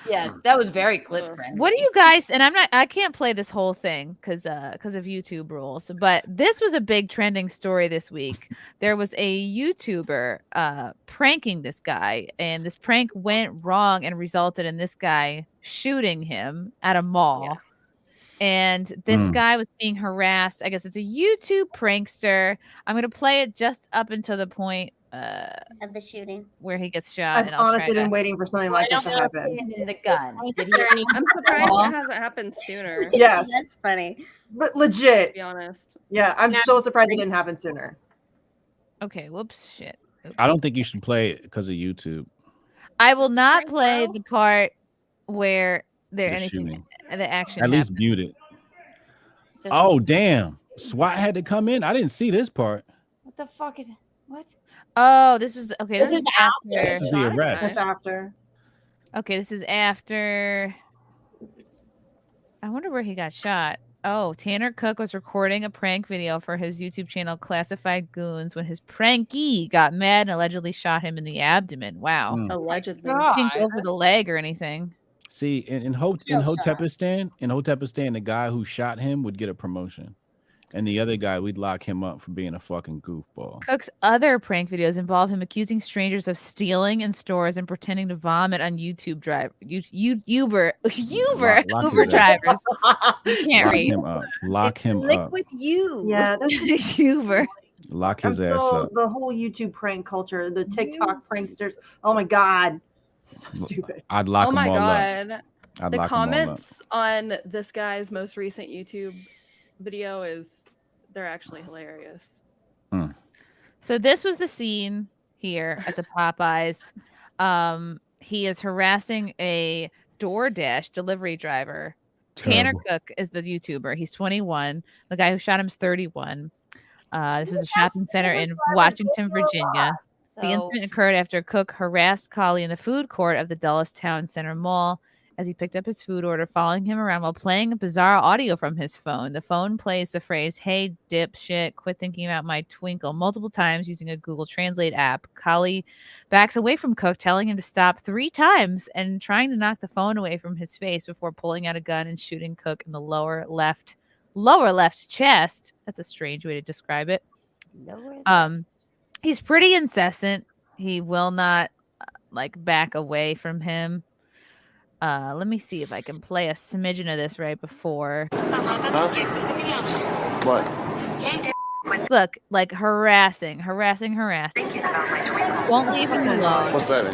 Yes, that was very clip friendly. What do you guys? And I can't play this whole thing because of YouTube rules. But this was a big trending story this week. There was a YouTuber pranking this guy, and this prank went wrong and resulted in this guy shooting him at a mall. And this guy was being harassed. I guess it's a YouTube prankster. I'm gonna play it just up until the point of the shooting where he gets shot. I've and I'll honestly try been to... waiting for something like this to happen. In the gun. I'm surprised it hasn't happened sooner. Yeah, that's funny. But legit. To be honest. Yeah, I'm so surprised it didn't happen sooner. Okay, whoops, shit. I don't think you should play it because of YouTube. I will not play the part where there The anything shooting. the action At least happens. mute it. Oh damn! SWAT had to come in. I didn't see this part. What the fuck is what? Oh, this was the, okay. This This is is after. after. This is the arrest. That's after. Okay, this is after. I wonder where he got shot. Oh, Tanner Cook was recording a prank video for his YouTube channel Classified Goons when his prankee got mad and allegedly shot him in the abdomen. Wow. Allegedly. He didn't go for the leg or anything. See, in Hotepistan, the guy who shot him would get a promotion, and the other guy we'd lock him up for being a fucking goofball. Cook's other prank videos involve him accusing strangers of stealing in stores and pretending to vomit on YouTube Uber drivers. You can't Lock read. him up. Lock him up. Liquid you. Yeah, that's Uber. Lock his I'm ass so up. the whole YouTube prank culture, the TikTok pranksters. Oh my god, so stupid. I'd lock Oh them my all god. up. I'd The lock 'em all up. comments on this guy's most recent YouTube video they're actually hilarious. So this was the scene here at the Popeyes. He is harassing a DoorDash delivery driver. Tanner Cook is the YouTuber. He's 21. The guy who shot him is 31. This was a shopping center in Washington, Virginia. The incident occurred after Cook harassed Collie in the food court of the Dulles Town Center Mall as he picked up his food order, following him around while playing bizarre audio from his phone. The phone plays the phrase, "Hey, dipshit, quit thinking about my twinkle," multiple times using a Google Translate app. Collie backs away from Cook, telling him to stop 3 times and trying to knock the phone away from his face before pulling out a gun and shooting Cook in the lower left chest. That's a strange way to describe it. He's pretty incessant. He will not back away from him. Let me see if I can play a smidgen of this right before. What? Look, harassing. Won't leave him alone. What's that?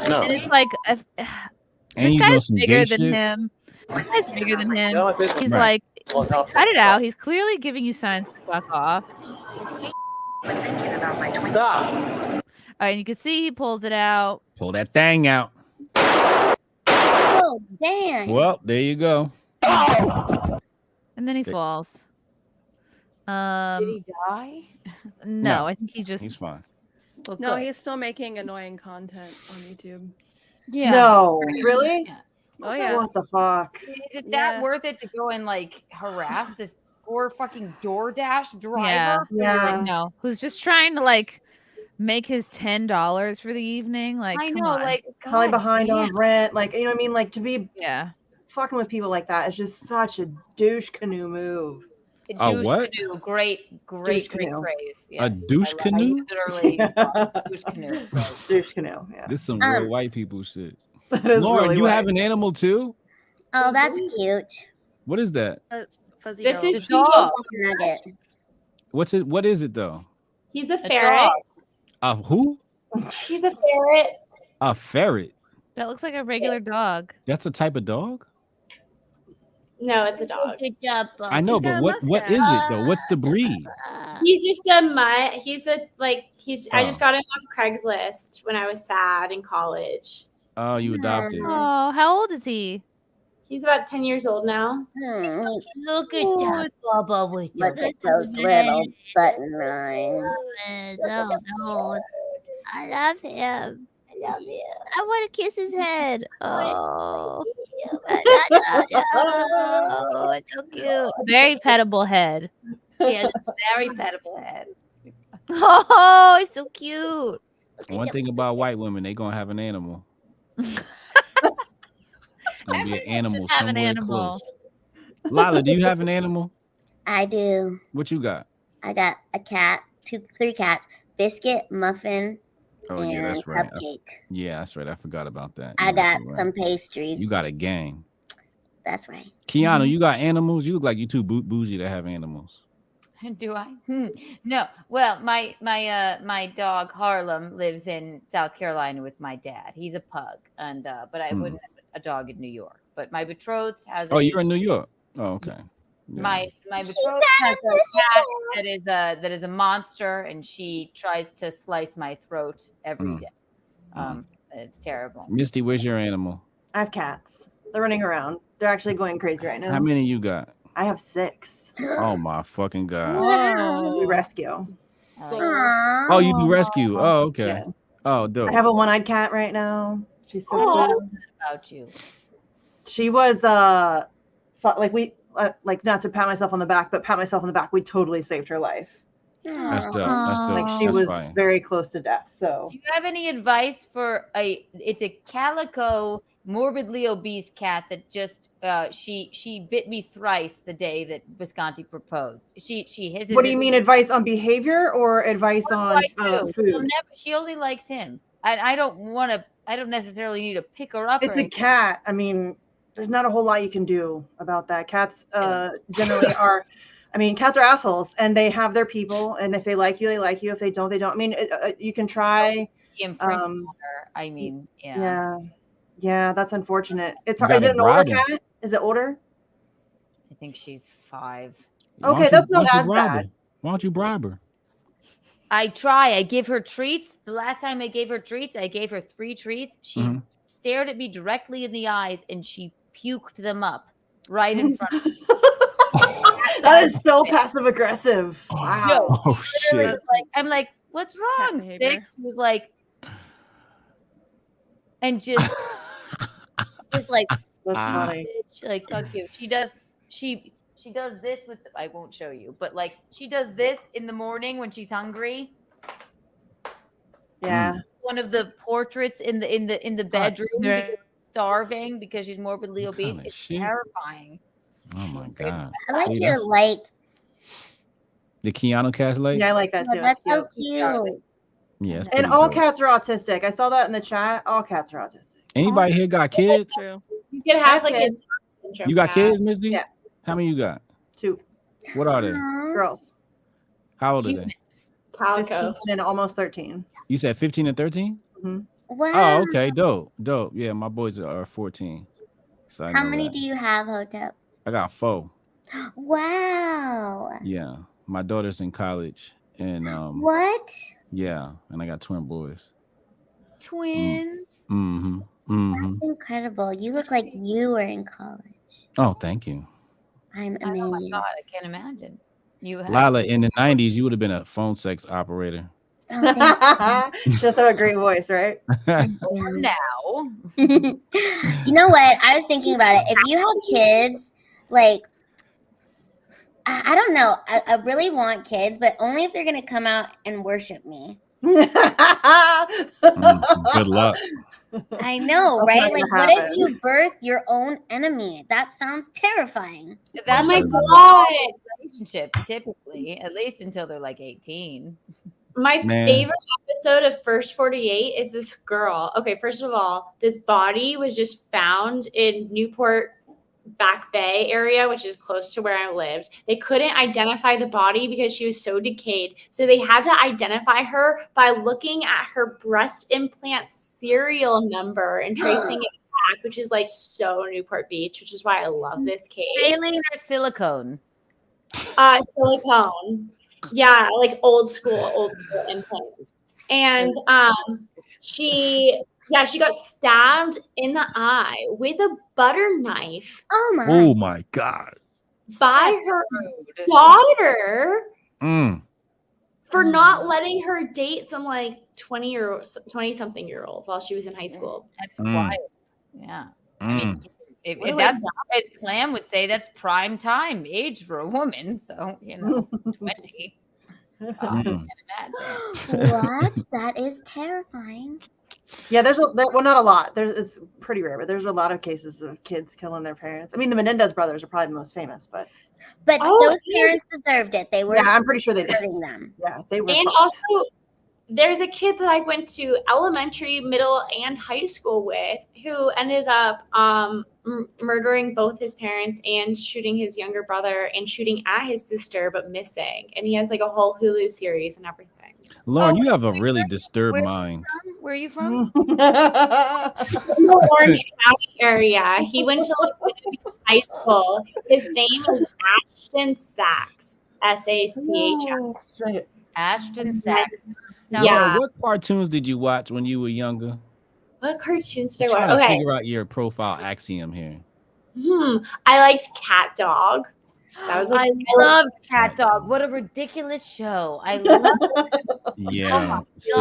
No. And it's like, this you guy's some bigger gay than shit? him. This guy's bigger than him. He's Right. cut it out. He's clearly giving you signs to fuck off. Stop. And you can see he pulls it out. Pull that thing out. Oh, damn. Well, there you go. And then he falls. Did he die? No, I think he just... He's fine. Well, No, good. he's still making annoying content on YouTube. Yeah. No, really? Oh yeah. What the fuck? Is it that worth it to go and harass this poor fucking DoorDash driver? Yeah. No, who's just trying to make his $10 for the evening? I come know, on. Probably God behind damn. on rent, you know what I mean? To be fucking with people like that is just such a douche canoe move. A Douche what? canoe. Great canoe. phrase. A douche I canoe? used it early. Douche canoe. Douche canoe, yeah. This is some real white people shit. That is Lauren, really you white. have an animal too? Oh, that's cute. What is that? Fuzzy This girl. is dog. Nugget. What's it? What is it though? He's a ferret. A who? He's a ferret. A ferret. That looks like a regular dog. That's a type of dog? No, it's a dog. Good job, Bob. I know, but what is it though? What's the breed? He's just a mutt. He's I just Oh. got him off Craigslist when I was sad in college. Oh, you adopted. Oh, how old is he? He's about 10 years old now. Look at that, Bubba, with look at those little button eyes. Oh no, I love him. I love him. I want to kiss his head. Oh, oh, it's so cute. Very pettable head. He has a very pettable head. Oh, it's so cute. One thing about white women, they gonna have an animal. Gonna be an animal have an somewhere animal. close. Lila, do you have an animal? I do. What you got? I got a cat, three cats, biscuit, muffin, Oh and yeah, that's right. cupcake. Yeah, that's right. I forgot about that. I You're got absolutely some right. pastries. You got a gang. That's right. Keanu, you got animals? You look like you too bougie to have animals. Do I? No. Well, my dog Harlem lives in South Carolina with my dad. He's a pug, and but I wouldn't have a dog in New York. But my betrothed has. Oh, you're in New York. Oh, okay. Yeah. My betrothed has a cat that is a monster, and she tries to slice my throat every day. It's terrible. Misty, where's your animal? I have cats. They're running around. They're actually going crazy right now. How many you got? I have 6. Oh my fucking god. Whoa. We rescue. Oh, you do rescue. Oh, okay. Yeah. Oh, dope. I have a one-eyed cat right now. She's so I cool. love that about you. She was like not to pat myself on the back, but pat myself on the back. We totally saved her life. That's dope. That's dope. Like she That's was fine. very close to death. So Do you have any advice for it's a calico morbidly obese cat that just she bit me thrice the day that Visconti proposed. What do you mean, advice on behavior or advice on food? She only likes him. I don't necessarily need to pick her up. It's a cat. I mean, there's not a whole lot you can do about that. Cats generally are. I mean, cats are assholes, and they have their people. And if they like you, they like you. If they don't, they don't. I mean, you can try. I mean, yeah, that's unfortunate. It's You hard. Is gotta it an older bribe 'em. cat? Is it older? I think she's 5. Okay, that's not as bad. Why don't you bribe her? I try. I give her treats. The last time I gave her treats, I gave her 3 treats. She stared at me directly in the eyes and she puked them up right in front of me. That is so passive aggressive. Wow. No, Oh literally, shit. it's like, I'm like, what's wrong? Stick? She was like, and just like, That's funny. bitch, like fuck you. She does this with. I won't show you, but like she does this in the morning when she's hungry. Yeah. One of the portraits in the bedroom because she's starving because she's morbidly obese. It's terrifying. Oh my god. I like See, your that's- light. The Keanu cat's late? Yeah, I like that Oh, too. that's It's so cute. cute. Yeah, it's And pretty all dope. cats are autistic. I saw that in the chat. All cats are autistic. Anybody here got kids? True. You could have like kids. a You got kids, Misty? Yeah. How many you got? 2 What are they? girls. How old are they? Calico. 15 and almost 13. You said 15 and 13? Wow. Oh, okay. Dope. Yeah, my boys are 14. So I How know many that. do you have, Hotep? I got 4. Wow. Yeah. My daughter's in college. And What? yeah, and I got twin boys. Twins. Mm-hmm. Mm-hmm. That's incredible. You look like you were in college. Oh, thank you. I'm amazed. Oh my god, I can't imagine. You have Lila, in the 90s, you would have been a phone sex operator. Just have a great voice, right? or now. You know what? I was thinking about it. If you have kids, like, I don't know. I really want kids, but only if they're going to come out and worship me. Good luck. I know, That's right? not Like, gonna what if happen. you birth your own enemy? That sounds terrifying. That's my a God. relationship, typically, at least until they're like 18. My Man. favorite episode of First 48 is this girl. Okay, first of all, this body was just found in Newport Back Bay area, which is close to where I lived. They couldn't identify the body because she was so decayed. So they had to identify her by looking at her breast implant serial number and tracing it back, which is like so Newport Beach, which is why I love this case. Saline or silicone? Silicone. Yeah, like old school implants. And she Yeah, she got stabbed in the eye with a butter knife. Oh my. Oh my God. By her daughter Mm. for not letting her date some like 20-something year old while she was in high school. That's Mm. wild. Yeah. I mean, if What do that's I- as Clam would say, that's prime time age for a woman. So, 20. I can't imagine. What? That is terrifying. Yeah, well, not a lot. It's pretty rare, but there's a lot of cases of kids killing their parents. I mean, the Menendez brothers are probably the most famous, but those parents deserved it. They were. Yeah, I'm pretty sure they did. hurting them. Yeah, they were. And also, there's a kid that I went to elementary, middle, and high school with who ended up murdering both his parents and shooting his younger brother and shooting at his sister, but missing. And he has like a whole Hulu series and everything. Lauren, you have a really disturbed mind. Where are you from? The Orange County area. He went to high school. His name is Ashton Sachs. S-A-C-H-S. Ashton Sachs. Yeah. What cartoons did you watch when you were younger? What cartoons did I Trying watch? to Okay. figure out your profile axiom here. I liked Cat Dog. That was I loved Cat Dog. What a ridiculous show. I love it. Yeah. See,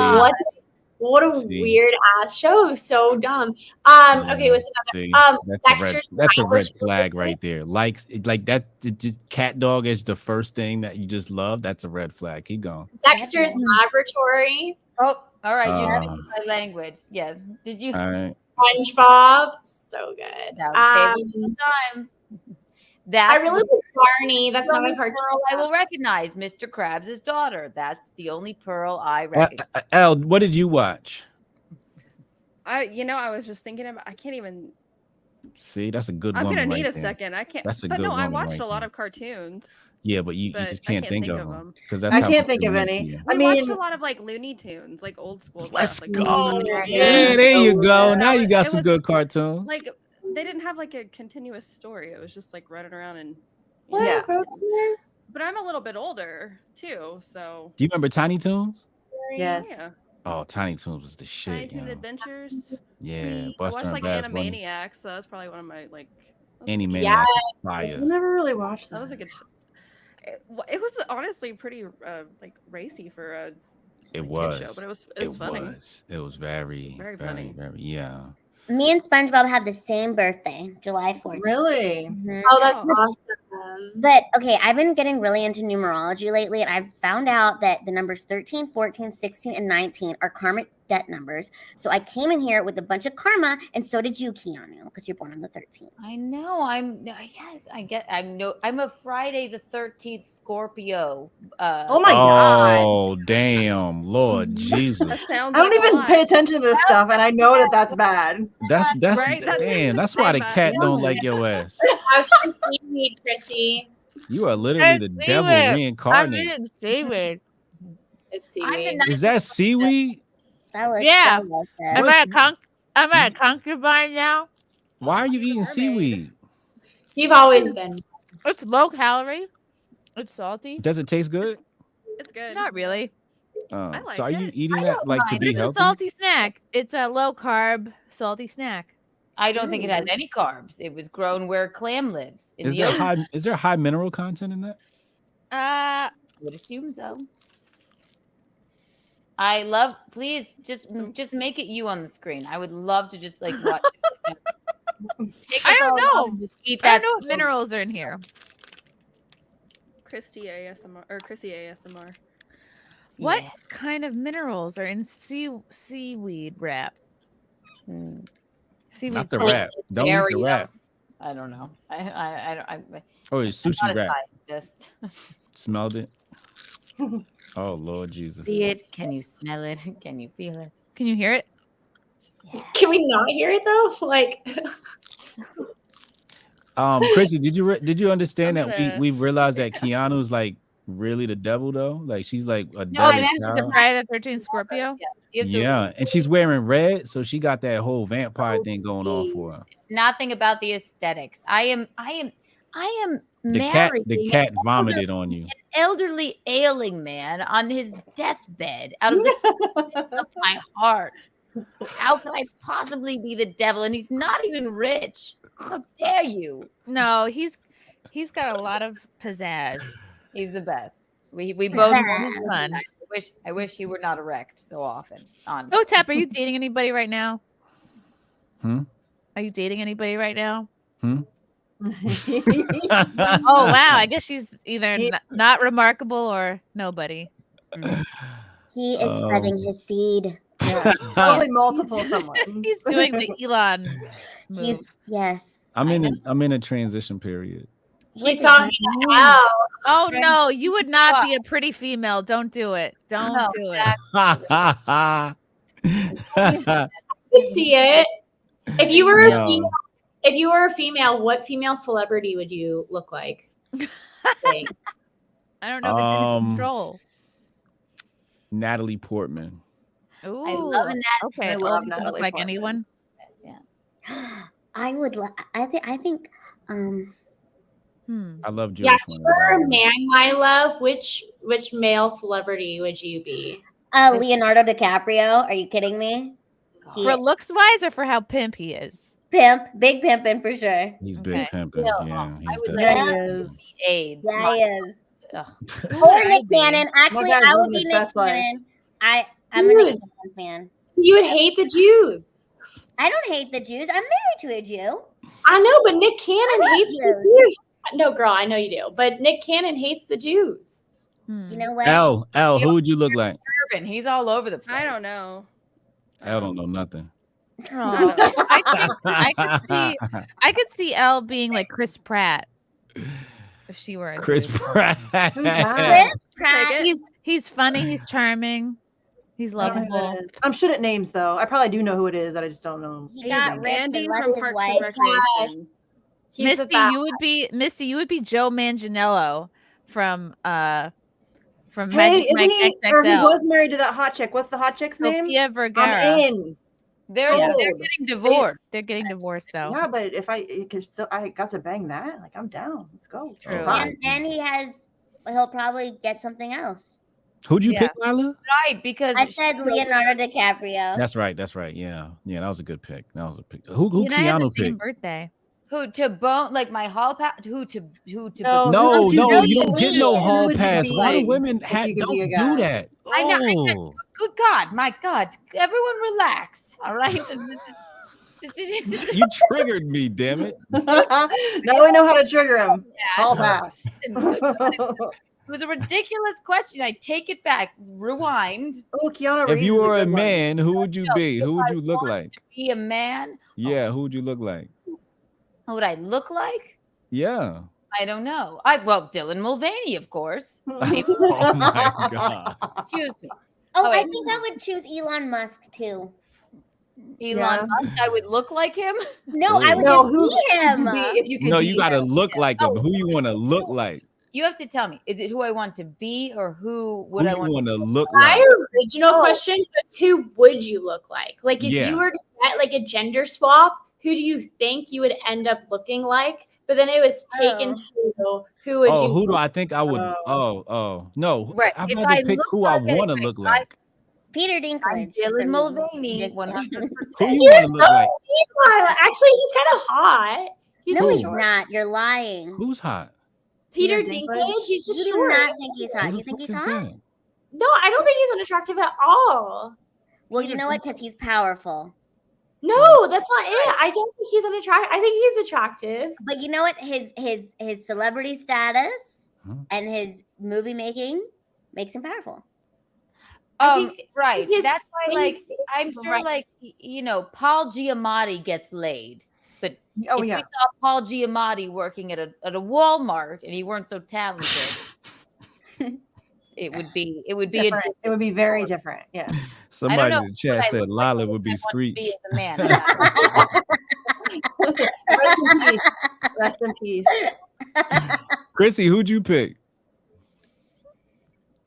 What a See. weird ass show. So dumb. Okay, what's see, another? that's a red flag right there. Like that just Cat Dog is the first thing that you just love. That's a red flag. Keep going. Dexter's Laboratory. Oh, all right. You're speaking my language. Yes. Did you? All right. SpongeBob. So good. That was favorite of time. That's I really like Barney. That's not a cartoon. Pearl I will recognize Mr. Krabs' daughter. That's the only Pearl I recognize. Elle, what did you watch? I was just thinking about. I can't even. See, that's a good I'm one. gonna right need a there. second. I can't. That's a But good no, I one watched right a lot there. of cartoons. Yeah, but you but just I can't think of them. them because I can't think of any. We watched a lot of like Looney Tunes, like old school Let's stuff. go. Like, Yeah, there you go. Now you got It some was- good cartoons. Like they didn't have like a continuous story. It was just like running around and. Yeah. But I'm a little bit older too, so. Do you remember Tiny Toons? Yes. Yeah. Oh, Tiny Toons was the Tiny shit. Toon Adventures. Yeah, I Buster watched and like Bass Bunny. Animaniacs. So that was probably one of my like. Animaniacs was fire. I never really watched that. That was a good show. It was honestly pretty like racy for a It like, was. kid show, but it was funny. It was very, Very very, funny. very, yeah. Me and SpongeBob have the same birthday, July 14th. Really? Oh, that's Which- awesome. But okay, I've been getting really into numerology lately, and I've found out that the numbers 13, 14, 16, and 19 are karmic debt numbers. So I came in here with a bunch of karma, and so did you, Keanu, because you're born on the 13th. I know. I'm a Friday the 13th Scorpio. Oh my God. Oh, damn. Lord Jesus. I don't even pay attention to this stuff, and I know that that's bad. That's Right? damn. That's why the bad. cat don't like your ass. How's your seaweed, Chrissy? You are literally the devil reincarnated. David. It's seaweed. Is that seaweed? That looks Yeah. delicious. Am I a concubine now? Why are you eating seaweed? You've always been. It's low calorie. It's salty. Does it taste good? It's good. Not really. I like So are you it. eating that like to But be it's a healthy? salty snack. It's a low carb salty snack. I don't think it has any carbs. It was grown where Clam lives. In the ocean. Is there high mineral content in that? I would assume so. I love. Please just make it you on the screen. I would love to just like watch. I don't know. Eat I that. don't know what minerals are in here. Chrissie ASMR. What kind of minerals are in seaweed wrap? Seaweed. Not the wrap. Don't eat the wrap. I don't know. I Oh, it's I'm sushi not a wrap. scientist. Smelled it. Oh Lord Jesus. See it? Can you smell it? Can you feel it? Can you hear it? Can we not hear it though? Like, Chrissy, did you understand I'm that gonna- we've realized that Keanu's like really the devil though? Like she's like a No, devil and she's a child. Friday the 13th Scorpio. Yeah, and she's wearing red, so she got that whole vampire thing going on for her. It's nothing about the aesthetics. I am The marrying cat vomited on you. an elderly ailing man on his deathbed out of the goodness of my heart. How can I possibly be the devil? And he's not even rich. How dare you? No, he's got a lot of pizzazz. He's the best. We both he's fun. I wish he were not erect so often. Honestly. Hotep, are you dating anybody right now? Hmm? Are you dating anybody right now? Hmm? Oh wow, I guess she's either not remarkable or nobody. He is spreading his seed. Yeah. Probably multiple someone. He's doing the Elon move. Yes. I'm in a transition period. He's talking to Al. Oh no, you would not be a pretty female. Don't do it. Don't do it. I could see it. If you were a female, what female celebrity would you look like? I don't know if it's in his control. Natalie Portman. Ooh, I love that. Okay, I love look Natalie like Portman. anyone. I would. I think. I love Joyce. Yeah, if you were a man, my love, which male celebrity would you be? Leonardo DiCaprio. Are you kidding me? For looks wise or for how pimp he is? Pimp, big pimping for sure. He's big pimping. Yeah, I would Yeah, let he him beat AIDS. Yeah, he is. Ugh. Or Nick Cannon. Actually, guy's I would living be his Nick best life. Cannon. I'm a Nick Cannon fan. You would hate the Jews. I don't hate the Jews. I'm married to a Jew. I know, but Nick Cannon love hates the Jews. No, girl, I know you do. But Nick Cannon hates the Jews. You know what? L, who would you look like? Turban. He's all over the place. I don't know. L don't know nothing. Oh, I could see Elle being like Chris Pratt if she were a Chris Jew. Pratt. Chris Pratt. He's funny. He's charming. He's lovable. I'm shit at names though. I probably do know who it is. I just don't know. He got ripped Andy and left from his Parks wife. and Recreation. He's the Misty, best. you would be Joe Manganiello from Hey, Magic isn't Mike he? Or he XXL. was married to that hot chick. What's the hot chick's name? Sofia Vergara. I'm in. They're Oh. getting divorced. They're getting divorced though. Yeah, but if I got to bang that, like I'm down. Let's go. True. And he'll probably get something else. Who'd you pick, Lila? Right, because I said Leonardo DiCaprio. That's right. Yeah, that was a good pick. That was a pick. Who You and I had the Keanu same picked? birthday. who to bone like my hall pass? Who to No, you you don't get no hall would you pass. be Why do like women if you could don't be a do guy? that? I know. Oh. Good God, my God! Everyone relax. All right. You triggered me, damn it. Now we know how to trigger him. All pass. It was a ridiculous question. I take it back. Rewind. Oh, Keanu Reeves. If you is a were a good one. man, who would you be? Who would you look want like? to be a man. Yeah, who would you look like? Who would I look like? Yeah. I don't know. Dylan Mulvaney, of course. Oh my God. Excuse me. Oh, I wait. think I would choose Elon Musk too. Elon Musk. I would look like him. No, I would No, just be him. If you could No, be you gotta him. look like him. Who you want to look like? You have to tell me. Is it who I want to be or who would Who I you want? want to look My like? original question was who would you look like? Like if Yeah. you were to get like a gender swap, who do you think you would end up looking like? But then it was taken to who would you Who do I think I would? No. Right. I'd If rather I pick look who I like want to it, look like. Peter Dinklage. Dylan for me. Mulvaney. Just 100%. Who you You're want to look so like? mean, Lila. Actually, he's kind of hot. He's No, just he's short. not. You're lying. Who's hot? Peter Peter Dinklage, he's just You do short. not think he's hot. Who You the think fuck he's is hot? that? No, I don't think he's unattractive at all. Well, you know what? Because he's powerful. No, that's not it. I don't think he's unattractive. I think he's attractive. But you know what? His celebrity status and his movie making makes him powerful. Right. his That's why, like, face I'm is sure, right. like, Paul Giamatti gets laid, but Oh, if yeah. we saw Paul Giamatti working at a Walmart and he weren't so talented, it would be Different. It would be very different. Yeah. Somebody know in the chat what I said look like Lila would be I want to Screech. be as a man. Rest in peace. Rest in peace. Chrissy, who'd you pick?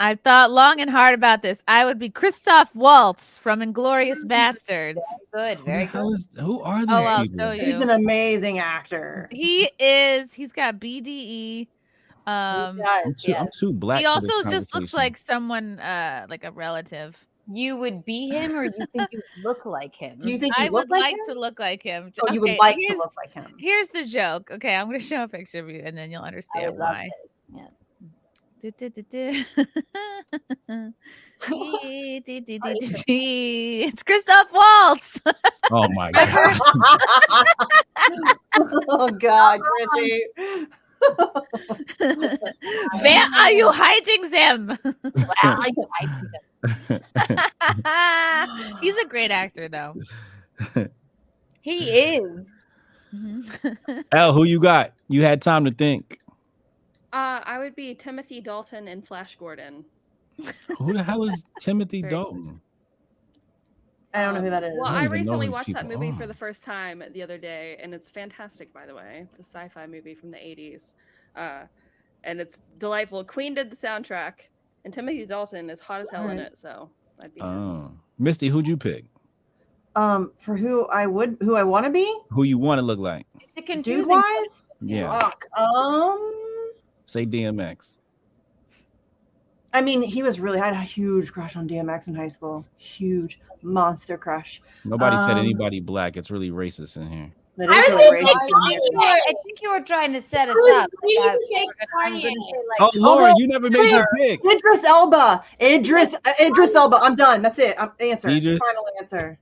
I thought long and hard about this. I would be Christoph Waltz from Inglorious Bastards. Good, very good. Who are these I'll people? show He's you. an amazing actor. He is. He's got BDE. I'm too black. He for also this just looks conversation. like someone, like a relative. You would be him, or you think you would look like him? Do you think you I look would like like him? to look like him. Oh, you would like to look like him. Here's the joke. Okay, I'm going to show a picture of you, and then you'll understand would love why. Yeah. It's Christoph Waltz. Oh my god. Oh God, Chrissy. Where are you hiding them? Where are you hiding them? He's a great actor, though. He is. Elle, who you got? You had time to think. I would be Timothy Dalton and Flash Gordon. Who the hell is Timothy Very Dalton? I don't know who that is. Well, I don't I even know recently who these watched that people movie are. for the first time the other day, and it's fantastic, by the way. The sci-fi movie from the 80s. And it's delightful. Queen did the soundtrack, and Timothy Dalton is hot as hell in it, so I'd be Oh. Misty, who'd you pick? For who I want to be? Who you want to look like? It's a confusing. Dude-wise? Yeah. Fuck. Say DMX. I mean, he was really. I had a huge crush on DMX in high school. Huge monster crush. Nobody said anybody black. It's really racist in here. That I is was really gonna say racist. Kanye. I think you were trying to set us up. You Like, say I'm Kanye. gonna say, like, Oh, Lauren, you never made your pick. Idris Elba. Idris Elba. I'm done. That's it. Answer. Idris. Final answer.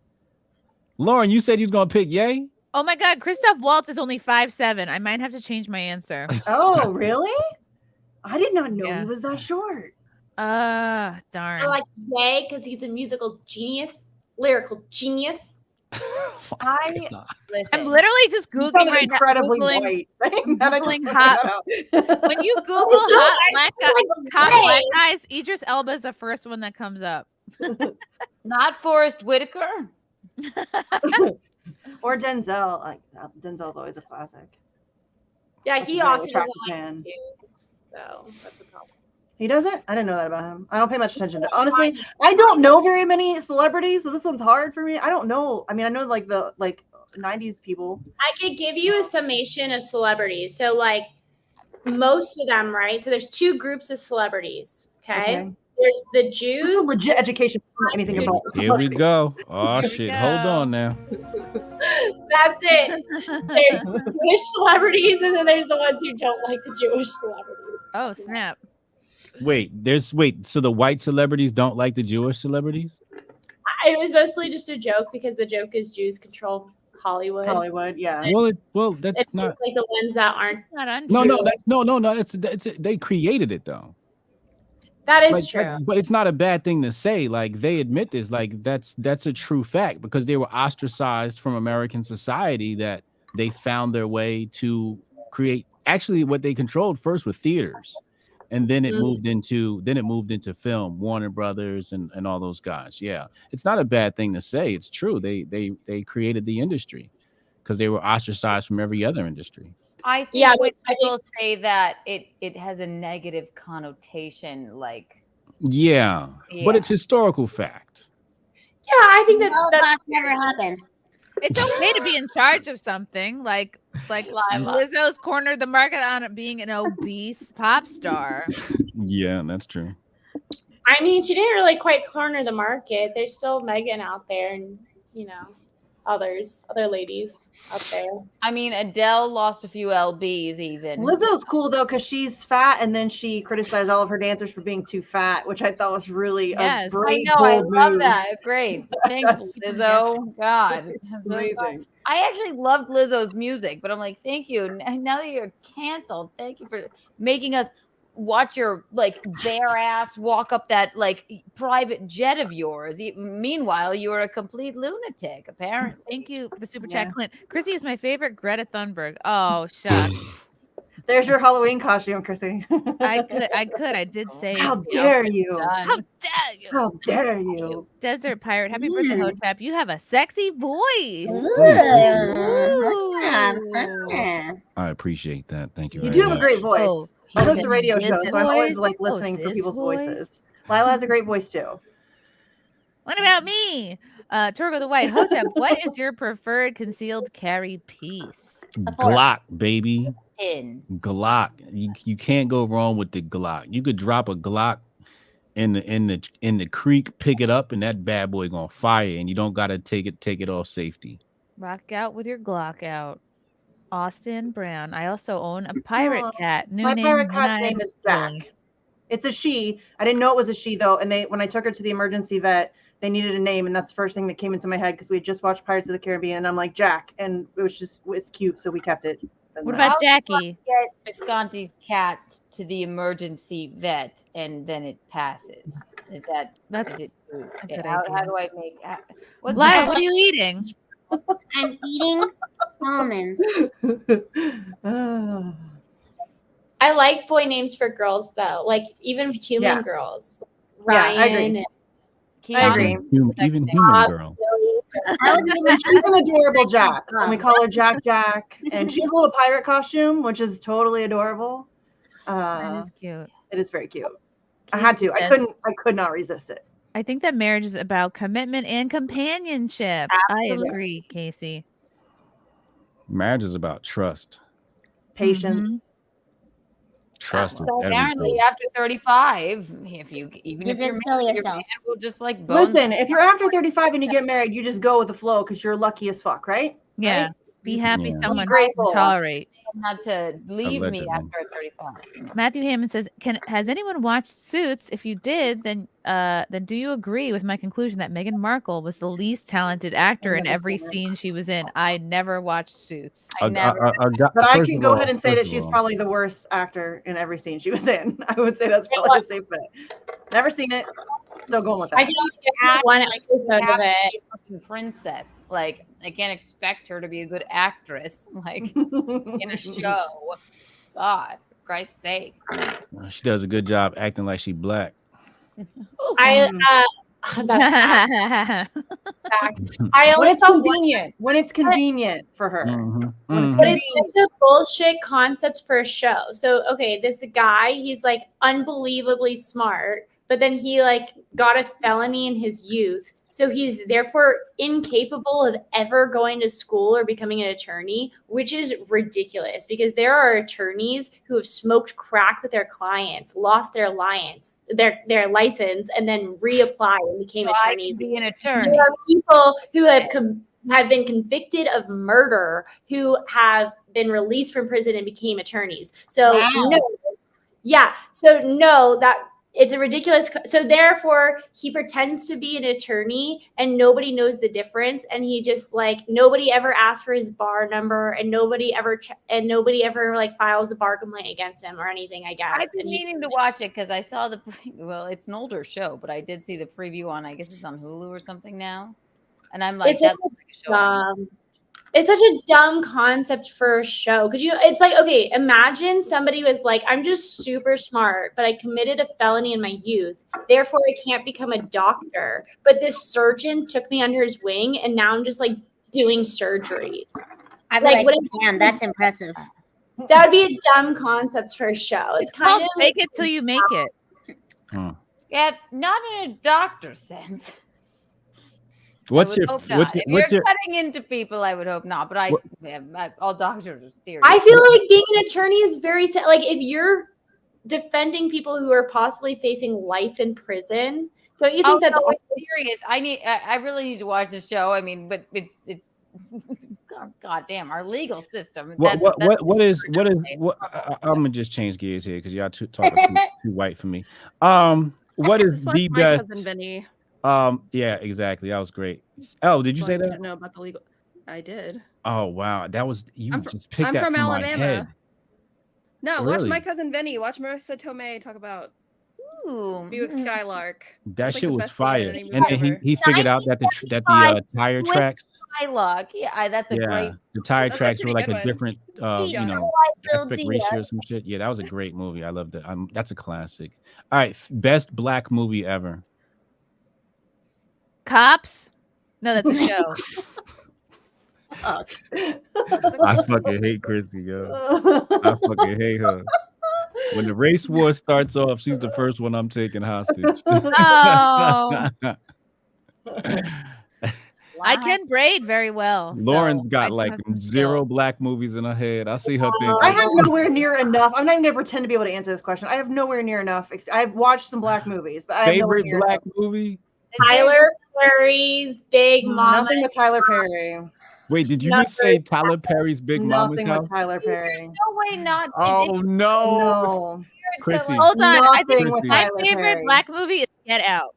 Lauren, you said you was gonna pick Ye? Oh my God, Christoph Waltz is only 5'7". I might have to change my answer. Oh, really? I did not know he was that short. Darn. I like Jay because he's a musical genius, lyrical genius. listen. I'm literally just Googling right now. Incredibly Googling, white. Googling hot. When you Google hot black guys, Idris Elba is the first one that comes up. Not Forrest Whitaker. Or Denzel. Like Denzel's always a classic. Yeah, That's he a very also doesn't attractive like man. dudes, so that's a problem. He doesn't? I didn't know that about him. I don't pay much attention to. Honestly, I don't know very many celebrities, so this one's hard for me. I don't know. I mean, I know like the 90s people. I could give you a summation of celebrities. So like most of them, right? So there's two groups of celebrities. Okay. There's the Jews. This is legit education. Anything about Here we go. Oh shit. Hold on now. That's it. There's Jewish celebrities, and then there's the ones who don't like the Jewish celebrities. Oh snap! Wait, so the white celebrities don't like the Jewish celebrities? It was mostly just a joke because the joke is Jews control Hollywood. Hollywood, yeah. Well, that's It's not. like the ones that aren't. Not on. No. They created it though. That is Like, true. but it's not a bad thing to say. Like they admit this. Like that's a true fact because they were ostracized from American society. That they found their way to create. Actually, what they controlled first were theaters, and then it moved into film, Warner Brothers, and all those guys. Yeah, it's not a bad thing to say. It's true. They created the industry because they were ostracized from every other industry. I think when people say that it has a negative connotation, like Yeah, but it's historical fact. Yeah, I think that's never happened. It's okay to be in charge of something, like Lizzo's cornered the market on it being an obese pop star. Yeah, that's true. I mean, she didn't really quite corner the market. There's still Megan out there, and other ladies out there. I mean, Adele lost a few lbs even. Lizzo's cool though because she's fat, and then she criticized all of her dancers for being too fat, which I thought was really a great. I bold love move. that. Great, thanks, Lizzo. God, I'm so Amazing. sorry. I actually loved Lizzo's music, but I'm like, thank you. Now that you're canceled, thank you for making us watch your bare ass walk up that private jet of yours. Meanwhile, you're a complete lunatic. Apparently. Thank you for the super chat, Clint. Chrissy is my favorite Greta Thunberg. Oh, shucks. There's your Halloween costume, Chrissy. I did say. How dare you? How dare you? How dare you? Desert Pirate, happy birthday, Hotep. You have a sexy voice. I appreciate that. Thank you. You very do have a much. great voice. Oh, I host a radio this show, so I'm always voice. listening for This people's voice. voices. Lila has a great voice too. What about me? Turgo the White, Hotep, what is your preferred concealed carry piece? Glock, baby. Pin. Glock. You can't go wrong with the Glock. You could drop a Glock in the creek, pick it up, and that bad boy gonna fire, and you don't gotta take it off safety. Rock out with your Glock out. Austin Brown. I also own a pirate cat. New My name, pirate cat's One-Eyed name is Jack. Willie. It's a she. I didn't know it was a she though, and when I took her to the emergency vet, they needed a name, and that's the first thing that came into my head because we had just watched Pirates of the Caribbean, and I'm like Jack, and it's cute, so we kept it. What about Jackie? Get Visconti's cat to the emergency vet, and then it passes. Is it? How do I make? Lila, what are you eating? I'm eating almonds. I like boy names for girls though, like even human girls. Ryan. I agree. And I agree. Even human girl. She's an adorable Jack, and we call her Jack, and she has a little pirate costume, which is totally adorable. That is cute. It is very cute. I had to. I could not resist it. I think that marriage is about commitment and companionship. Absolutely. I agree, Casey. Marriage is about trust. Patience. Trust. is So everything. apparently, after 35, if you You if just you're kill married, your yourself. man will just like bones. Listen, if you're after 35 and you get married, you just go with the flow because you're lucky as fuck, right? Yeah. Right? Be happy Yeah. someone Grateful. can tolerate. not to leave me Allegedly. after 35. Matthew Hammond says, has anyone watched Suits? If you did, then do you agree with my conclusion that Meghan Markle was the least talented actor in every scene she was in? I never watched Suits. But I can go ahead and say that she's probably the worst actor in every scene she was in. I would say that's probably a safe bet. Never seen it. Still going with that. I can only get one episode of it. Fucking princess. Like, I can't expect her to be a good actress, like, in a show. God, for Christ's sake. She does a good job acting like she black. I When only it's saw convenient. When it's convenient for her. But it's such a bullshit concept for a show. So, okay, this guy, he's like unbelievably smart, but then he like got a felony in his youth. So he's therefore incapable of ever going to school or becoming an attorney, which is ridiculous because there are attorneys who have smoked crack with their clients, lost their license, and then reapplied and became attorneys. Be an attorney. There are people who have been convicted of murder who have been released from prison and became attorneys. So that it's a ridiculous. So therefore, he pretends to be an attorney, and nobody knows the difference. And he just like nobody ever asks for his bar number, and nobody ever like files a bar complaint against him or anything. I guess. I've been meaning to watch it because I saw it's an older show, but I did see the preview on. I guess it's on Hulu or something now, and I'm like, it's such a dumb concept for a show. It's like, okay, imagine somebody was like, I'm just super smart, but I committed a felony in my youth. Therefore, I can't become a doctor. But this surgeon took me under his wing, and now I'm just like doing surgeries. I'm like damn, that's impressive. That would be a dumb concept for a show. It's kind of fake it till you make it. Yeah, not in a doctor sense. What's your if you're cutting into people, I would hope not. But all doctors are serious. I feel like being an attorney is very like if you're defending people who are possibly facing life in prison, don't you think that's serious? I really need to watch the show. I mean, but it's God damn our legal system. I'm gonna just change gears here because y'all talking too white for me. What is the best? Cousin Vinny. Yeah, exactly. That was great. Oh, did you say that? No, about the legal. I did. Oh wow, that was just picked I'm that from from Alabama. my head. No, Really? watch My Cousin Vinny. Watch Marissa Tomei talk about Buick Skylark. That It's shit like the was best fire, movie and ever. he figured out that the tire tracks. Skylark. Yeah, that's a great. The tire That's a tracks were pretty like good a one. different, Yeah. aspect ratio or some shit. Yeah, that was a great movie. I loved it. That's a classic. All right, best black movie ever. Cops? No, that's a show. I fucking hate Chrissy, yo. I fucking hate her. When the race war starts off, she's the first one I'm taking hostage. Oh. I can braid very well. Lauren's so got I like have some zero skills. black movies in her head. I see her things. I have nowhere near enough. I'm not even gonna pretend to be able to answer this question. I have nowhere near enough. I've watched some black movies, but I have nowhere Favorite near black enough. movie? Tyler Perry's Big Mama. Nothing with Tyler Perry. Wait, did you just say Tyler Perry's Big Mama's Nothing House? with Tyler Perry. No way not. Oh no. No. Chrissy. Hold on. I think Nothing with my Tyler favorite Perry. black movie is Get Out.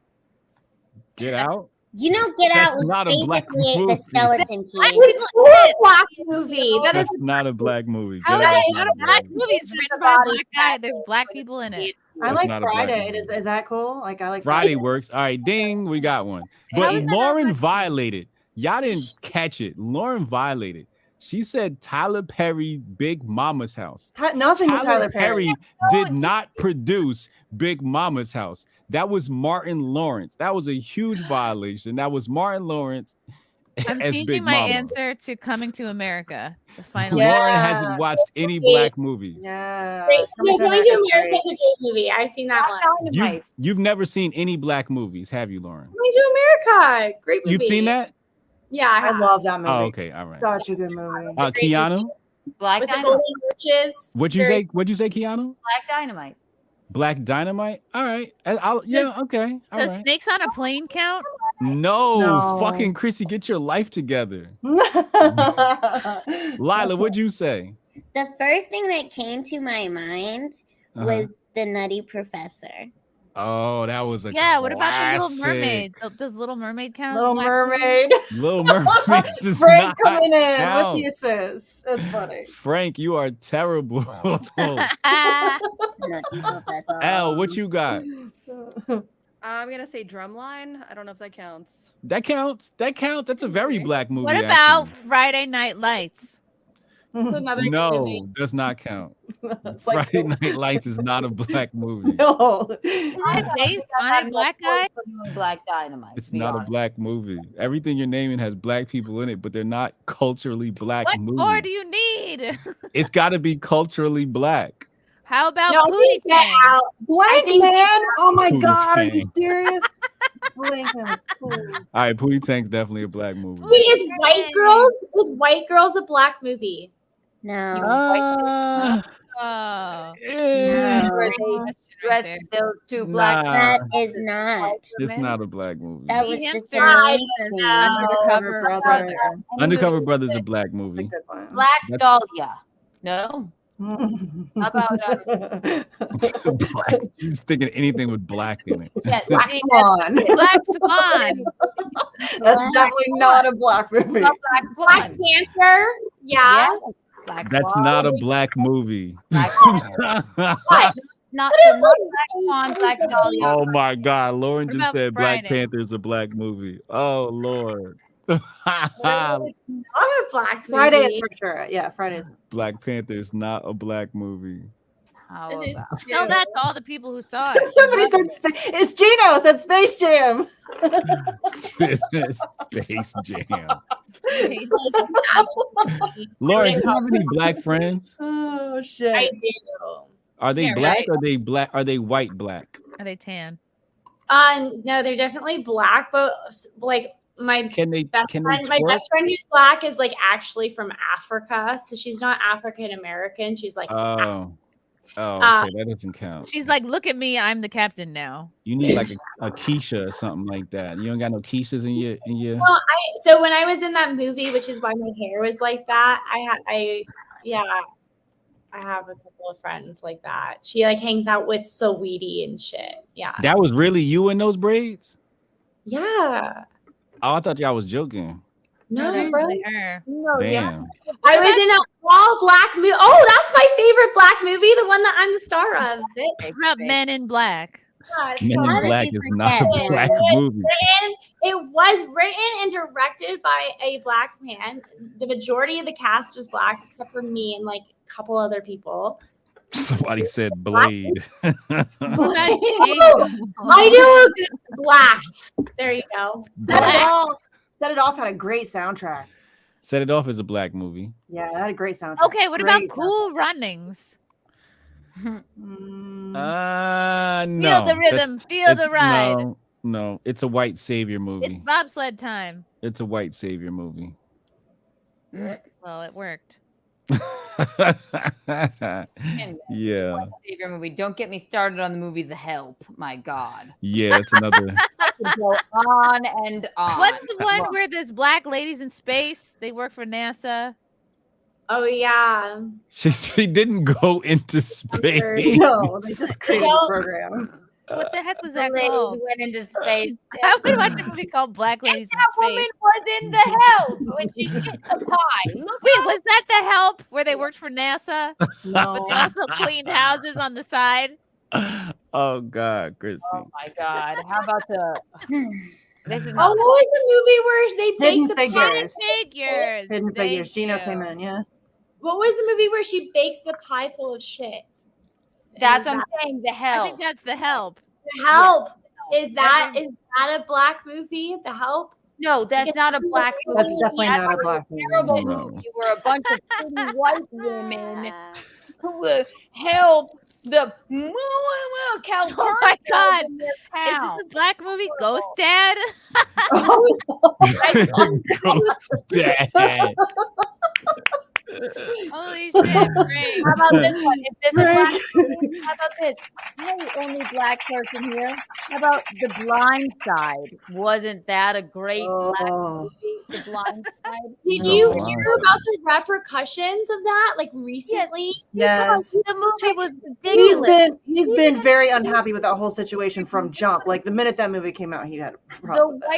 Get Out? You know, Get Out That's was not a black basically the movie. skeleton key. It's a black movie. That is That's not a black movie. How Get is Out it is not not a black movie? It's written by a black guy. There's black people in it. I That's like not a black Friday. movie. Is that cool? Like I like Friday works. All right, ding, we got one. How But is that not Lauren violated. Y'all didn't catch it. Lauren violated. She said Tyler Perry's Big Mama's House. Nothing with Tyler Perry. Did not produce Big Mama's House. That was Martin Lawrence. That was a huge violation. That was Martin Lawrence I'm as changing Big my Mama. answer to Coming to America. The final. Lauren hasn't watched any black movies. Yeah. Great. No, Coming to America is America great. is a great movie. I've seen that one. You've never seen any black movies, have you, Lauren? Coming to America. Great movie. You've seen that? Yeah, I love that movie. Oh, okay, all right. Such a good movie. Keanu? Black With the Dynamite. golden arches. What'd you say? What'd you say, Keanu? Black Dynamite. Black Dynamite? All right. Okay. All Does right. Snakes on a Plane count? No, fucking Chrissy, get your life together. Lila, what'd you say? The first thing that came to my mind was The Nutty Professor. Oh, that was a What about the Little classic. Mermaid? Does Little Mermaid count? as Little black Mermaid. Little Mermaid does Frank not coming in count. with the assist. That's funny. Frank, you are terrible. Nutty Professor. Al, what you got? I'm gonna say Drumline. I don't know if that counts. That counts. That counts. That's a very black movie. What about Friday Night Lights? That's another good No, movie. does not count. Friday Night Lights is not a black movie. No. Is it based on a black guy? Black Dynamite. It's not a black movie. Everything you're naming has black people in it, but they're not culturally black What movies. more do you need? It's got to be culturally black. How about No, I Pootie think Get Tang? Out. Blank Man. Oh my Pootie God. Are you Tang. serious? Blank Man was cool. All right, Pootie Tang's definitely a black movie. Wait, is White Girls a black movie? No. Oh. Where they dress those two black. Nah. That is not. It's not a black movie. That was just I amazing. Undercover Brother. Undercover Brother's a black movie. Black That's- Dahlia. No. How about Black. She's thinking anything with black in it. yeah, Black Swan. Black Swan. That's definitely not a black movie. Black Panther. Yeah. Black That's Swan. not a black movie. Black What? Not What is Black Swan, Black Dahlia. Oh my God, Lauren What just about said Black Friday? Panther's a black movie. Oh Lord. It's not a black movie. Friday is for sure. Yeah, Friday's. Black Panther is not a black movie. How It is about Tell that to all the people who saw it. Somebody said it's Gino said Space Jam. Space Jam. Lauren, do you have any black friends? Oh shit. I do. Are they Yeah, black? right. Or are they black? Are they white black? Are they tan? No, they're definitely black, but like my Can they? best Can friend, they my twerk? best friend who's black is like actually from Africa, so she's not African American. She's like Oh, okay, that doesn't count. She's like, look at me, I'm the captain now. You need like a Keisha or something like that. You don't got no Keishas in your. Well, so when I was in that movie, which is why my hair was like that, I have a couple of friends like that. She like hangs out with Saweetie and shit. Yeah. That was really you in those braids? Yeah. Oh, I thought y'all was joking. No, That's bro. really her. No, yeah. Damn. I was in a all black movie. Oh, that's my favorite black movie, the one that I'm the star of. What about Men in Black? Yeah, it's Men so- in Black is not a black movie. It was written and directed by a black man. The majority of the cast was black, except for me and like a couple other people. Somebody said Blade. I do a good blacked. There you go. Set It Off had a great soundtrack. Set It Off is a black movie. Yeah, that had a great soundtrack. Okay, what about Great Cool Runnings? No. Feel the rhythm, feel the ride. No, it's a white savior movie. It's bobsled time. It's a white savior movie. Well, it worked. Yeah. Savior movie. Don't get me started on the movie The Help. My God. Yeah, that's another. I could go on and on. What's the one where there's black ladies in space? They work for NASA. Oh yeah. She didn't go into space. No, they just created a program. What the heck was The that lady called? who went into space. I would watch a movie called Black Ladies in That Space. woman was in The Help when she shit a pie. Wait, was that The Help where they worked for NASA? No. But they also cleaned houses on the side? Oh God, Chrissy. Oh my God. How about the this is Oh, what was the movie where they Hidden baked the pie? Figures. Figures. Hidden Thank Figures. Gino you. came in, yeah. What was the movie where she bakes the pie full of shit? That's what I'm saying. The I Help. think that's The Help. The Help. Is that a black movie? The Help? No, that's not a black movie. That's definitely not a black movie. Terrible No. movie where a bunch of pretty white women who will help the California. Oh my God. in their Is town. this the black movie Ghost Dad? Ghost Dad. Holy shit, great. How about this one? Is this a black movie? How about this? Hey, only black person here. How about The Blind Side? Wasn't that a great black movie? The Blind Side. Did No, you wow. hear about the repercussions of that, like recently? Yes. The movie was ridiculous. He's been very unhappy with that whole situation from jump. Like the minute that movie came out, he had a The problem. with it.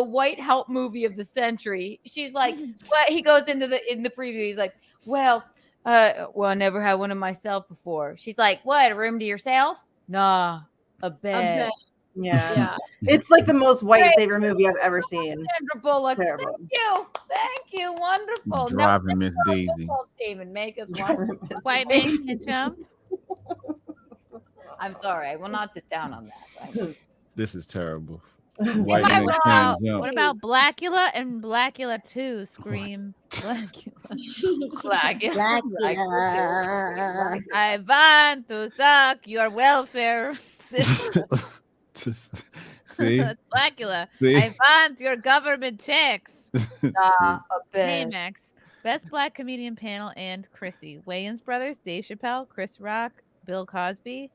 white help movie of the century. She's like, what? He goes in the preview. He's like, well, I never had one of myself before. She's like, what? A room to yourself? Nah, a bed. Yeah. It's like the most white savior movie I've ever seen. Sandra Bullock. Terrible. Thank you, wonderful. Driving Miss Daisy. Team and make us wonderful. White man can jump. I'm sorry, I will not sit down on that. This is terrible. What White man about, can't jump. what about Blackula and Blackula 2? Scream. Blackula. I want to suck your welfare system. Just see. Blackula. See? I want your government checks. A Hey, bed. Max. Best Black Comedian Panel and Chrissy. Wayans Brothers, Dave Chappelle, Chris Rock, Bill Cosby.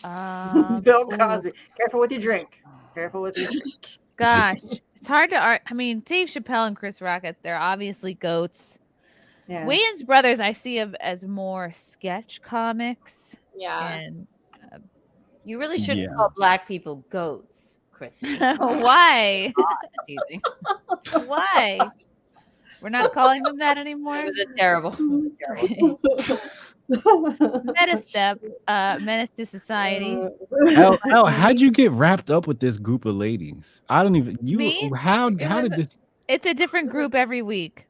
Bill Cosby. Careful with your drink. Careful with your drink. Gosh, it's hard to I mean, Dave Chappelle and Chris Rock, they're obviously goats. Yeah. Wayans Brothers, I see as more sketch comics. Yeah. And You really shouldn't Yeah. call black people goats, Chrissy. why? Teasing. Why? We're not calling them that anymore. It was a terrible. Meta step, menace to society. Elle, how'd you get wrapped up with this group of ladies? I don't even. Me? How did this? It's a different group every week.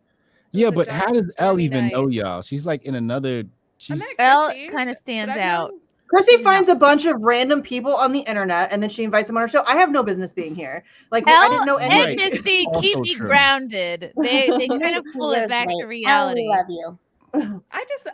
Yeah, but how does Elle stormy even night. know y'all? She's like in another. She's Elle kind of stands out. Chrissy finds a bunch of random people on the internet and then she invites them on her show. I have no business being here. Like I didn't know Elle any. and Misty keep Also me true. grounded. They kind of pull it back to reality. I love you. I just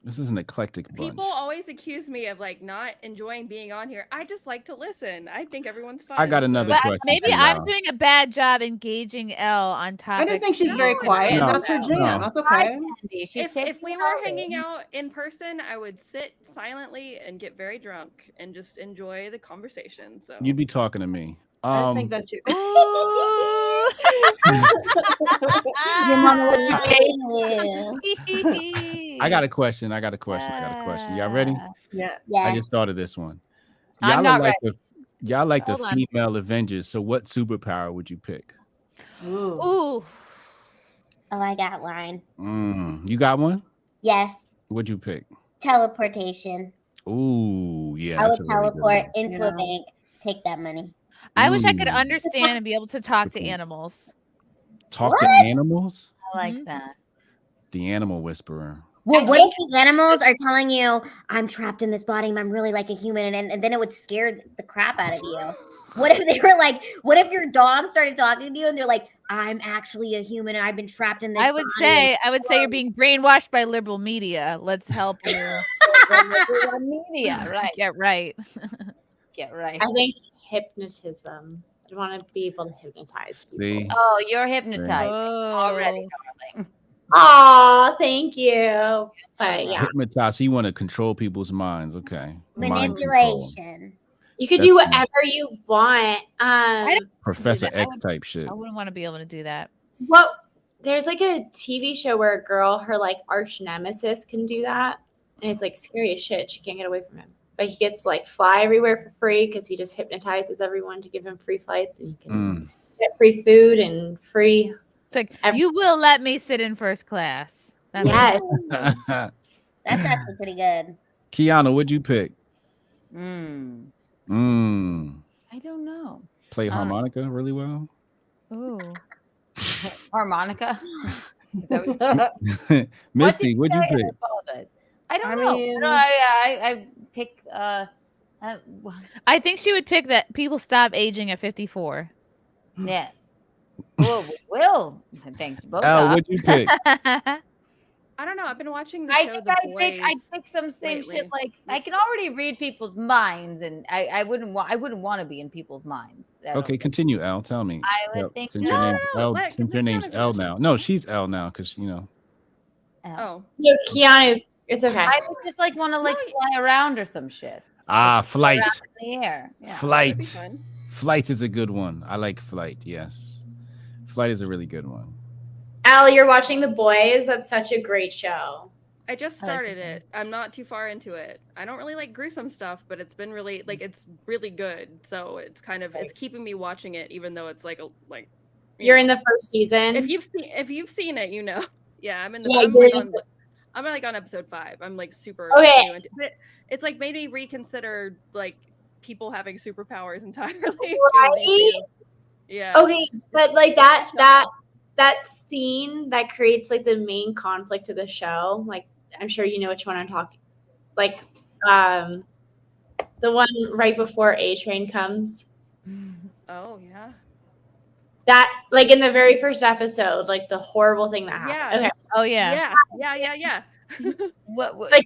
this is an eclectic bunch. people always accuse me of like not enjoying being on here. I just like to listen. I think everyone's fun. I got another But question. maybe for I'm y'all. doing a bad job engaging Elle on I topics. just think she's very quiet. No, That's her jam. no. That's okay. If we were hanging out in person, I would sit silently and get very drunk and just enjoy the conversation. So You'd be talking to me. I just think that's you. I got a question. Y'all ready? Yeah. I just thought of this one. I'm Y'all not are like y'all like the Hold on. female Avengers. So what superpower would you pick? Ooh. Ooh. Oh, I got one. You got one? Yes, What'd you pick? teleportation. Ooh, yeah. I that's would a really good teleport one. into a bank, take that money. I wish I could Ooh. understand and be able to talk to animals. Talk to What? animals? I like that. The animal whisperer. Well, what if the animals are telling you, I'm trapped in this body, I'm really like a human, and then it would scare the crap out of you? What if they were like, what if your dog started talking to you and they're like, I'm actually a human and I've been trapped in this I would body. say you're being brainwashed by liberal media. Let's help you. Media, right? Get right. Get right. I think hypnotism want to be able to hypnotize people. See? Oh, you're hypnotized Oh. already, darling. Aw, thank you. But yeah, Hypnotize. So you want to control people's minds. Okay. Mind control. Manipulation. you could That's do nice. whatever you want. Professor do that. X type shit. I wouldn't want to be able to do that. Well, there's like a TV show where a girl, her like arch nemesis, can do that, and it's like scary as shit. She can't get away from him, but he gets to like fly everywhere for free because he just hypnotizes everyone to give him free flights, and he can get free food and free. It's like you will let me sit in first class. That Yes. That's actually pretty good. Keanu, what'd you pick? Mm. I don't know. Play harmonica really well. Oh. Harmonica. Is that what you said? Misty, what'd you say? pick? I apologize. I don't I know. mean- I pick. I think she would pick that people stop aging at 54. Yes. Well, thanks both. Al, what'd you pick? I don't know. I've been watching the I show think The I'd Boys. pick some same lately. shit. Like I can already read people's minds, and I wouldn't want to be in people's minds. I don't Okay, continue, Al. Tell me. I would think- Since No, your no, name's no, L, let- since your let name's Keanu L finish. now. No, she's L now because you know. Oh. No, Keanu, it's okay. I would just like want to like fly around or some shit. Flight. Around in the air. Yeah. Flight. Flight is a good one. I like Flight. Yes, Flight is a really good one. Al, you're watching The Boys. That's such a great show. I just started it. I'm not too far into it. I don't really like gruesome stuff, but it's been really it's really good. So it's kind of it's keeping me watching it, even though it's You're in the first season. If you've seen it, you know. Yeah, I'm in the. Yeah, I'm, you're like in on, I'm like on episode 5. I'm like super. Okay. New into it. It's like made me reconsider like people having superpowers entirely. Right? Yeah. Okay, but like that scene that creates like the main conflict of the show, like I'm sure you know which one I'm talking. Like, the one right before A Train comes. Oh yeah. That like in the very first episode, like the horrible thing that happened. Yeah. Okay. Oh yeah. Yeah. What? Like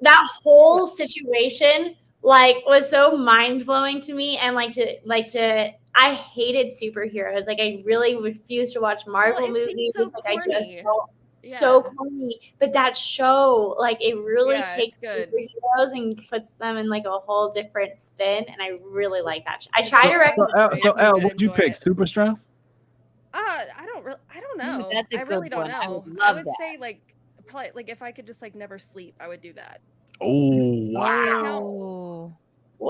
that whole situation was so mind blowing to me, and I hated superheroes. Like I really refused to watch Marvel Well, it seems movies. so I just corny. felt so corny. But that show, it really Yeah, takes it's good. superheroes and puts them in like a whole different spin, and I really like that. I try to recommend. So Al, what'd you pick? Super Strength? I don't know. That's a I really good don't one. I know. would I love would that. say probably if I could just never sleep, I would do that. Oh wow.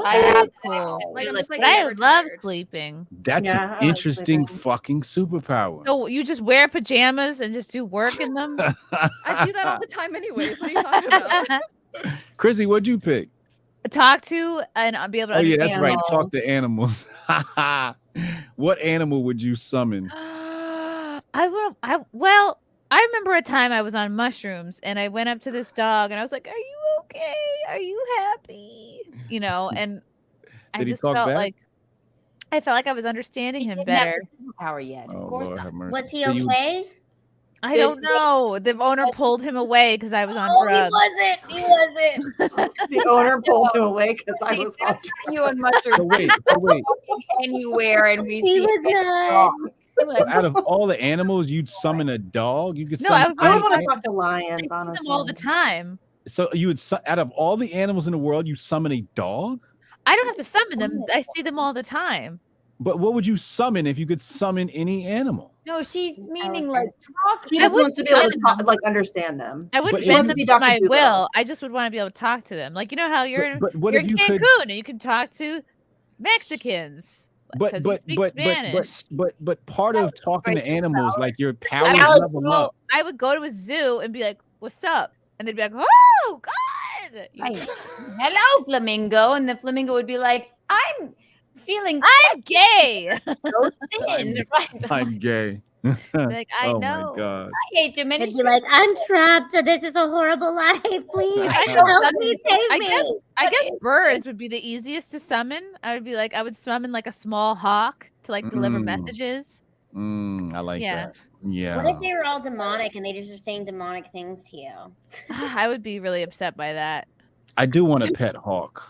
I have Cool. I'm just But never I love tired. sleeping. That's Yeah, I an like interesting sleeping. fucking superpower. So you just wear pajamas and just do work in them? I do that all the time anyways. What are you talking about? Chrissy, what'd you pick? Talk to and I'll be able to Oh yeah, that's understand right. animals. Talk to animals. What animal would you summon? I remember a time I was on mushrooms and I went up to this dog and I was like, "Are you okay? Are you happy?" You know, and I Did he just talk felt back? like I felt like I was understanding him Didn't have better. the superpower yet. Oh, Of course Lord not. have mercy. Was he So you- okay? I don't know. The owner pulled him away because I was on Oh, drugs. he wasn't. The owner pulled him away because I was on You and mustard. So wait. Anywhere, and we He see was it. not. So out of all the animals, you'd summon a dog. You could No, summon. I would want to any- talk to lions, I see honestly. them all the time. So you would out of all the animals in the world, you summon a dog. I don't have to summon them. I see them all the time. But what would you summon if you could summon any animal? No, she's meaning like talk. He I just would wants to be able to summon talk, understand them. I wouldn't But bend if them you- to my Dr. Dolittle. will. I just would want to be able to talk to them. Like, you know how you're But what you're if in you Cancun could? and you can talk to Mexicans. But 'cause you speak Spanish. part of talking to animals, like your powers Alex, level up. I would go to a zoo and be like, "What's up?" And they'd be like, "Oh God, Hello, flamingo," and the flamingo would be like, "I'm feeling I'm gay." so thin." Right? I'm gay. Like, I oh know. my god. I hate too many. He'd be like, "I'm trapped. This is a horrible life. Please help me, save me." I guess birds would be the easiest to summon. I would summon like a small hawk to like deliver messages. I like Yeah. that. Yeah. What if they were all demonic and they just are saying demonic things to you? I would be really upset by that. I do want a pet hawk.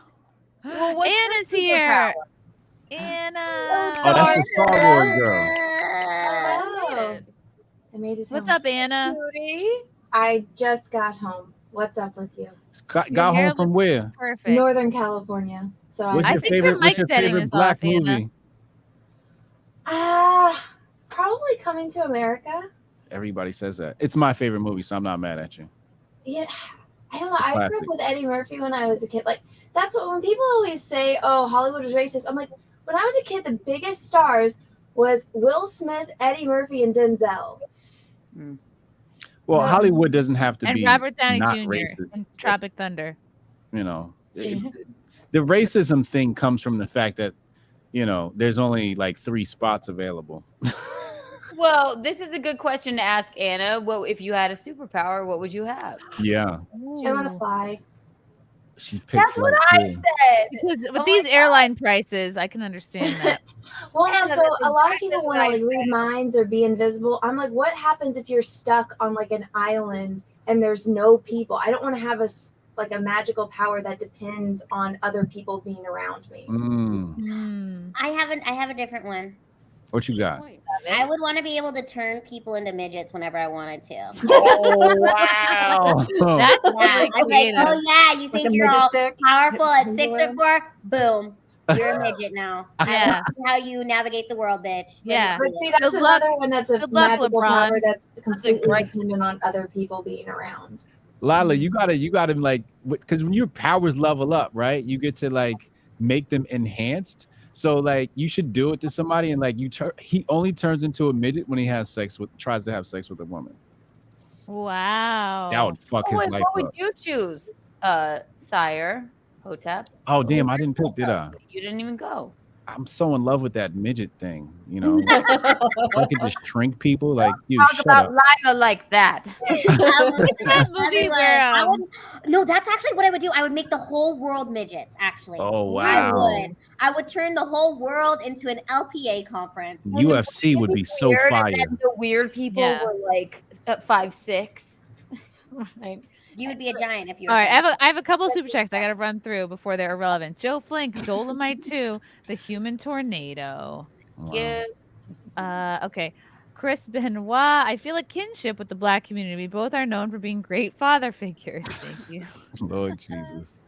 Well, what's Anna's her here. superpower? Anna. Oh, that's the Star Wars girl. Oh, I made it. What's home. up, Anna? I just got home. What's up with you? Got home from where? Perfect. Northern California. So What's your favorite? What's your favorite black movie? Probably Coming to America. Everybody says that. It's my favorite movie, so I'm not mad at you. Yeah, I don't know. It's a I grew up classic. with Eddie Murphy when I was a kid. Like that's what when people always say, "Oh, Hollywood is racist." I'm like, when I was a kid, the biggest stars was Will Smith, Eddie Murphy, and Denzel. Well, Hollywood doesn't have to And be Robert Downey not Jr. racist. in Tropic Thunder. You know, the racism thing comes from the fact that, you know, there's only like 3 spots available. Well, this is a good question to ask Anna. What if you had a superpower? What would you have? Yeah. I want to fly. She picked That's what flight, I too. said. Because with these airline prices, I can understand that. Well, no, Anna, so that's a lot of exactly people what want to I like read minds or be invisible. I'm like, what happens if you're stuck on like an island and there's no people? I don't want to have a magical power that depends on other people being around me. I have a different one. What you got? I would want to be able to turn people into midgets whenever I wanted to. Oh, wow. That's Yeah, I'm like, oh yeah, you think a you're midget all stick? powerful at 6'4"? Boom, you're a midget now. Yeah. I see how you navigate the world, bitch. Yeah. But see, that's Good luck. another one that's a Good luck, magical LeBron. power that's completely dependent on other people being around. Lila, you gotta like, because when your powers level up, right, you get to like make them enhanced. So like you should do it to somebody and like he only turns into a midget when he tries to have sex with a woman. Wow. That would fuck his life What would up. you choose, Sire Hotep? Oh damn, I didn't pick, did I? You didn't even go. I'm so in love with that midget thing, you know. I could just shrink people, like, dude, Talk shut about up. Lila like that. that movie where I would, no, that's actually what I would do. I would make the whole world midgets, actually. Oh, wow. I would turn the whole world into an LPA conference. UFC would be so Weird, fire. and then the weird people Yeah. were like at 5'6". Right. You would be a giant if you were. All right, I have a couple of super checks I got to run through before they're irrelevant. Joe Flink, Dolomite 2, The Human Tornado. Yeah. Okay. Chris Benoit, I feel a kinship with the black community. We both are known for being great father figures. Thank you. Lord Jesus.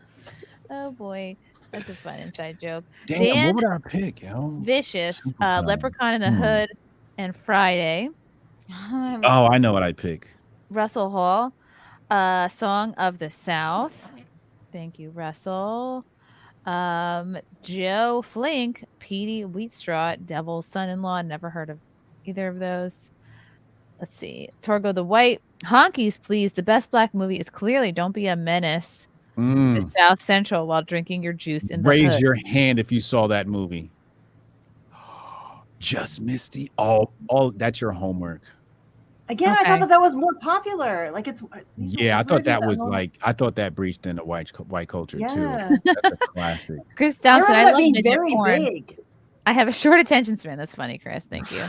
Oh boy, that's a fun inside joke. Damn, Dan what would I pick, yo? Vicious, Superpower. Leprechaun in the Hood, and Friday. Oh, I know what I'd pick. Russell Hall, Song of the South. Thank you, Russell. Joe Flink, Petey Wheatstraw, Devil's Son-in-Law. Never heard of either of those. Let's see. Torgo the White, Honkies, please. The best black movie is clearly Don't Be a Menace to South Central while drinking your juice in the Raise hood. your hand if you saw that movie. Just Misty. All that's your homework. Again, I thought that was more popular. Like it's. Yeah, I thought that was like, I thought that breached into white culture Yeah. too. That's a classic. Chris Thompson, I that love being midget very porn. big. I have a short attention span. That's funny, Chris. Thank you.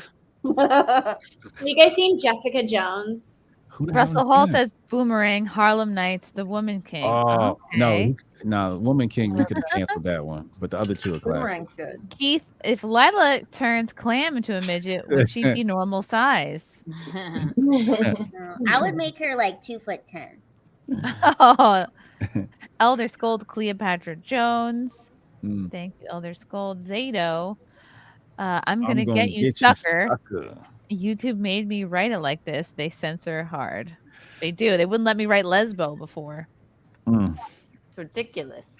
Have you guys seen Jessica Jones? Russell Hall says Boomerang, Harlem Nights, The Woman King. Oh Okay. no, Woman King. We could have canceled that one, but the other two are classic. Boomerang's good. Keith, if Lila turns Clam into a midget, would she be normal size? I would make her like 2'10". Oh, Elder Scold, Cleopatra Jones. Mm. Thank you, Elder Scold. Zato. I'm gonna get you, sucker. YouTube made me write it like this. They censor hard. They do. They wouldn't let me write lesbo before. It's ridiculous.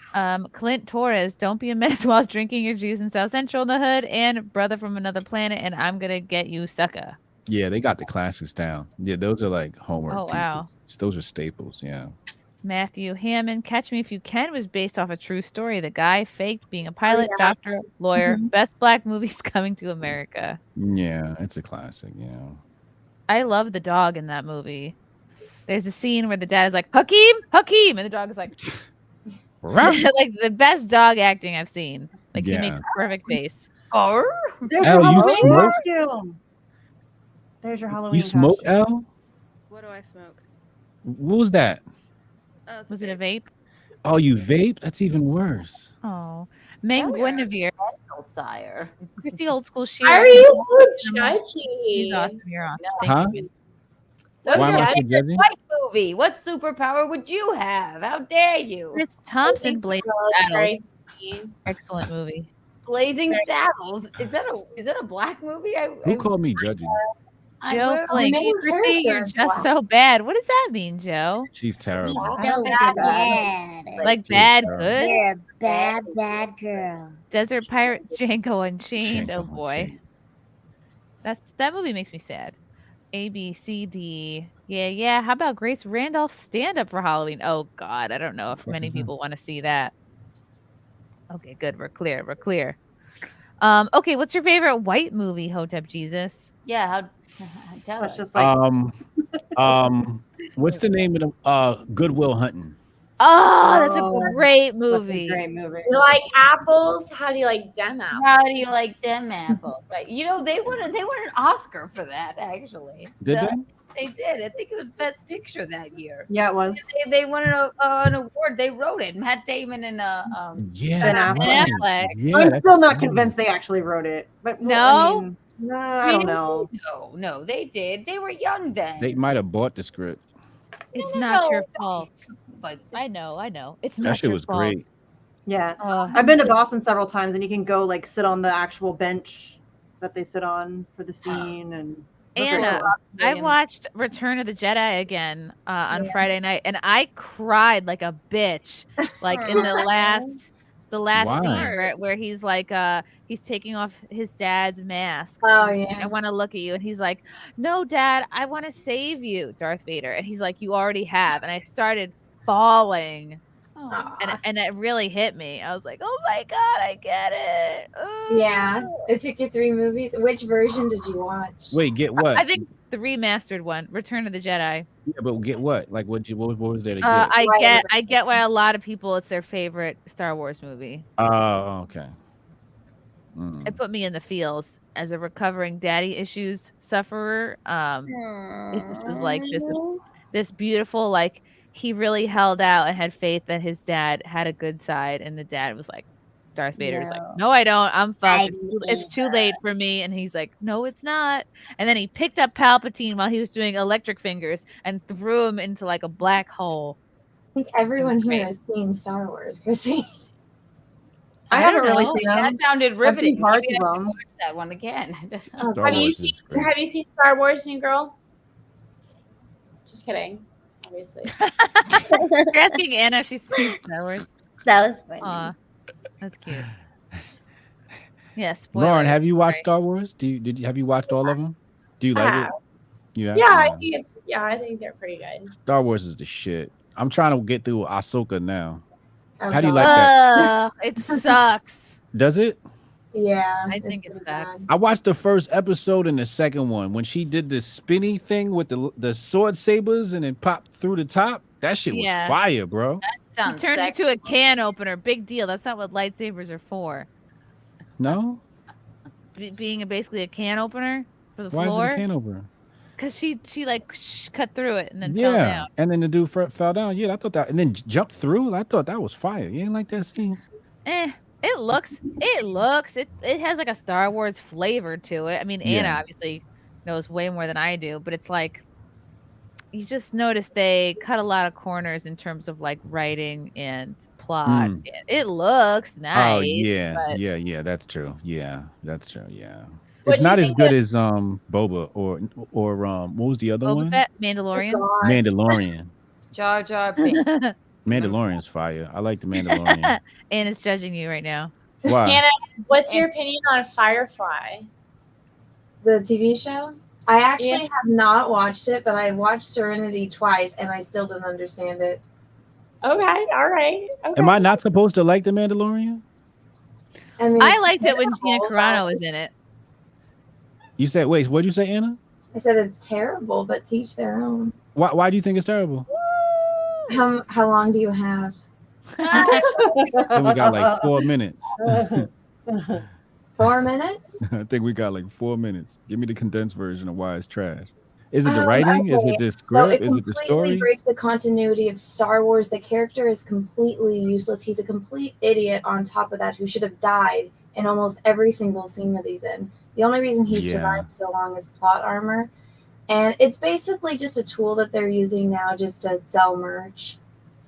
Clint Torres, don't be a mess while drinking your juice in South Central in the hood, and Brother from Another Planet, and I'm gonna get you, sucker. Yeah, they got the classics down. Yeah, those are like homework. Oh, wow. pieces. Those are staples. Yeah. Matthew Hammond, Catch Me If You Can was based off a true story. The guy faked being a pilot, doctor, lawyer. Best black movies coming to America. Yeah, it's a classic. Yeah. I love the dog in that movie. There's a scene where the dad is like, Hakeem, Hakeem, and the dog is like, like the best dog acting I've seen. Like he makes a perfect face. There's your Elle, you Halloween smoke? costume. There's your Halloween You smoke, costume. Elle? What do I smoke? What was that? Was it a vape? Oh, you vape? That's even worse. Oh, Meg Guinevere, Sire. Chrissy Old School. She. Why are you so judgy? He's awesome. You're awesome. Huh? Thank you. So Why am I so it's a judgy? white movie. What superpower would you have? How dare you? Chris Thompson, Thanks, Blazing girl. It's Saddles. very- Excellent movie. Blazing Saddles. Is that a black movie? Who called me judgy? Joe Flink. main Chrissy, you're character. just so bad. What does that mean, Joe? She's terrible. So bad. Like She's bad, terrible. good? You're a bad girl. Desert Pirate Django Unchained. Oh Django boy. That movie makes me sad. A, B, C, D. Yeah. How about Grace Randolph's stand up for Halloween? Oh God, I don't know if many people want to see that. Okay, good. We're clear. Okay, what's your favorite white movie, Hotep Jesus? Yeah, how tell That's us. just like What's the name of the Goodwill Hunting? Oh, that's a great that's a movie. great movie. You like apples? How do you like them apples? How do you like them apples? Right. You know, they won an Oscar for that, actually. Did they? They did. I think it was Best Picture that year. Yeah, it was. They won an award. They wrote it. Matt Damon and Yeah. Ben that's Affleck. right. Affleck. Yeah, I'm that's still not right. convinced they actually wrote it. But No? I mean, no, I don't know. No, they did. They were young then. They might have bought the script. It's No, not no, your no. fault. But I know. It's That not shit your was fault. great. Yeah. Oh, I've been to Boston several times, and you can go like sit on the actual bench that they sit on for the scene. And those are Anna, cool. I watched Return of the Jedi again on Friday night, and I cried like a bitch, like in the last Wow. scene where he's like he's taking off his dad's mask. Oh, He's like, yeah. I want to look at you, and he's like, "No, Dad, I want to save you, Darth Vader." And he's like, "You already have." And I started bawling, and it really hit me. I was like, "Oh my God, I get it." Yeah. It took you 3 movies. Which version did you watch? Wait, get what? I think the remastered one, Return of the Jedi. Yeah, but get what? Like, what was there to get? I get why a lot of people it's their favorite Star Wars movie. Oh, okay. It put me in the feels as a recovering daddy issues sufferer. It just was like this beautiful, like he really held out and had faith that his dad had a good side, and the dad was like, Darth Vader was like, "No, I don't. I'm fucked. It's too late for me." And he's like, "No, it's not." And then he picked up Palpatine while he was doing electric fingers and threw him into like a black hole. I think everyone here has seen Star Wars, Chrissy. I haven't really seen them. That sounded I've riveting. seen parts Maybe I of should them. watch that one again. Have you seen Star Wars, New Girl? Just kidding. Obviously. You're asking Anna if she's seen Star Wars. That was funny. Aw, that's cute. Yes. Lauren, have you watched Star Wars? Have you watched all of them? Do you like it? You have? Yeah, I think they're pretty good. Star Wars is the shit. I'm trying to get through Ahsoka now. Oh, How do you like that? It sucks. Does it? Yeah. I think it sucks. I watched the first episode and the second one when she did the spinny thing with the sword sabers and then popped through the top. That shit was Yeah. fire, bro. He turned into a can opener. Big deal. That's not what lightsabers are for. No? Being basically a can opener for the Why floor. is it a can opener? Because she like cut through it and then fell Yeah, down. and then the dude fell down. Yeah, I thought that, and then jumped through. I thought that was fire. You ain't like that scene? It looks. It has like a Star Wars flavor to it. I mean, Anna Yeah. obviously knows way more than I do, but it's like you just notice they cut a lot of corners in terms of like writing and plot. It looks nice. Oh yeah, but yeah. That's true. Yeah, that's true. Yeah, What it's do you not as think good of- as Boba or what was the other Boba one? Fett, Mandalorian. Mandalorian. Jar Jar Binks. Mandalorian's fire. I like the Mandalorian. Anna's judging you right now. Why? Anna, what's your opinion on Firefly? The TV show? I actually Yeah. have not watched it, but I watched Serenity twice and I still didn't understand it. Okay, all right. Okay. Am I not supposed to like the Mandalorian? I mean, I it's liked it when Gina terrible, Carano but- was in it. You said wait. What'd you say, Anna? I said it's terrible, but teach their own. Why do you think it's terrible? How long do you have? Then we got like 4 minutes. 4 minutes? I think we got like 4 minutes. Give me the condensed version of why it's trash. Is it the writing? Is it the So script? it Is it the completely story? breaks the continuity of Star Wars. The character is completely useless. He's a complete idiot on top of that who should have died in almost every single scene that he's in. The only reason he Yeah. survived so long is plot armor. And it's basically just a tool that they're using now just to sell merch.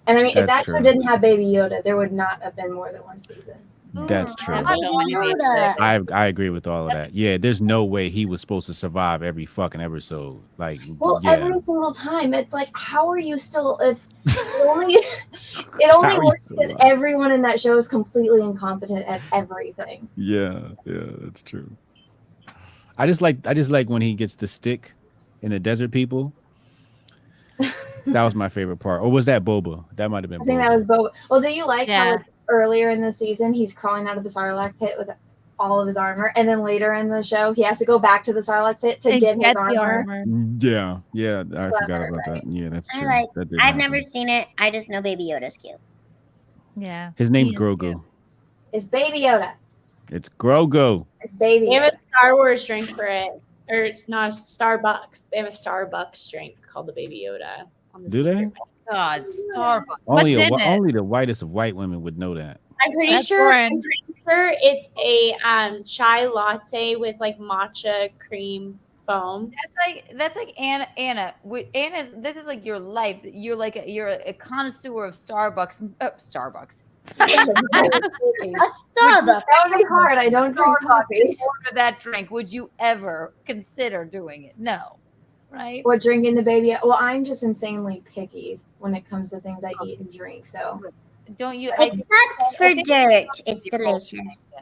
And I mean, if That's that show true. didn't have Baby Yoda, there would not have been more than one season. That's true. Baby Yoda. I agree with all of that. Yeah, there's no way he was supposed to survive every fucking episode. Like, Well, yeah. every single time, it's like, how are you still? If it only works because everyone in that show is completely incompetent at everything. Yeah, that's true. I just like when he gets the stick in the desert people. That was my favorite part. Or was that Boba? That might have been I think Boba. that was Boba. Well, do you like how Yeah. like, earlier in the season he's crawling out of the Sarlacc pit with all of his armor, and then later in the show he has to go back to the Sarlacc pit to get his armor? Yeah, I forgot about that. Yeah, that's true. That did I've happen. never seen it. I just know Baby Yoda's cute. Yeah. His name's Grogu. It's Baby Yoda. It's Grogu. It's Baby They have Yoda. a Star Wars drink for it, or it's not Starbucks. They have a Starbucks drink called the Baby Yoda. On the Do they? secret. God, Starbucks. Only What's in it? only the whitest of white women would know that. I'm pretty That's sure. I'm boring. pretty sure it's a chai latte with like matcha cream foam. That's like Anna. Anna's. This is like your life. You're like you're a connoisseur of Starbucks. Starbucks. A Starbucks. That would be hard. I don't drink coffee. Order that drink. Would you ever consider doing it? No. Right? Or drinking the baby. Well, I'm just insanely picky when it comes to things I eat and drink. So Don't you? It sucks for dirt. It's delicious.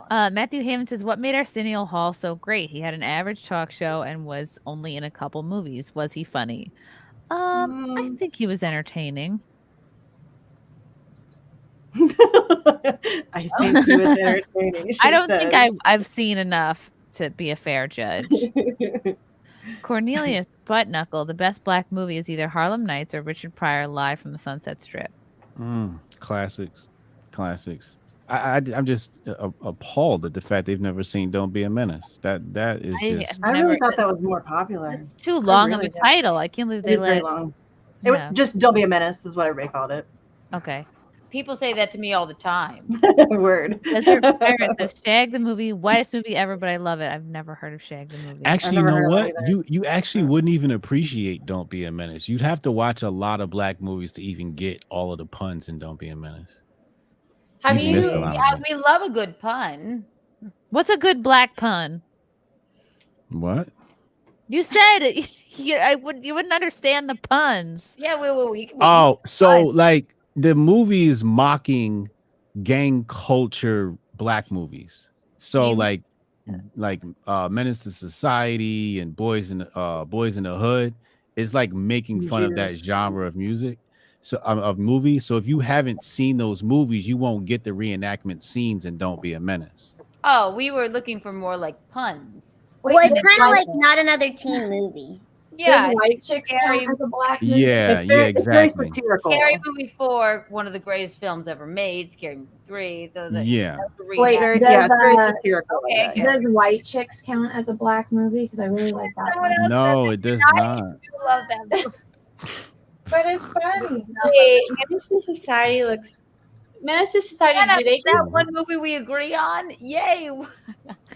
Matthew Hammond says, "What made Arsenio Hall so great? He had an average talk show and was only in a couple movies. Was he funny? I think he was entertaining. I think he was entertaining. I don't think I've seen enough to be a fair judge." Cornelius Buttknuckle, the best black movie is either Harlem Nights or Richard Pryor Live from the Sunset Strip. Classics. I'm just appalled at the fact they've never seen "Don't Be a Menace." That is just. I really thought that was more popular. It's too long of a title. I can't believe they It's very let. long. It was just "Don't Be a Menace" is what everybody called it. Okay. People say that to me all the time. Word. Desert Pirate says Shag the movie, whitest movie ever, but I love it. I've never heard of Shag the movie. Actually, you know what? You actually wouldn't even appreciate "Don't Be a Menace." You'd have to watch a lot of black movies to even get all of the puns in "Don't Be a Menace." Have You've you? missed a lot of Yeah, them. we love a good pun. What's a good black pun? What? You said it. You wouldn't understand the puns. Yeah, we Oh, so like the movies mocking gang culture black movies. So like Menace to Society and Boys in the Hood is like making fun of that genre of music. So of movies. So if you haven't seen those movies, you won't get the reenactment scenes and "Don't Be a Menace." Oh, we were looking for more like puns. Well, it's kind of like not another teen movie. Yeah, Does White Chicks count as a black movie? Yeah, It's very satirical. Scary Movie 4, one of the greatest films ever made. Scary Movie 3, those are Yeah. Wait, Very- does, yeah, it's very satirical. Okay, Yeah. does White Chicks count as a black movie? Because I really like that one. No, it does not. I love that movie. But it's fun. Wait, Menace to Society looks. Menace to Society. Do they Is that one movie we agree on? Yay! Wait,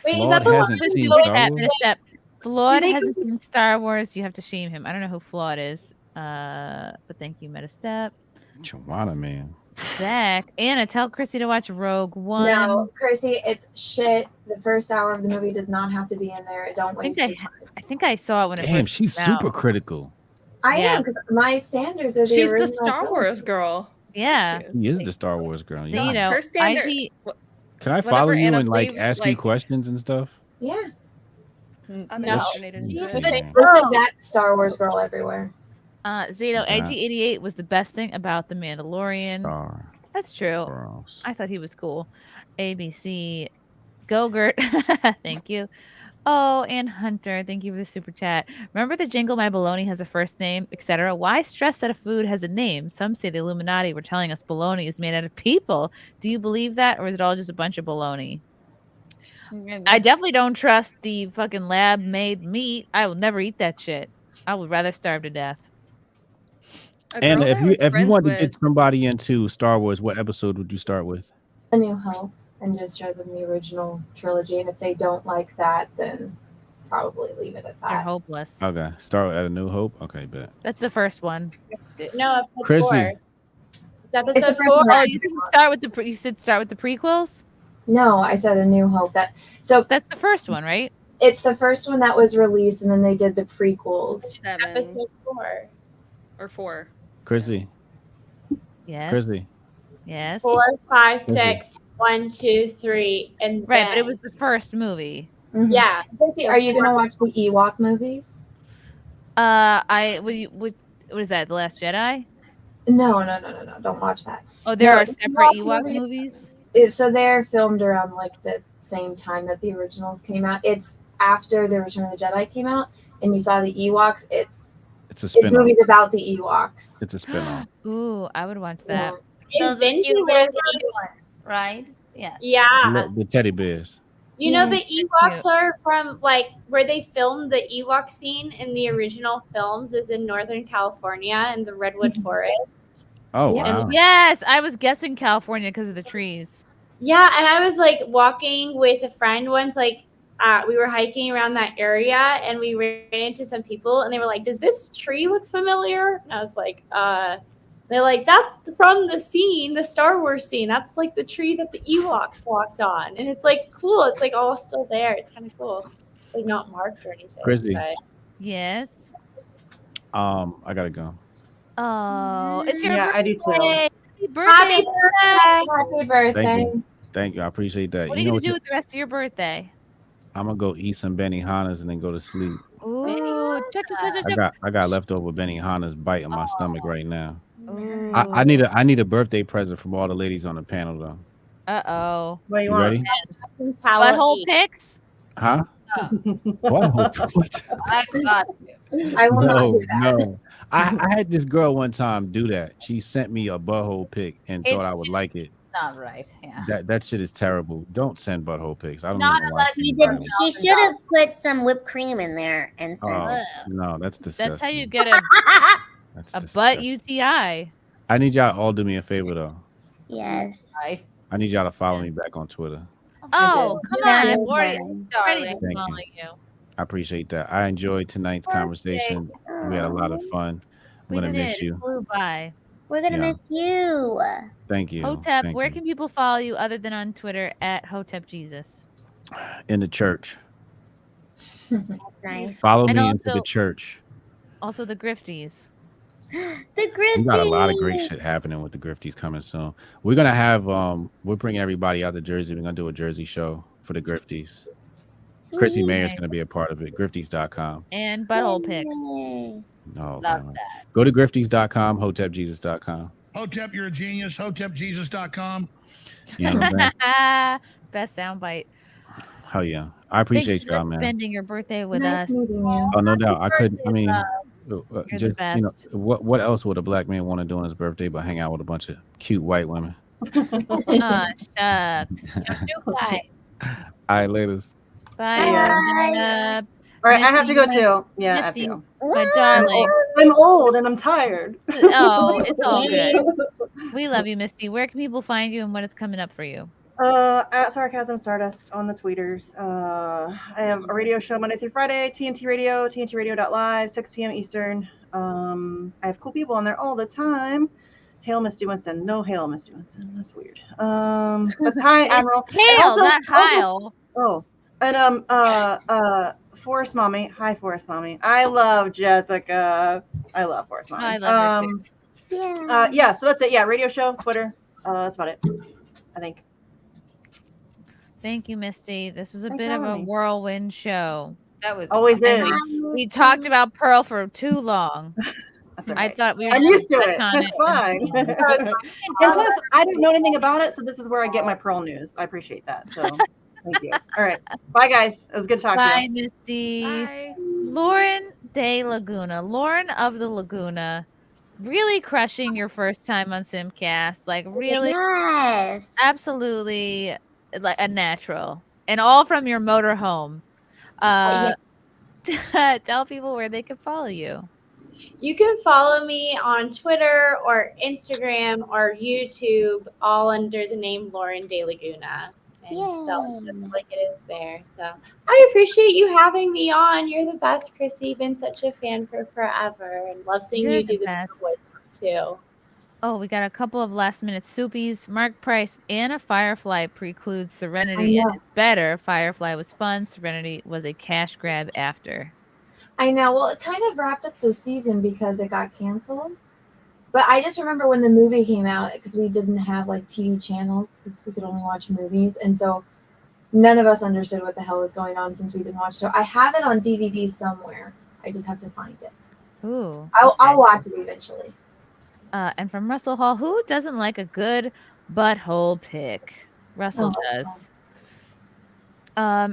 is Flawed that the one hasn't with seen Joey Star that Wars? Step. Flawed Do they hasn't seen Star Wars. You have to shame him. I don't know who Flawed is. But thank you, Metastep. Chihuahua man. Zach. Anna, tell Chrissy to watch Rogue One. No, Chrissy, it's shit. The first hour of the movie does not have to be in there. Don't waste your time. I think I saw it when it Damn, first she's came out. super critical. I Yeah. am, because my standards are the She's the original Star film. Wars girl. Yeah. He is the Star Wars girl. So, Yeah. you know, Her standard. IG Can I whenever follow you Anna and like believes, ask you like- questions and stuff? Yeah. I'm No. indoctrinated into it. This is that Star Wars girl everywhere. Zito, Yeah. IG88 was the best thing about The Mandalorian. Star That's true. Wars. I thought he was cool. ABC, Gogurt, thank you. Oh, and Hunter, thank you for the super chat. Remember the jingle, "My Baloney has a first name," etc. Why stress that a food has a name? Some say the Illuminati were telling us baloney is made out of people. Do you believe that, or is it all just a bunch of baloney? I definitely don't trust the fucking lab-made meat. I will never eat that shit. I would rather starve to death. And if you want to get somebody into Star Wars, what episode would you start with? A New Hope, and just show them the original trilogy. And if they don't like that, then probably leave it at that. They're hopeless. Okay, start at A New Hope. Okay, bet. That's the first one. No, episode Chrissy. 4. It's episode It's the first 4. one. Oh, you can start with the. You said start with the prequels. No, I said A New Hope. That's the first one, right? It's the first one that was released, and then they did the prequels. 7 Episode 4. or 4. Chrissy. Yes. Chrissy. Yes. 4, 5, 6, 1, 2, 3, and Right, then, but it was the first movie. yeah. Chrissy, are you gonna watch the Ewok movies? What is that? The Last Jedi? No. Don't watch that. Oh, there No, are the separate Ewok Ewok movies. So they're filmed around like the same time that the originals came out. It's after the Return of the Jedi came out, and you saw the Ewoks. It's a spin-off. movies about the Ewoks. It's a spin-off. Ooh, I would watch that. Those Those are cute where little ones, right? Yeah. Yeah. The teddy bears. You know, the Yeah. Ewoks Cute. are from, like, where they filmed the Ewok scene in the original films is in Northern California in the Redwood Forest. Oh, Yeah. wow. Yes, I was guessing California because of the trees. Yeah, and I was, like, walking with a friend once, like, we were hiking around that area, and we ran into some people, and they were like, does this tree look familiar? And I was like, they're like, that's from the scene, the Star Wars scene. That's, like, the tree that the Ewoks walked on. And it's, like, cool. It's, like, all still there. It's kind of cool. Like, not marked or anything. Chrissy. But Yes. I gotta go. Oh, it's your Yeah, I do too. birthday. Happy birthday. Happy birthday! Happy birthday. Thank you. Thank you. I appreciate that. What are you going to do with the rest of your birthday? I'm gonna go eat some Benihana's and then go to sleep. Ooh, I got leftover Benihana's biting my stomach right now. Ooh. I need a birthday present from all the ladies on the panel though. Uh-oh. What do you You want? ready? Butthole pics? Huh? What? I got you. I will not No, do that. no. I had this girl one time do that. She sent me a butthole pic and thought I would like it. Not right. Yeah. That shit is terrible. Don't send butthole pics. I don't Not even watch unless these you did. violent- She should have put some whipped cream in there and sent Oh, it. no, that's disgusting. That's how you get a That's butt disgusting. UTI. I need y'all all do me a favor though. Yes. I need y'all to follow me back on Twitter. Oh, come on. Yeah, I'm already darling. ready to Thank follow you. you. I appreciate that. I enjoyed tonight's conversation. We had a lot of fun. I'm We gonna did. miss It you. flew by. We're gonna Yeah. miss you. Thank you. Hotep, Thank where you. can people follow you other than on Twitter at Hotep Jesus? In the church. Nice. Follow And me into the also- church. Also the Grifties. The Grifties. We got a lot of great shit happening with the Grifties coming soon. We're gonna have we're bringing everybody out to Jersey. We're gonna do a Jersey show for the Grifties. Chrissie Mayr is gonna be a part of it. Grifties.com. And butthole pics. No, Love man. that. Go to grifties.com, hotepjesus.com. Hotep, you're a genius. HotepJesus.com. You know what I'm saying? Best soundbite. Hell yeah. I Thank you appreciate for y'all, man. spending your birthday with Nice us. meeting you. Oh, no doubt. I couldn't. I mean, You're the just you know, best. what else would a black man want to do on his birthday but hang out with a bunch of cute white women? Aw, shucks. Bye. All right, ladies. Bye. Yeah. Hotep. All right, I have to go Misty, too. Yeah, I have Misty, to go. my darling. I'm old and I'm tired. Oh, it's all good. We love you, Misty. Where can people find you and what is coming up for you? At Sarcasm Stardust on the tweeters. I have a radio show Monday through Friday, TNT Radio, TNTRadio.live, 6 p.m. Eastern. I have cool people on there all the time. Hail Misty Winston. No hail Misty Winston. That's weird. But hi, Admiral. And Hail, also- not Heil. Oh, and Forest Mommy. Hi, Forest Mommy. I love Jessica. I love Forest Mommy. I love her too. Yeah. So that's it. Yeah, radio show, Twitter. That's about it. I think. Thank you, Misty. This was a Thanks bit for of a having me. whirlwind show. That was Always is. We talked about Pearl for too long. That's I okay. thought we were I'm just used to gonna it. touch on It's fine. And plus, I didn't know anything about it, so this is where I get my Pearl news. I appreciate that. So, thank you. All right. Bye, guys. It was good talking Bye, to you. Misty. Bye. Lauren DeLaguna. Lauren of the Laguna. Really crushing your first time on SimpCast. Like, really, Yes. absolutely like a natural. and all from your motorhome. Tell people where they can follow you. You can follow me on Twitter or Instagram or YouTube, all under the name Lauren DeLaguna. And spelled just like it is there. So I appreciate you having me on. You're the best, Chrissy. Been such a fan for forever, and love seeing you do the voice too. Oh, we got a couple of last-minute soupies. Mark Price and a Firefly precludes Serenity, and it's better. Firefly was fun. Serenity was a cash grab after. I know. Well, it kind of wrapped up the season because it got canceled. But I just remember when the movie came out, because we didn't have like TV channels, because we could only watch movies, and so none of us understood what the hell was going on since we didn't watch. So I have it on DVD somewhere. I just have to find it. Ooh. I'll watch it eventually. And from Russell Hall, who doesn't like a good butthole pick? Russell does.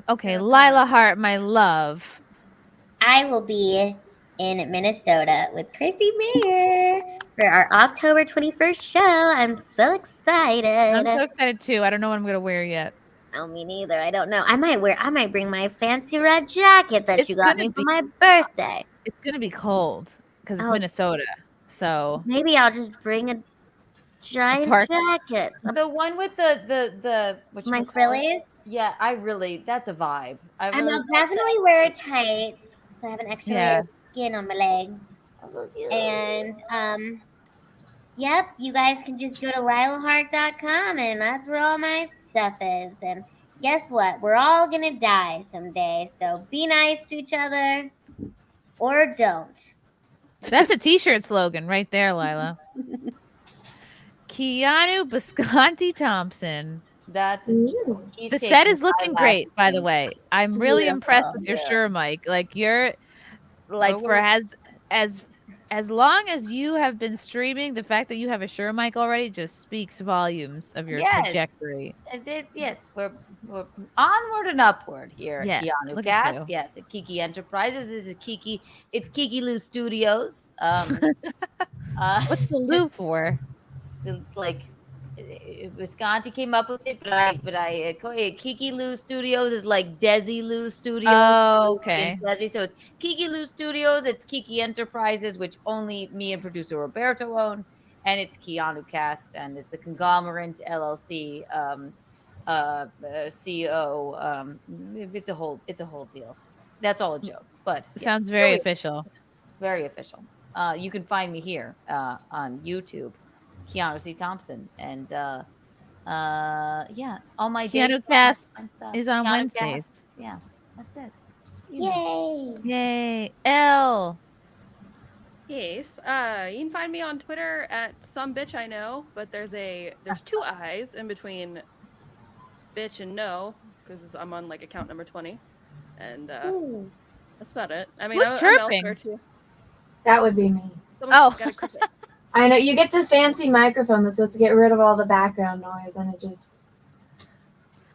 Okay, Lila Hart, my love. I will be in Minnesota with Chrissie Mayr for our October 21st show. I'm so excited. I'm so excited too. I don't know what I'm gonna wear yet. Oh, me neither. I don't know. I might bring my fancy red jacket that you got me for my birthday. It's gonna be cold because it's Minnesota. So maybe I'll just bring a giant jacket. The one with the which my frillies? Yeah, that's a vibe. And I'll definitely wear it tight so I have an extra layer of skin on my legs. And yep, you guys can just go to LilaHart.com, and that's where all my stuff is. And guess what? We're all gonna die someday, so be nice to each other or don't. That's a t-shirt slogan right there, Lila. Keanu Bisconti Thompson. The set is looking great, by the way. I'm really impressed with your Shure mic. Like you're like for as long as you have been streaming, the fact that you have a Shure mic already just speaks volumes of your trajectory. Yes, we're onward and upward here. Yes, Keanu Cast. Yes, at Kiki Enterprises. This is Kiki. It's Kiki Lou Studios. What's the Lou for? It's like Visconti came up with it, but I Kiki Lou Studios is like Desi Lou Studios. Oh, okay. Desi, so it's Kiki Lou Studios, it's Kiki Enterprises, which only me and producer Roberto own, and it's Keanu Cast, and it's a conglomerate LLC, CEO. It's a whole deal. That's all a joke, but it sounds very official. Very official. You can find me here on YouTube. Keanu C. Thompson, and all my Keanu Cast is on Wednesdays. Cast. Yeah, that's it. Yay! L. Yes. You can find me on Twitter at some bitch I know, but there's two I's in between bitch and no, because I'm on like account number 20, and that's about it. I mean, who's chirping? I'm elsewhere too. That would be me. Someone's got a cricket. I know, you get this fancy microphone that's supposed to get rid of all the background noise, and it just...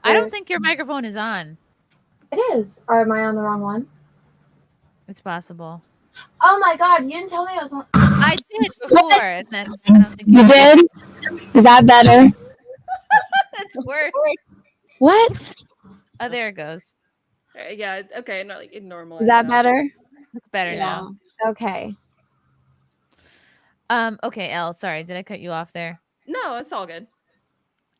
I don't think your microphone is on. It is. Or am I on the wrong one? It's possible. Oh my god, you didn't tell me I was on... I did before, and then I don't think you did? Is that better? That's worse. What? Oh, there it goes. Yeah, okay, not like normal. Is that better? It's better now. Okay. Okay, Elle, sorry, did I cut you off there? No, it's all good.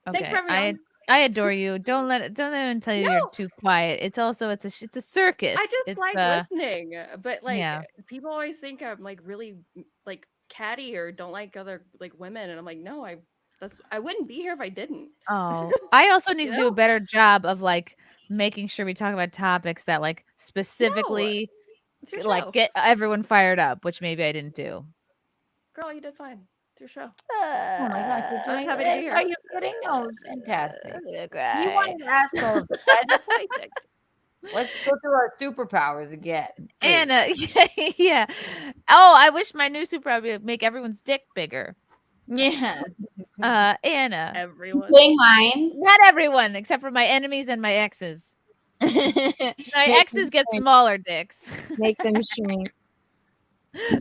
Okay. Thanks for having me on. I adore you. Don't let anyone tell you you're too quiet. It's also it's a circus. I just it's like listening, but like people always think I'm like really like catty or don't like other like women, and I'm like, no, I wouldn't be here if I didn't. Oh, I also need to do a better job of like making sure we talk about topics that like specifically like get everyone fired up, which maybe I didn't do. Girl, you did fine. It's your show. Oh my gosh, you're doing happy to be here. Are you kidding? No, fantastic. You wanted to ask all of the Let's go through our superpowers again. Anna, yeah. Oh, I wish my new superpower would make everyone's dick bigger. Yeah. Anna. Everyone. Mine. Not everyone, except for my enemies and my exes. My exes get smaller dicks. Make them shrink.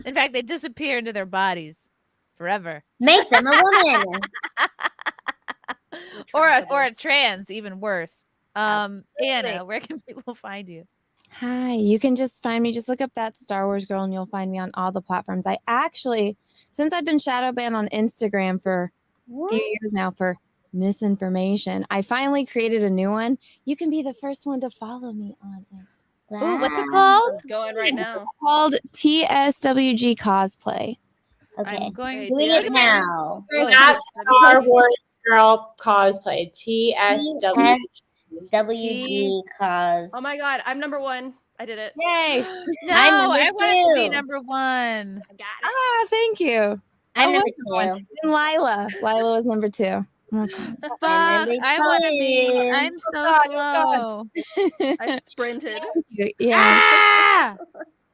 In fact, they disappear into their bodies forever. Make them a woman. or a trans, even worse. Anna, where can people find you? Hi, you can just find me. Just look up that Star Wars girl and you'll find me on all the platforms. I actually, since I've been shadow banned on Instagram for a few years now for misinformation, I finally created a new one. You can be the first one to follow me on it. Ooh, what's it called? Let's go in right now. It's called TSWG Cosplay. Okay. I'm going doing it now. That Star Wars girl cosplay. TSW. TSWG cos. Oh my god, I'm number 1. I did it. Yay! No, I'm I number wanted to be 2. number 1. Ah, thank you. I'm number was 2. And Lila. Lila was number 2. Okay. Fuck, I want to be. I'm so slow. I sprinted. Yeah. Ah!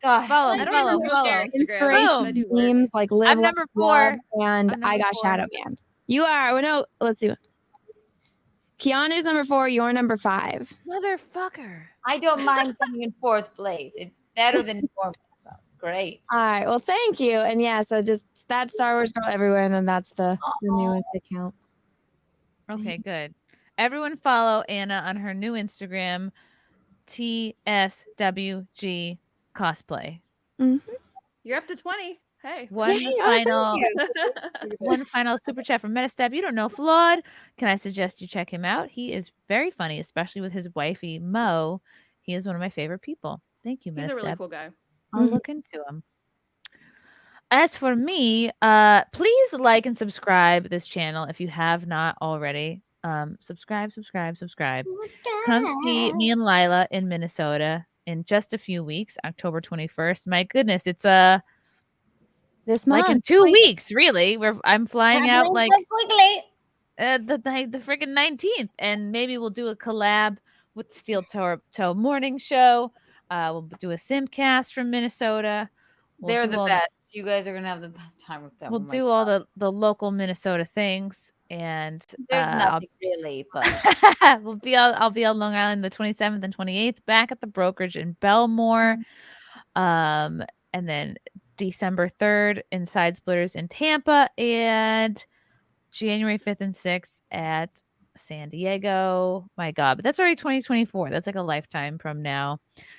God. Follow, I don't follow, even follow. understand Instagram. Inspiration I do work. memes like live. I'm number Love, 4. and I'm I number got 4. shadow banned. You are. No, let's see. Keanu's number 4. You're number 5. Motherfucker. I don't mind being in 4th place. It's better than 4th. It's great. All right. Well, thank you. And yeah, so just that Star Wars girl everywhere, and then that's the newest account. Okay, good. Everyone follow Anna on her new Instagram, TSWG Cosplay. You're up to 20. Hey. One final super chat from Metastep. You don't know Flawed. Can I suggest you check him out? He is very funny, especially with his wifey Mo. He is one of my favorite people. Thank you, Metastep. He's a really cool guy. I'll look into him. As for me, please like and subscribe this channel if you have not already. Subscribe. Come see me and Lila in Minnesota in just a few weeks, October 21st. My goodness, it's this month. Like in 2 weeks, really. I'm flying out like quickly. The freaking 19th, and maybe we'll do a collab with the Steel Toe Morning Show. We'll do a SimpCast from Minnesota. They're the best. You guys are gonna have the best time with them. We'll do all the local Minnesota things, and There's nothing really, but I'll be on Long Island the 27th and 28th, back at the brokerage in Belmore, and then December 3rd in Side Splitters in Tampa, and January 5th and 6th at San Diego. My God, but that's already 2024. That's like a lifetime from now.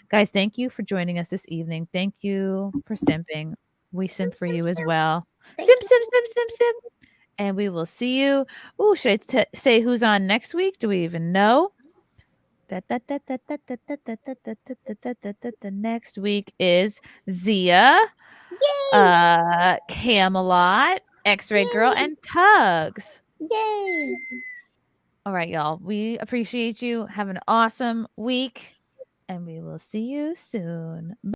Guys, thank you for joining us this evening. Thank you for simping. We simp for you as well. Simp. And we will see you. Ooh, should I say who's on next week? Do we even know? Next week is Zia, Camelot, X-Ray Girl, and Tugs. Yay! All right, y'all. We appreciate you. Have an awesome week, and we will see you soon.